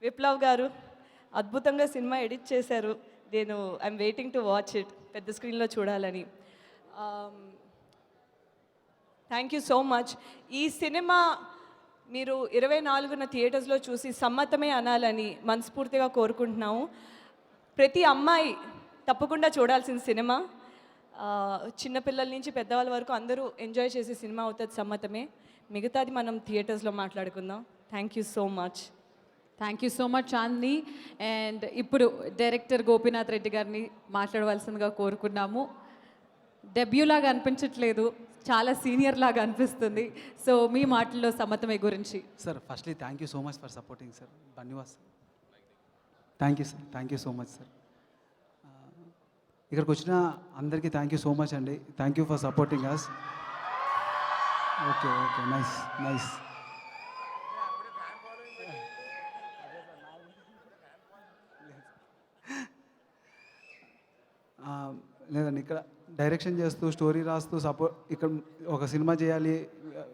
Viplav గారు అద్భుతంగా సినిమా ఎడిట్ చేశారు. I'm waiting to watch it, పెద్ద స్క్రీన్లో చూడాలని. Thank you so much. ఈ సినిమా మీరు 24న థియేటర్స్లో చూసి సమ్మతమే అనాలని మనస్ఫూర్తిగా కోరుకుంటున్నాము. ప్రతి అమ్మాయి తప్పకుండా చూడాల్సిన సినిమా. చిన్నపిల్లల నుంచి పెద్దవాళ్ళ వరకు అందరూ ఎంజాయ్ చేసే సినిమా అవుతుంది సమ్మతమే. మిగతాది మనం థియేటర్స్లో మాట్లాడుకుందాం. Thank you so much. Thank you so much Chandini. And ఇప్పుడు డైరెక్టర్ గోపీనాథ్ రెడ్డి గారిని మాట్లాడవలసిందిగా కోరుకున్నాము. డెబ్యూలాగా అనిపించట్లేదు, చాలా సీనియర్ లాగా అనిపిస్తుంది. సో మీ మాటల్లో సమ్మతమే గురించి. Sir firstly thank you so much for supporting sir. ధన్యవాద్ sir. Thank you sir, thank you so much sir. ఇక్కడికి వచ్చిన అందరికీ థ్యాంక్ యూ సో మచ్ అండి. Thank you for supporting us. Okay okay, nice nice. లేదండి, ఇక్కడ direction చేస్తూ story రాస్తూ ఇక్కడ ఒక సినిమా చేయాలి,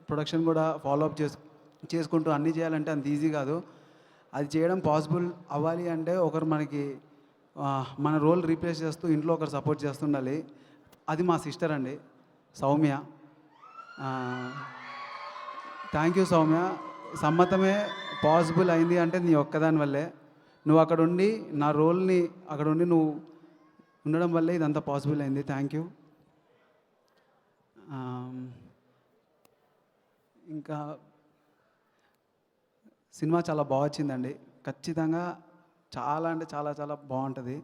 ప్రొడక్షన్ కూడా ఫాలో అప్ చేసుకుంటూ అన్నీ చేయాలంటే అంత ఈజీ కాదు. అది చేయడం పాసిబుల్ అవ్వాలి అంటే ఒకరు మనకి మన రోల్ రీప్లేస్ చేస్తూ ఇంట్లో ఒకరు సపోర్ట్ చేస్తుండాలి. అది మా సిస్టర్ అండి సౌమ్య. Thank you Soumya. సమ్మతమే పాసిబుల్ అయింది అంటే నీ ఒక్కదాని వల్లే. నువ్వు అక్కడ ఉండి నా రోల్ని అక్కడ ఉండి నువ్వు ఉండడం వల్లే ఇదంతా పాసిబుల్ అయింది. Thank you. ఇంకా సినిమా చాలా బాగా వచ్చిందండి. ఖచ్చితంగా చాలా అంటే చాలా చాలా బాగుంటుంది.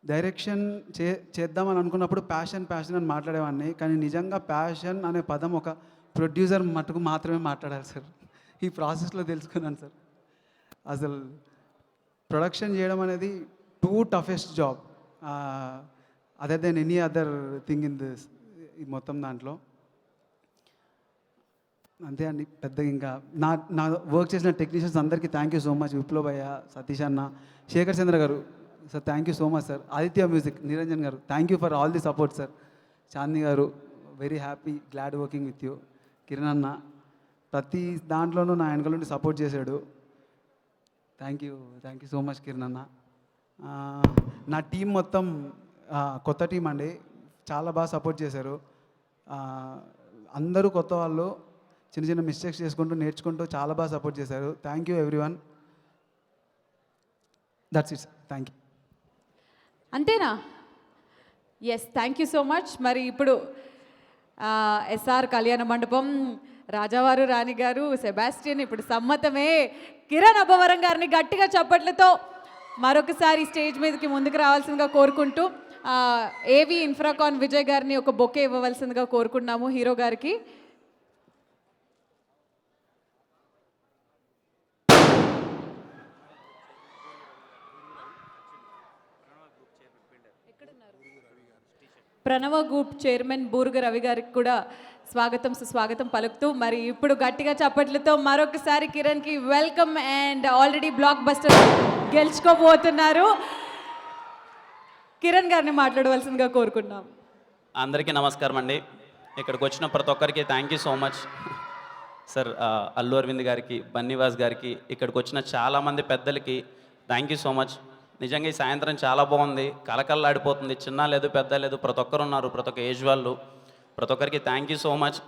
డైరెక్షన్ చేద్దామని అనుకున్నప్పుడు ప్యాషన్ అని మాట్లాడేవాడిని, కానీ నిజంగా ప్యాషన్ అనే పదం ఒక ప్రొడ్యూసర్ మటుకు మాత్రమే మాట్లాడాలి సార్. ఈ ప్రాసెస్లో తెలుసుకున్నాను సార్. అసలు ప్రొడక్షన్ చేయడం అనేది too toughest job other than any other thing in this ఈ మొత్తం దాంట్లో. అంతే అండి. పెద్దగా ఇంకా నా వర్క్ చేసిన టెక్నీషియన్స్ అందరికీ thank you so much. Viplav భయ్య, సతీష్ అన్న, శేఖర్ చంద్ర గారు sir thank you so much sir. Aditya music Niranjan గారు thank you for all the support sir. Chandini గారు very happy, glad working with you. Kiran అన్న ప్రతి దాంట్లోనూ నా వెనకాల నుండి సపోర్ట్ చేశాడు. Thank you so much Kiran అన్న. నా టీం మొత్తం కొత్త టీం అండి, చాలా బాగా సపోర్ట్ చేశారు. అందరూ కొత్త వాళ్ళు, చిన్న చిన్న మిస్టేక్స్ చేసుకుంటూ నేర్చుకుంటూ చాలా బాగా సపోర్ట్ చేశారు. Thank you everyone. That's it. Thank you. అంతేనా? Yes, thank you so much. మరి ఇప్పుడు ఎస్ఆర్ కళ్యాణ మండపం, రాజావారు రాణి గారు, సెబాస్టియన్, ఇప్పుడు సమ్మతమే. కిరణ్ అబ్బవరం గారిని గట్టిగా చప్పట్లతో మరొకసారి స్టేజ్ మీదకి ముందుకు రావాల్సిందిగా కోరుకుంటూ ఏవి ఇన్ఫ్రాకాన్ విజయ్ గారిని ఒక బొకే ఇవ్వవలసిందిగా కోరుకున్నాము హీరో గారికి. ప్రణవ గ్రూప్ చైర్మన్ బూర్గ రవి గారికి కూడా స్వాగతం సుస్వాగతం పలుకుతూ మరి ఇప్పుడు గట్టిగా చప్పట్లతో మరొకసారి కిరణ్కి welcome. And already blockbuster గెలుచుకోబోతున్నారు. కిరణ్ గారిని మాట్లాడవలసిందిగా కోరుకున్నాం. అందరికీ నమస్కారం అండి. ఇక్కడికి వచ్చిన ప్రతి ఒక్కరికి thank you so much sir. Allu Aravind గారికి, బన్నీవాస్ గారికి, ఇక్కడికి వచ్చిన చాలామంది పెద్దలకి థ్యాంక్ యూ సో మచ్. నిజంగా ఈ సాయంత్రం చాలా బాగుంది, కలకల్లాడిపోతుంది. చిన్న లేదు పెద్ద లేదు, ప్రతి ఒక్కరు ఉన్నారు, ప్రతి ఒక్క ఏజ్ వాళ్ళు. ప్రతి ఒక్కరికి thank you so much.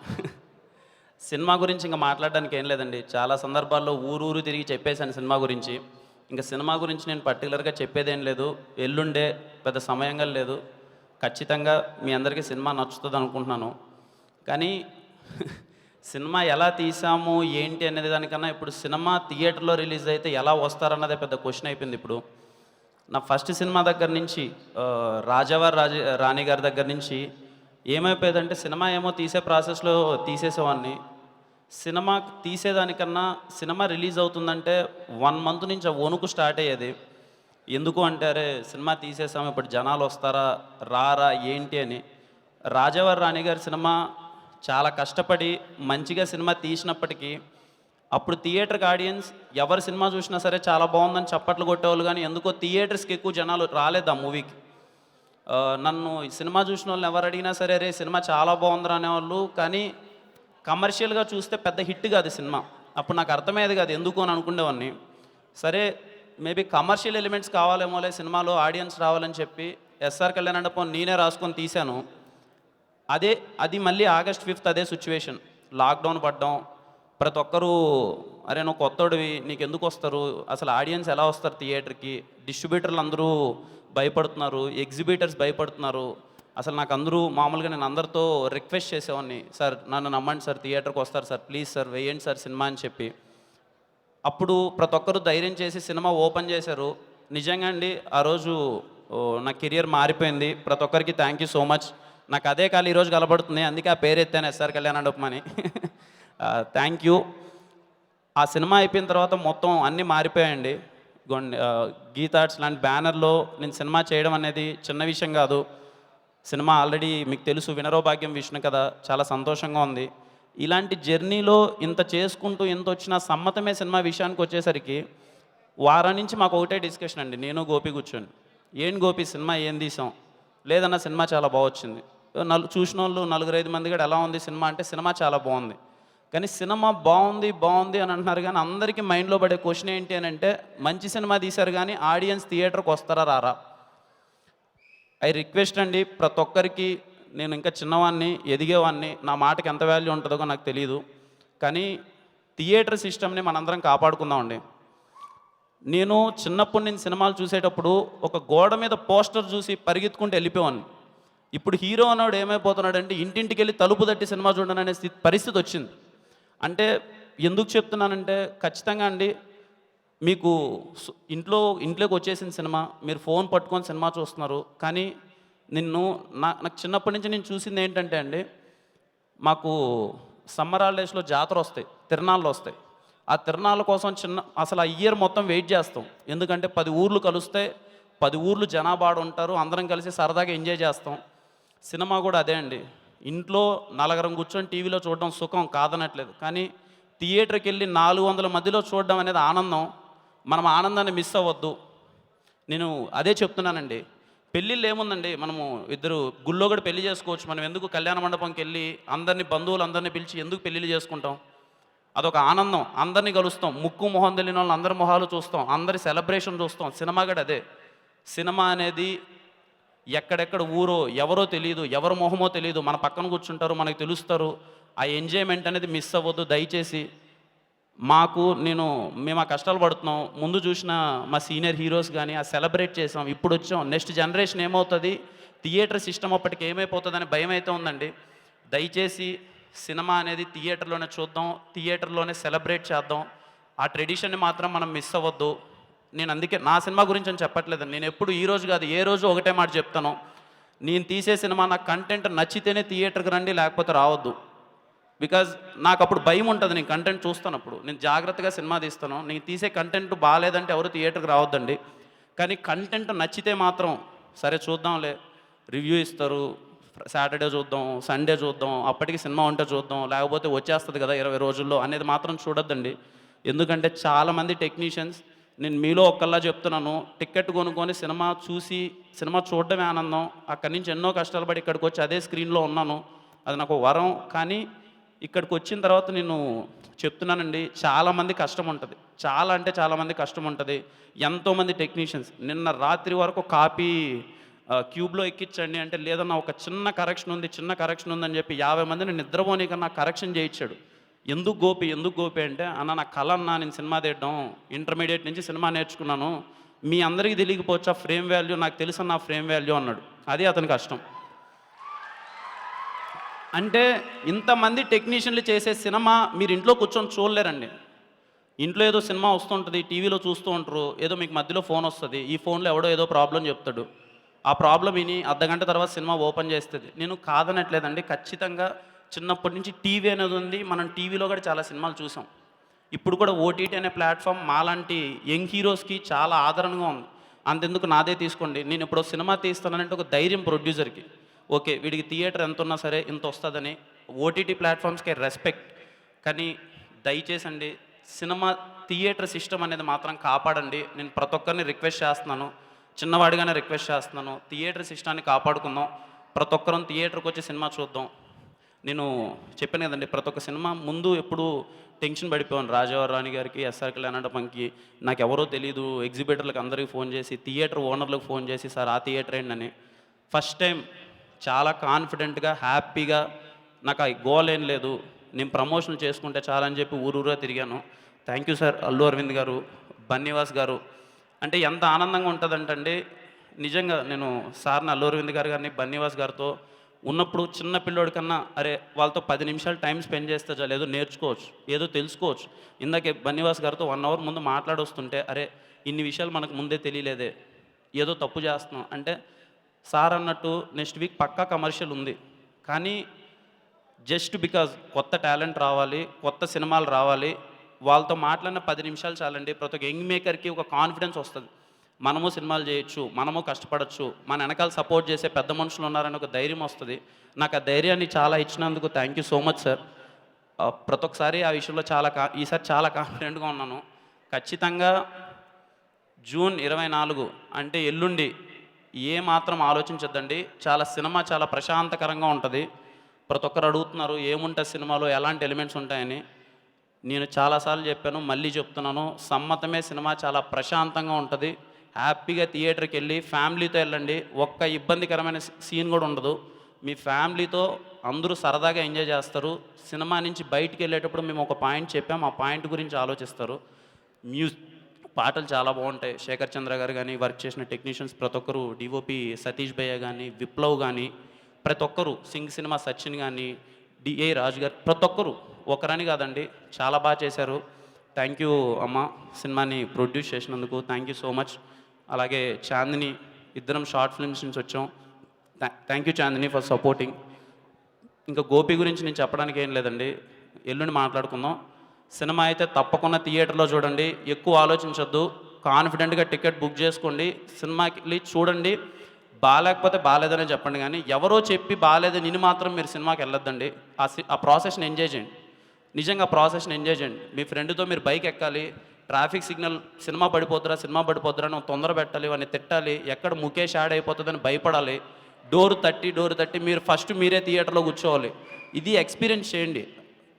Cinema గురించి ఇంకా మాట్లాడడానికి ఏం లేదండి. చాలా సందర్భాల్లో ఊరు తిరిగి చెప్పేశాను సినిమా గురించి. ఇంకా సినిమా గురించి నేను పర్టికులర్గా చెప్పేదేం లేదు. ఎల్లుండే పెద్ద సమయంగా లేదు. ఖచ్చితంగా మీ అందరికీ సినిమా నచ్చుతుంది అనుకుంటున్నాను. కానీ సినిమా ఎలా తీసాము ఏంటి అనేది దానికన్నా ఇప్పుడు సినిమా థియేటర్లో రిలీజ్ అయితే ఎలా వస్తారన్నదే పెద్ద క్వశ్చన్ అయిపోయింది. ఇప్పుడు నా ఫస్ట్ సినిమా దగ్గర నుంచి రాజావారు రాణి గారి దగ్గర నుంచి ఏమైపోయేదంటే సినిమా ఏమో తీసే ప్రాసెస్లో తీసేసేవాడిని. సినిమా తీసేదానికన్నా సినిమా రిలీజ్ అవుతుందంటే 1 month నుంచి ఆ వణుకు స్టార్ట్ అయ్యేది. ఎందుకు అంటే అరే సినిమా తీసేసాము, ఇప్పుడు జనాలు వస్తారా రారా ఏంటి అని. రాజావారు రాణి గారి సినిమా చాలా కష్టపడి మంచిగా సినిమా తీసినప్పటికీ అప్పుడు థియేటర్కి ఆడియన్స్ ఎవరు సినిమా చూసినా సరే చాలా బాగుందని చప్పట్లు కొట్టేవాళ్ళు. కానీ ఎందుకో థియేటర్స్కి ఎక్కువ జనాలు రాలేదు ఆ మూవీకి. నన్ను సినిమా చూసిన వాళ్ళని ఎవరు అడిగినా సరే రే సినిమా చాలా బాగుందిరా అనేవాళ్ళు. కానీ కమర్షియల్గా చూస్తే పెద్ద హిట్ కాదు సినిమా. అప్పుడు నాకు అర్థమయ్యేది కాదు ఎందుకు అని అనుకునేవాడిని. సరే మేబీ కమర్షియల్ ఎలిమెంట్స్ కావాలేమోలే సినిమాలో ఆడియన్స్ రావాలని చెప్పి ఎస్ఆర్ కళ్యాణ మండపం నేనే రాసుకొని తీశాను. అది మళ్ళీ August 5th అదే సిచ్యువేషన్. లాక్డౌన్ పడ్డం, ప్రతి ఒక్కరూ అరే నువ్వు కొత్తోడివి నీకు ఎందుకు వస్తారు, అసలు ఆడియన్స్ ఎలా వస్తారు థియేటర్కి, డిస్ట్రిబ్యూటర్లు అందరూ భయపడుతున్నారు, ఎగ్జిబిటర్స్ భయపడుతున్నారు. అసలు నాకు అందరూ మామూలుగా నేను అందరితో రిక్వెస్ట్ చేసేవాడిని, సార్ నన్ను నమ్మండి సార్, థియేటర్కి వస్తారు సార్, ప్లీజ్ సార్ వేయండి సార్ సినిమా అని చెప్పి. అప్పుడు ప్రతి ఒక్కరు ధైర్యం చేసి సినిమా ఓపెన్ చేశారు. నిజంగా అండి ఆ రోజు నా కెరియర్ మారిపోయింది. ప్రతి ఒక్కరికి థ్యాంక్ యూ సో మచ్. నాకు అదే కాలు ఈరోజు కలబడుతుంది, అందుకే ఆ పేరు ఎత్తాను ఎస్ఆర్ కళ్యాణ మండపం అని. Thank you. ఆ సినిమా అయిపోయిన తర్వాత మొత్తం అన్నీ మారిపోయాయండి. గీతార్ట్స్ లాంటి బ్యానర్లో నేను సినిమా చేయడం అనేది చిన్న విషయం కాదు. సినిమా ఆల్రెడీ మీకు తెలుసు వినరో భాగ్యం విష్ణు కదా, చాలా సంతోషంగా ఉంది. ఇలాంటి జర్నీలో ఇంత చేసుకుంటూ ఇంత వచ్చిన సమ్మతమే సినిమా విషయానికి వచ్చేసరికి వారం నుంచి మాకు ఒకటే డిస్కషన్ అండి. నేను గోపి కూర్చొని ఏంటి గోపి సినిమా ఏం తీసాం, లేదన్న సినిమా చాలా బాగొచ్చింది. చూసిన వాళ్ళు 4-5 మంది కూడా ఎలా ఉంది సినిమా అంటే సినిమా చాలా బాగుంది. కానీ సినిమా బాగుంది అని అంటున్నారు. కానీ అందరికీ మైండ్లో పడే క్వశ్చన్ ఏంటి అని అంటే మంచి సినిమా తీశారు కానీ ఆడియన్స్ థియేటర్కి వస్తారా రారా. ఐ రిక్వెస్ట్ అండి ప్రతి ఒక్కరికి, నేను ఇంకా చిన్నవాడిని ఎదిగేవాడిని, నా మాటకి ఎంత వాల్యూ ఉంటుందో నాకు తెలియదు. కానీ థియేటర్ సిస్టమ్ని మనందరం కాపాడుకుందామండి. నేను చిన్నప్పుడు నేను సినిమాలు చూసేటప్పుడు ఒక గోడ మీద పోస్టర్ చూసి పరిగెత్తుకుంటూ వెళ్ళిపోయాను. ఇప్పుడు హీరో అన్నాడు ఏమైపోతున్నాడంటే ఇంటింటికి వెళ్ళి తలుపు తట్టి సినిమా చూడడం అనే పరిస్థితి వచ్చింది. అంటే ఎందుకు చెప్తున్నానంటే ఖచ్చితంగా అండి మీకు ఇంట్లోకి వచ్చేసిన సినిమా మీరు ఫోన్ పట్టుకొని సినిమా చూస్తున్నారు. కానీ నాకు చిన్నప్పటి నుంచి నేను చూసింది ఏంటంటే అండి, మాకు సమ్మర్ హాలిడేస్లో జాతర వస్తాయి, తిరణాలు వస్తాయి. ఆ తిరణాల కోసం అసలు ఆ ఇయర్ మొత్తం వెయిట్ చేస్తాం. ఎందుకంటే 10 ఊర్లు కలుస్తే 10 ఊర్లు జనాభా ఉంటారు, అందరం కలిసి సరదాగా ఎంజాయ్ చేస్తాం. సినిమా కూడా అదే అండి. ఇంట్లో 4 కూర్చొని టీవీలో చూడడం సుఖం కాదనట్లేదు, కానీ థియేటర్కి వెళ్ళి 400 మధ్యలో చూడడం అనేది ఆనందం. మనం ఆనందాన్ని మిస్ అవ్వద్దు. నేను అదే చెప్తున్నానండి. పెళ్ళిళ్ళు ఏముందండి, మనము ఇద్దరు గుళ్ళో కూడా పెళ్లి చేసుకోవచ్చు. మనం ఎందుకు కళ్యాణ మండపంకి వెళ్ళి బంధువులందరినీ పిలిచి ఎందుకు పెళ్ళిళ్ళు చేసుకుంటాం? అదొక ఆనందం. అందరినీ కలుస్తాం, ముక్కు మొహం తెలియని వాళ్ళని అందరి మొహాలు చూస్తాం, అందరి సెలబ్రేషన్ చూస్తాం. సినిమా కూడా అదే. సినిమా అనేది ఎక్కడెక్కడ ఊరో ఎవరో తెలియదు, ఎవరు మొహమో తెలియదు, మన పక్కన కూర్చుంటారు, మనకు తెలుస్తారు. ఆ ఎంజాయ్మెంట్ అనేది మిస్ అవ్వద్దు దయచేసి. మేము ఆ కష్టాలు పడుతున్నాం. ముందు చూసిన మా సీనియర్ హీరోస్ కానీ ఆ సెలబ్రేట్ చేసాం. ఇప్పుడు వచ్చాం. నెక్స్ట్ జనరేషన్ ఏమవుతుంది, థియేటర్ సిస్టమ్ అప్పటికి ఏమైపోతుందని భయం అయితే ఉందండి. దయచేసి సినిమా అనేది థియేటర్లోనే చూద్దాం, థియేటర్లోనే సెలబ్రేట్ చేద్దాం. ఆ ట్రెడిషన్ని మాత్రం మనం మిస్ అవ్వద్దు. నేను అందుకే నా సినిమా గురించి అని చెప్పట్లేదండి. నేను ఎప్పుడు ఈ రోజు కాదు ఏ రోజు ఒకటే మాట చెప్తాను, నేను తీసే సినిమా నాకు కంటెంట్ నచ్చితేనే థియేటర్కి రండి, లేకపోతే రావద్దు. బికాజ్ నాకు అప్పుడు భయం ఉంటుంది. నేను కంటెంట్ చూస్తాను, అప్పుడు నేను జాగ్రత్తగా సినిమా తీస్తాను. నేను తీసే కంటెంట్ బాగాలేదంటే ఎవరు థియేటర్కి రావద్దండి. కానీ కంటెంట్ నచ్చితే మాత్రం సరే చూద్దాంలే, రివ్యూ ఇస్తారు, సాటర్డే చూద్దాం, సండే చూద్దాం, అప్పటికి సినిమా ఉంటే చూద్దాం, లేకపోతే వచ్చేస్తుంది కదా 20 రోజుల్లో అనేది మాత్రం చూడొద్దండి. ఎందుకంటే చాలామంది టెక్నీషియన్స్, నేను మీలో ఒక్కల్లా చెప్తున్నాను, టికెట్ కొనుక్కొని సినిమా చూసి సినిమా చూడడమే ఆనందం. అక్కడి నుంచి ఎన్నో కష్టాలు పడి ఇక్కడికి వచ్చి అదే స్క్రీన్లో ఉన్నాను. అది నాకు వరం. కానీ ఇక్కడికి వచ్చిన తర్వాత నేను చెప్తున్నానండి, చాలామంది కష్టం ఉంటుంది, చాలా అంటే చాలామంది కష్టం ఉంటుంది. ఎంతోమంది టెక్నీషియన్స్ నిన్న రాత్రి వరకు కాపీ క్యూబ్లో ఎక్కించండి అంటే లేదన్నా ఒక చిన్న కరెక్షన్ ఉందని చెప్పి 50 మందిని నిద్రపోనీకన్నా కరెక్షన్ చేయించాడు. ఎందుకు గోపి అంటే, అన్న నా కళ అన్నా, నేను సినిమా తీయడం ఇంటర్మీడియట్ నుంచి సినిమా నేర్చుకున్నాను, మీ అందరికీ తెలియకపోవచ్చు ఆ ఫ్రేమ్ వాల్యూ, నాకు తెలుసు నా ఫ్రేమ్ వాల్యూ అన్నాడు. అది అతని కష్టం. అంటే ఇంతమంది టెక్నీషియన్లు చేసే సినిమా మీరు ఇంట్లో కూర్చొని చూడలేరండి. ఇంట్లో ఏదో సినిమా వస్తుంటుంది, టీవీలో చూస్తూ ఉంటారు, ఏదో మీకు మధ్యలో ఫోన్ వస్తుంది, ఈ ఫోన్లో ఎవడో ఏదో ప్రాబ్లం చెప్తాడు, ఆ ప్రాబ్లం విని అర్ధగంట తర్వాత సినిమా ఓపెన్ చేస్తుంది. నేను కాదనట్లేదండి, ఖచ్చితంగా చిన్నప్పటి నుంచి టీవీ అనేది ఉంది. మనం టీవీలో కూడా చాలా సినిమాలు చూసాం. ఇప్పుడు కూడా ఓటీటీ అనే ప్లాట్ఫామ్ మాలాంటి యంగ్ హీరోస్కి చాలా ఆదరణగా ఉంది. అంతెందుకు నాదే తీసుకోండి, నేను ఇప్పుడు సినిమా తీస్తానంటే ఒక ధైర్యం ప్రొడ్యూసర్కి, ఓకే వీడికి థియేటర్ ఎంత ఉన్నా సరే ఇంత వస్తుందని. ఓటీటీ ప్లాట్ఫామ్స్కి రెస్పెక్ట్. కానీ దయచేసి అండి, సినిమా థియేటర్ సిస్టమ్ అనేది మాత్రం కాపాడండి. నేను ప్రతి ఒక్కరిని రిక్వెస్ట్ చేస్తున్నాను, చిన్నవాడిగానే రిక్వెస్ట్ చేస్తున్నాను, థియేటర్ సిస్టాన్ని కాపాడుకుందాం. ప్రతి ఒక్కరం థియేటర్కి వచ్చి సినిమా చూద్దాం. నేను చెప్పాను కదండి, ప్రతి ఒక్క సినిమా ముందు ఎప్పుడు టెన్షన్ పడిపోయాను. రాజావారు రాణి గారికి, ఎస్ఆర్ కళ్యాణమండపంకి, నాకు ఎవరో తెలీదు, ఎగ్జిబిటర్లకు అందరికీ ఫోన్ చేసి, థియేటర్ ఓనర్లకు ఫోన్ చేసి, సార్ ఆ థియేటర్ ఏంటని. ఫస్ట్ టైం చాలా కాన్ఫిడెంట్గా హ్యాపీగా, నాకు ఆ గోల్ ఏం లేదు, నేను ప్రమోషన్ చేసుకుంటే చాలని చెప్పి ఊరూరా తిరిగాను. Thank you sir, Allu Aravind గారు, బన్నీవాస్ గారు. అంటే ఎంత ఆనందంగా ఉంటుందంటే నిజంగా నేను సార్ని అల్లు అరవింద్ గారిని బన్నీవాస్ గారితో ఉన్నప్పుడు చిన్న పిల్లోడి కన్నా అరే వాళ్ళతో 10 నిమిషాలు టైం స్పెండ్ చేస్తే చాలు, ఏదో నేర్చుకోవచ్చు, ఏదో తెలుసుకోవచ్చు. ఇందాకే బన్నీవాస్ గారితో 1 అవర్ ముందు మాట్లాడొస్తుంటే అరే ఇన్ని విషయాలు మనకు ముందే తెలియలేదే, ఏదో తప్పు చేస్తున్నాం అంటే, సార్ అన్నట్టు నెక్స్ట్ వీక్ పక్కా కమర్షియల్ ఉంది. కానీ జస్ట్ బికాజ్ కొత్త టాలెంట్ రావాలి, కొత్త సినిమాలు రావాలి, వాళ్ళతో మాట్లాడిన 10 నిమిషాలు చాలండి. ప్రతి ఒక్క యంగ్ మేకర్కి ఒక కాన్ఫిడెన్స్ వస్తుంది, మనము సినిమాలు చేయొచ్చు, మనము కష్టపడచ్చు, మన వెనకాల సపోర్ట్ చేసే పెద్ద మనుషులు ఉన్నారని ఒక ధైర్యం వస్తుంది. నాకు ఆ ధైర్యాన్ని చాలా ఇచ్చినందుకు thank you so much sir. ప్రతి ఒక్కసారి ఆ విషయంలో ఈసారి చాలా కాన్ఫిడెంట్గా ఉన్నాను. ఖచ్చితంగా జూన్ 24 అంటే ఎల్లుండి ఏ మాత్రం ఆలోచించొద్దండి. సినిమా చాలా ప్రశాంతకరంగా ఉంటుంది. ప్రతి ఒక్కరు అడుగుతున్నారు ఏముంటుంది సినిమాలో, ఎలాంటి ఎలిమెంట్స్ ఉంటాయని. నేను చాలాసార్లు చెప్పాను, మళ్ళీ చెప్తున్నాను, సమ్మతమే సినిమా చాలా ప్రశాంతంగా ఉంటుంది. హ్యాపీగా థియేటర్కి వెళ్ళి ఫ్యామిలీతో వెళ్ళండి, ఒక్క ఇబ్బందికరమైన సీన్ కూడా ఉండదు. మీ ఫ్యామిలీతో అందరూ సరదాగా ఎంజాయ్ చేస్తారు. సినిమా నుంచి బయటికి వెళ్ళేటప్పుడు మేము ఒక పాయింట్ చెప్పాము, ఆ పాయింట్ గురించి ఆలోచిస్తారు. పాటలు చాలా బాగుంటాయి. శేఖర్ చంద్ర గారు కానీ, వర్క్ చేసిన టెక్నీషియన్స్ ప్రతి ఒక్కరు, డిఓపి సతీష్ భయ్య కానీ, విప్లవ్ కానీ, ప్రతి ఒక్కరు, సింగ్ సినిమా సచిన్ కానీ, డిఏ రాజు గారు, ప్రతి ఒక్కరు ఒకరని కాదండి చాలా బాగా చేశారు. థ్యాంక్ యూ అమ్మ, సినిమాని ప్రొడ్యూస్ చేసినందుకు థ్యాంక్ యూ సో మచ్. అలాగే చాందిని, ఇద్దరం షార్ట్ ఫిల్మ్స్ నుంచి వచ్చాం. Thank you Chandini for supporting. ఇంకా గోపి గురించి నేను చెప్పడానికి ఏం లేదండి, ఎల్లుండి మాట్లాడుకుందాం. సినిమా అయితే తప్పకుండా థియేటర్లో చూడండి, ఎక్కువ ఆలోచించొద్దు, కాన్ఫిడెంట్గా టికెట్ బుక్ చేసుకోండి, సినిమాకి వెళ్ళి చూడండి. బాగాలేకపోతే బాగాలేదనే చెప్పండి, కానీ ఎవరో చెప్పి బాగాలేదని నేను మాత్రం మీరు సినిమాకి వెళ్ళొద్దండి. ఆ ప్రాసెస్ని ఎంజాయ్ చేయండి, నిజంగా ఆ ప్రాసెస్ని ఎంజాయ్ చేయండి. మీ ఫ్రెండ్తో మీరు బైక్ ఎక్కాలి, ట్రాఫిక్ సిగ్నల్ సినిమా పడిపోతురా అని తొందర పెట్టాలి, వాడిని తిట్టాలి, ఎక్కడ ముఖేష్ యాడ్ అయిపోతుందని భయపడాలి, డోర్ తట్టి మీరే థియేటర్లో కూర్చోవాలి. ఇది ఎక్స్పీరియన్స్ చేయండి.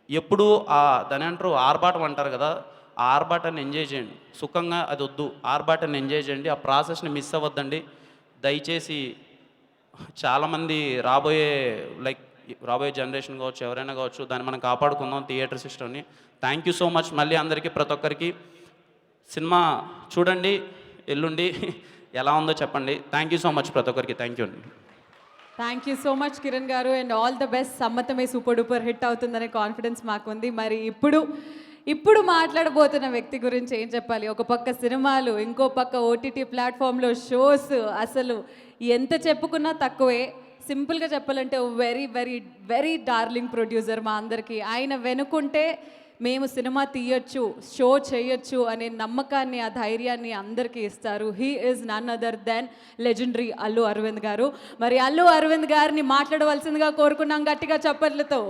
ఎప్పుడు దాని అంటారు ఆర్భాటం అంటారు కదా, ఆ ఆర్భాటాన్ని ఎంజాయ్ చేయండి. సుఖంగా అది వద్దు, ఆర్భాటాన్ని ఎంజాయ్ చేయండి. ఆ ప్రాసెస్ని మిస్ అవ్వద్దండి దయచేసి. చాలామంది రాబోయే రాబోయే జనరేషన్ కావచ్చు, ఎవరైనా కావచ్చు, దాన్ని మనం కాపాడుకుందాం థియేటర్ సిస్టమ్ని. థ్యాంక్ యూ సో మచ్ మళ్ళీ అందరికీ, ప్రతి ఒక్కరికి. సినిమా చూడండి, ఎల్లుండి ఎలా ఉందో చెప్పండి. థ్యాంక్ యూ సో మచ్ ప్రతి ఒక్కరికి. థ్యాంక్ యూ అండి. Thank you so much Kiran గారు, అండ్ ఆల్ ద బెస్ట్. సమ్మతమే సూపర్ డూపర్ హిట్ అవుతుందనే కాన్ఫిడెన్స్ మాకుంది. మరి ఇప్పుడు మాట్లాడబోతున్న వ్యక్తి గురించి ఏం చెప్పాలి? ఒక పక్క సినిమాలు, ఇంకో పక్క ఓటీటీ ప్లాట్ఫామ్లో షోస్, అసలు ఎంత చెప్పుకున్నా తక్కువే. సింపుల్గా చెప్పాలంటే very very very darling producer మా అందరికీ. ఆయన వెనుకుంటే మేము సినిమా తీయొచ్చు, షో చేయొచ్చు అనే నమ్మకాన్ని, ఆ ధైర్యాన్ని అందరికీ ఇస్తారు. He is none other than legendary Allu Aravind గారు. మరి అల్లు అరవింద్ గారిని మాట్లాడవలసిందిగా కోరుకున్నాం గట్టిగా చప్పట్లతో.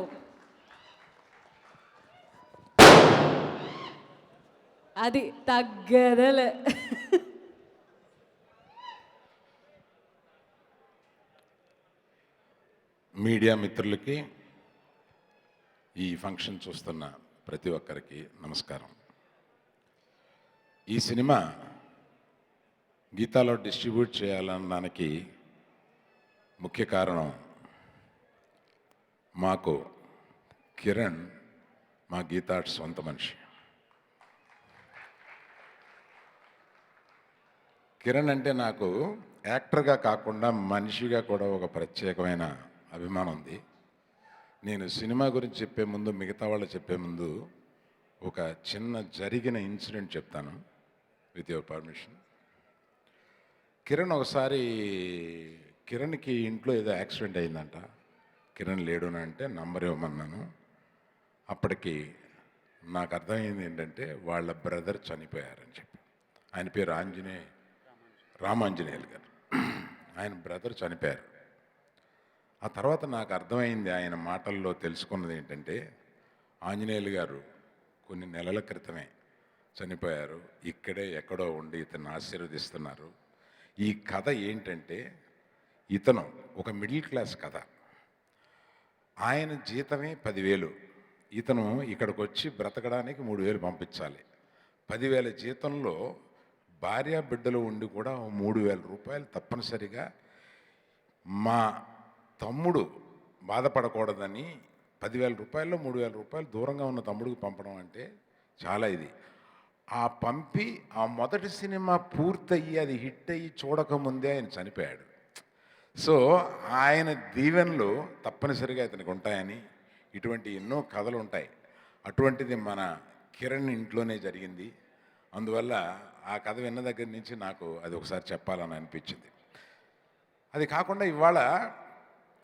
అది తగ్గదలే. మీడియా మిత్రులకి, ఈ ఫంక్షన్ చూస్తున్న ప్రతి ఒక్కరికి నమస్కారం. ఈ సినిమా గీతాలో డిస్ట్రిబ్యూట్ చేయాలనడానికి ముఖ్య కారణం మాకు కిరణ్ మా గీతా సొంత మనిషి. కిరణ్ అంటే నాకు యాక్టర్గా కాకుండా మనిషిగా కూడా ఒక ప్రత్యేకమైన అభిమానం ఉంది. నేను సినిమా గురించి చెప్పే ముందు, మిగతా వాళ్ళు చెప్పే ముందు ఒక చిన్న జరిగిన ఇన్సిడెంట్ చెప్తాను, విత్ యువర్ పర్మిషన్. కిరణ్కి ఇంట్లో ఏదో యాక్సిడెంట్ అయిందంట. కిరణ్ లేడు అంటే నంబర్ ఇవ్వమన్నాను. అప్పటికి నాకు అర్థమైంది ఏంటంటే వాళ్ళ బ్రదర్ చనిపోయారని చెప్పి. ఆయన పేరు రామాంజనేయులు గారు. ఆయన బ్రదర్ చనిపోయారు. ఆ తర్వాత నాకు అర్థమైంది, ఆయన మాటల్లో తెలుసుకున్నది ఏంటంటే, ఆంజనేయులు గారు కొన్ని నెలల క్రితమే చనిపోయారు. ఇక్కడే ఎక్కడో ఉండి ఇతను ఆశీర్వదిస్తున్నారు. ఈ కథ ఏంటంటే, ఇతను ఒక మిడిల్ క్లాస్ కథ. ఆయన జీతమే 10,000. ఇతను ఇక్కడికి వచ్చి బ్రతకడానికి 3,000 పంపించాలి. 10,000 జీతంలో భార్య బిడ్డలు ఉండి కూడా 3,000 రూపాయలు తప్పనిసరిగా మా తమ్ముడు బాధపడకూడదని 10,000 రూపాయల్లో 3,000 రూపాయలు దూరంగా ఉన్న తమ్ముడికి పంపడం అంటే చాలా ఇది. ఆ పంపి ఆ మొదటి సినిమా పూర్తయ్యి అది హిట్ అయ్యి చూడకముందే ఆయన చనిపోయాడు. సో ఆయన దీవెనలు తప్పనిసరిగా ఇతనికి ఉంటాయని, ఇటువంటి ఎన్నో కథలు ఉంటాయి. అటువంటిది మన కిరణ్ ఇంట్లోనే జరిగింది. అందువల్ల ఆ కథ విన్న దగ్గర నుంచి నాకు అది ఒకసారి చెప్పాలని అనిపించింది. అది కాకుండా ఇవాళ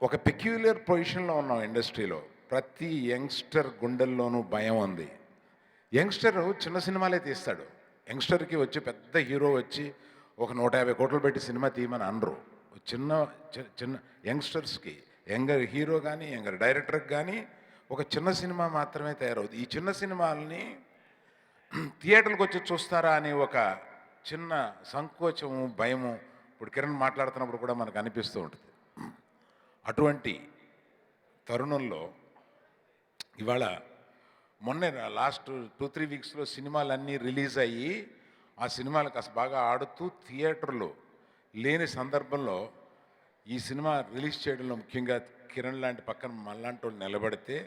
ఒక పెక్యులర్ పొజిషన్లో ఉన్నాం ఇండస్ట్రీలో. ప్రతి యంగ్స్టర్ గుండెల్లోనూ భయం ఉంది. యంగ్స్టర్ చిన్న సినిమాలే తీస్తాడు. యంగ్స్టర్కి వచ్చి పెద్ద హీరో వచ్చి ఒక 150 కోట్లు పెట్టి సినిమా తీయమని అనరు. చిన్న యంగ్స్టర్స్కి, యంగర్ హీరో కానీ యంగర్ డైరెక్టర్కి కానీ ఒక చిన్న సినిమా మాత్రమే తయారవుతుంది. ఈ చిన్న సినిమాలని థియేటర్లకు వచ్చి చూస్తారా అని ఒక చిన్న సంకోచము, భయము ఇప్పుడు కిరణ్ మాట్లాడుతున్నప్పుడు కూడా మనకు అనిపిస్తూ ఉంటుంది. అటువంటి తరుణంలో ఇవాళ మొన్నే లాస్ట్ 2-3 వీక్స్లో సినిమాలన్నీ రిలీజ్ అయ్యి ఆ సినిమాలు కాస్త బాగా ఆడుతూ థియేటర్లో లేని సందర్భంలో ఈ సినిమా రిలీజ్ చేయడంలో ముఖ్యంగా కిరణ్ లాంటి పక్కన మనలాంటి వాళ్ళు నిలబడితే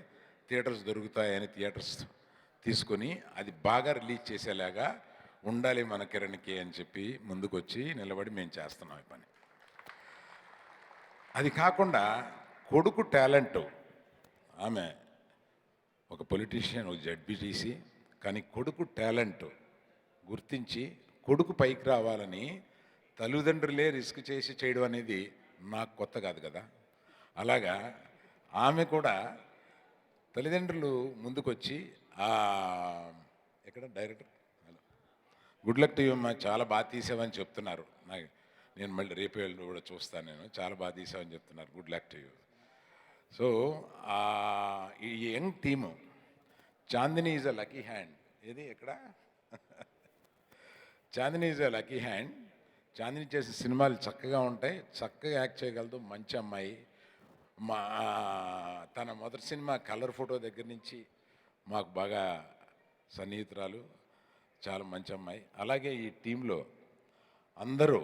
థియేటర్స్ దొరుకుతాయని థియేటర్స్ తీసుకొని అది బాగా రిలీజ్ చేసేలాగా ఉండాలి మన కిరణ్కి అని చెప్పి ముందుకొచ్చి నిలబడి మేము చేస్తున్నాం ఈ పని. అది కాకుండా కొడుకు టాలెంట్, ఆమె ఒక పొలిటీషియన్, ఒక జడ్బీటీసీ, కానీ కొడుకు టాలెంట్ గుర్తించి కొడుకు పైకి రావాలని తల్లిదండ్రులే రిస్క్ చేసి చేయడం అనేది నాకు కొత్త కాదు కదా. అలాగా ఆమె కూడా తల్లిదండ్రులు ముందుకొచ్చి ఎక్కడ director good luck to you అమ్మా, చాలా బాగా తీసావని చెప్తున్నారు. నేను మళ్ళీ రేపు వెళ్ళి కూడా చూస్తాను. నేను చాలా బాగా తీసావని చెప్తున్నారు. Good luck to you. So ఈ young team Chandini is a lucky hand. ఏది ఎక్కడ Chandini is a lucky hand. Chandini చేసే సినిమాలు చక్కగా ఉంటాయి, చక్కగా యాక్ట్ చేయగలదు, మంచి అమ్మాయి. తన మొదటి సినిమా కలర్ ఫోటో దగ్గర నుంచి మాకు బాగా సన్నిహితురాలు, చాలా మంచి అమ్మాయి. అలాగే ఈ టీంలో అందరూ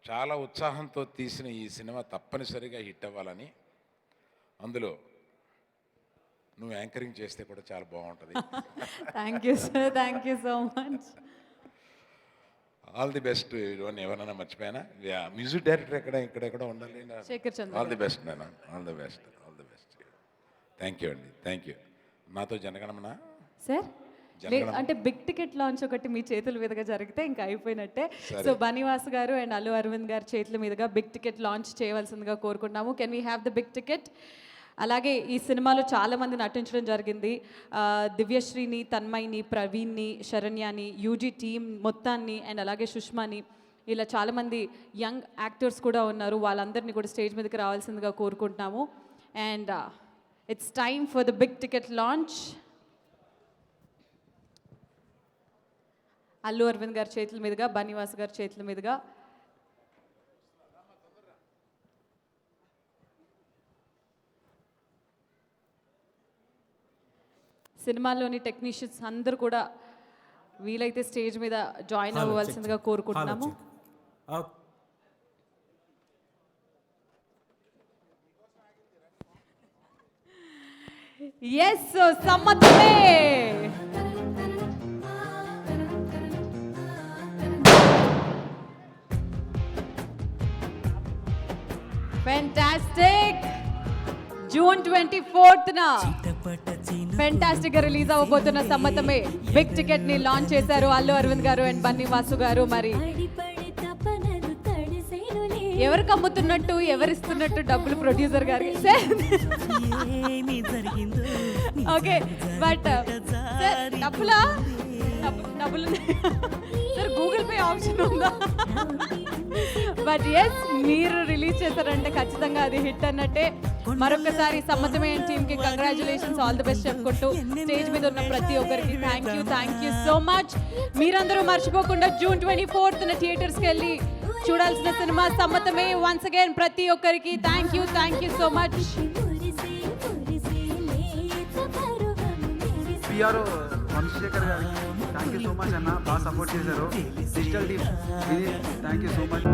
చాలా ఉత్సాహంతో తీసిన ఈ సినిమా తప్పనిసరిగా హిట్ అవ్వాలని అందులో నువ్వు యాంకరింగ్ చేస్తే కూడా చాలా బాగుంటుంది. Thank you sir, thank you so much. All the best. ఎవరైనా మర్చిపోయానా? మ్యూజిక్ డైరెక్టర్ ఇక్కడెక్కడ ఉండాలి. శేఖర్ చంద్ర. ఆల్ ది బెస్ట్ నాన్న, all the best, all the best. Thank you అండి, థ్యాంక్ యూ. నాతో జనగణమన సార్ అంటే బిగ్ టికెట్ లాంచ్ ఒకటి మీ చేతుల మీదుగా జరిగితే ఇంకా అయిపోయినట్టే. సరే. సో బనివాస్ గారు అండ్ అల్లు అరవింద్ గారి చేతుల మీదుగా బిగ్ టికెట్ లాంచ్ చేయవలసిందిగా కోరుకుంటున్నాము. Can we have the big ticket? అలాగే ఈ సినిమాలో చాలామంది నటించడం జరిగింది. దివ్యశ్రీని, తన్మయ్ని, ప్రవీణ్ని, శరణ్యాని, యూజీ టీమ్ మొత్తాన్ని అండ్ అలాగే సుష్మాని, ఇలా చాలామంది యంగ్ యాక్టర్స్ కూడా ఉన్నారు. వాళ్ళందరినీ కూడా స్టేజ్ మీదకి రావాల్సిందిగా కోరుకుంటున్నాము. And it's time for the big ticket launch. Allu Aravind గారి చేతుల మీదుగా, బనివాస్ గారి చేతుల మీదుగా. సినిమాలోని టెక్నీషియన్స్ అందరూ కూడా వీలైతే స్టేజ్ మీద జాయిన్ అవ్వవలసిందిగా కోరుకుంటున్నాము. ఎస్, సమ్మతమే. ఫెంటాస్టిక్. జూన్ 24న ఫెంటాస్టిక్ గా రిలీజ్ అవ్వబోతున్న సమ్మతమే బిగ్ టికెట్ ని లాంచ్ చేశారు అల్లు అరవింద్ గారు అండ్ బన్నీ వాసు గారు. మరి ఎవరికి అమ్ముతున్నట్టు, ఎవరిస్తున్నట్టు డబ్బులు ప్రొడ్యూసర్ గారికి. ఓకే, బట్ సార్ డబ్బులా? డబ్బులు సార్ గూగుల్ పే ఆప్షన్ ఉందా? బట్ ఎస్, మీరు రిలీజ్ చేశారంటే ఖచ్చితంగా అది హిట్ అన్నట్టే. మరొకసారి సమ్మతమే టీమ్కి కంగ్రాచులేషన్స్, ఆల్ ది బెస్ట్ చెప్పుకుంటూ స్టేజ్ మీద ఉన్న ప్రతి ఒక్కరికి థ్యాంక్ యూ సో మచ్. మీరందరూ మర్చిపోకుండా జూన్ 24న థియేటర్స్కి వెళ్ళి చూడాల్సిన సినిమా సమ్మతమే. వన్స్ అగైన్ ప్రతి ఒక్కరికి thank you so much. PRO Vamsa Shekhar గారికి థ్యాంక్ యూ సో మచ్ అన్న, బాగా సపోర్ట్ చేశారు. Digital team thank you so much.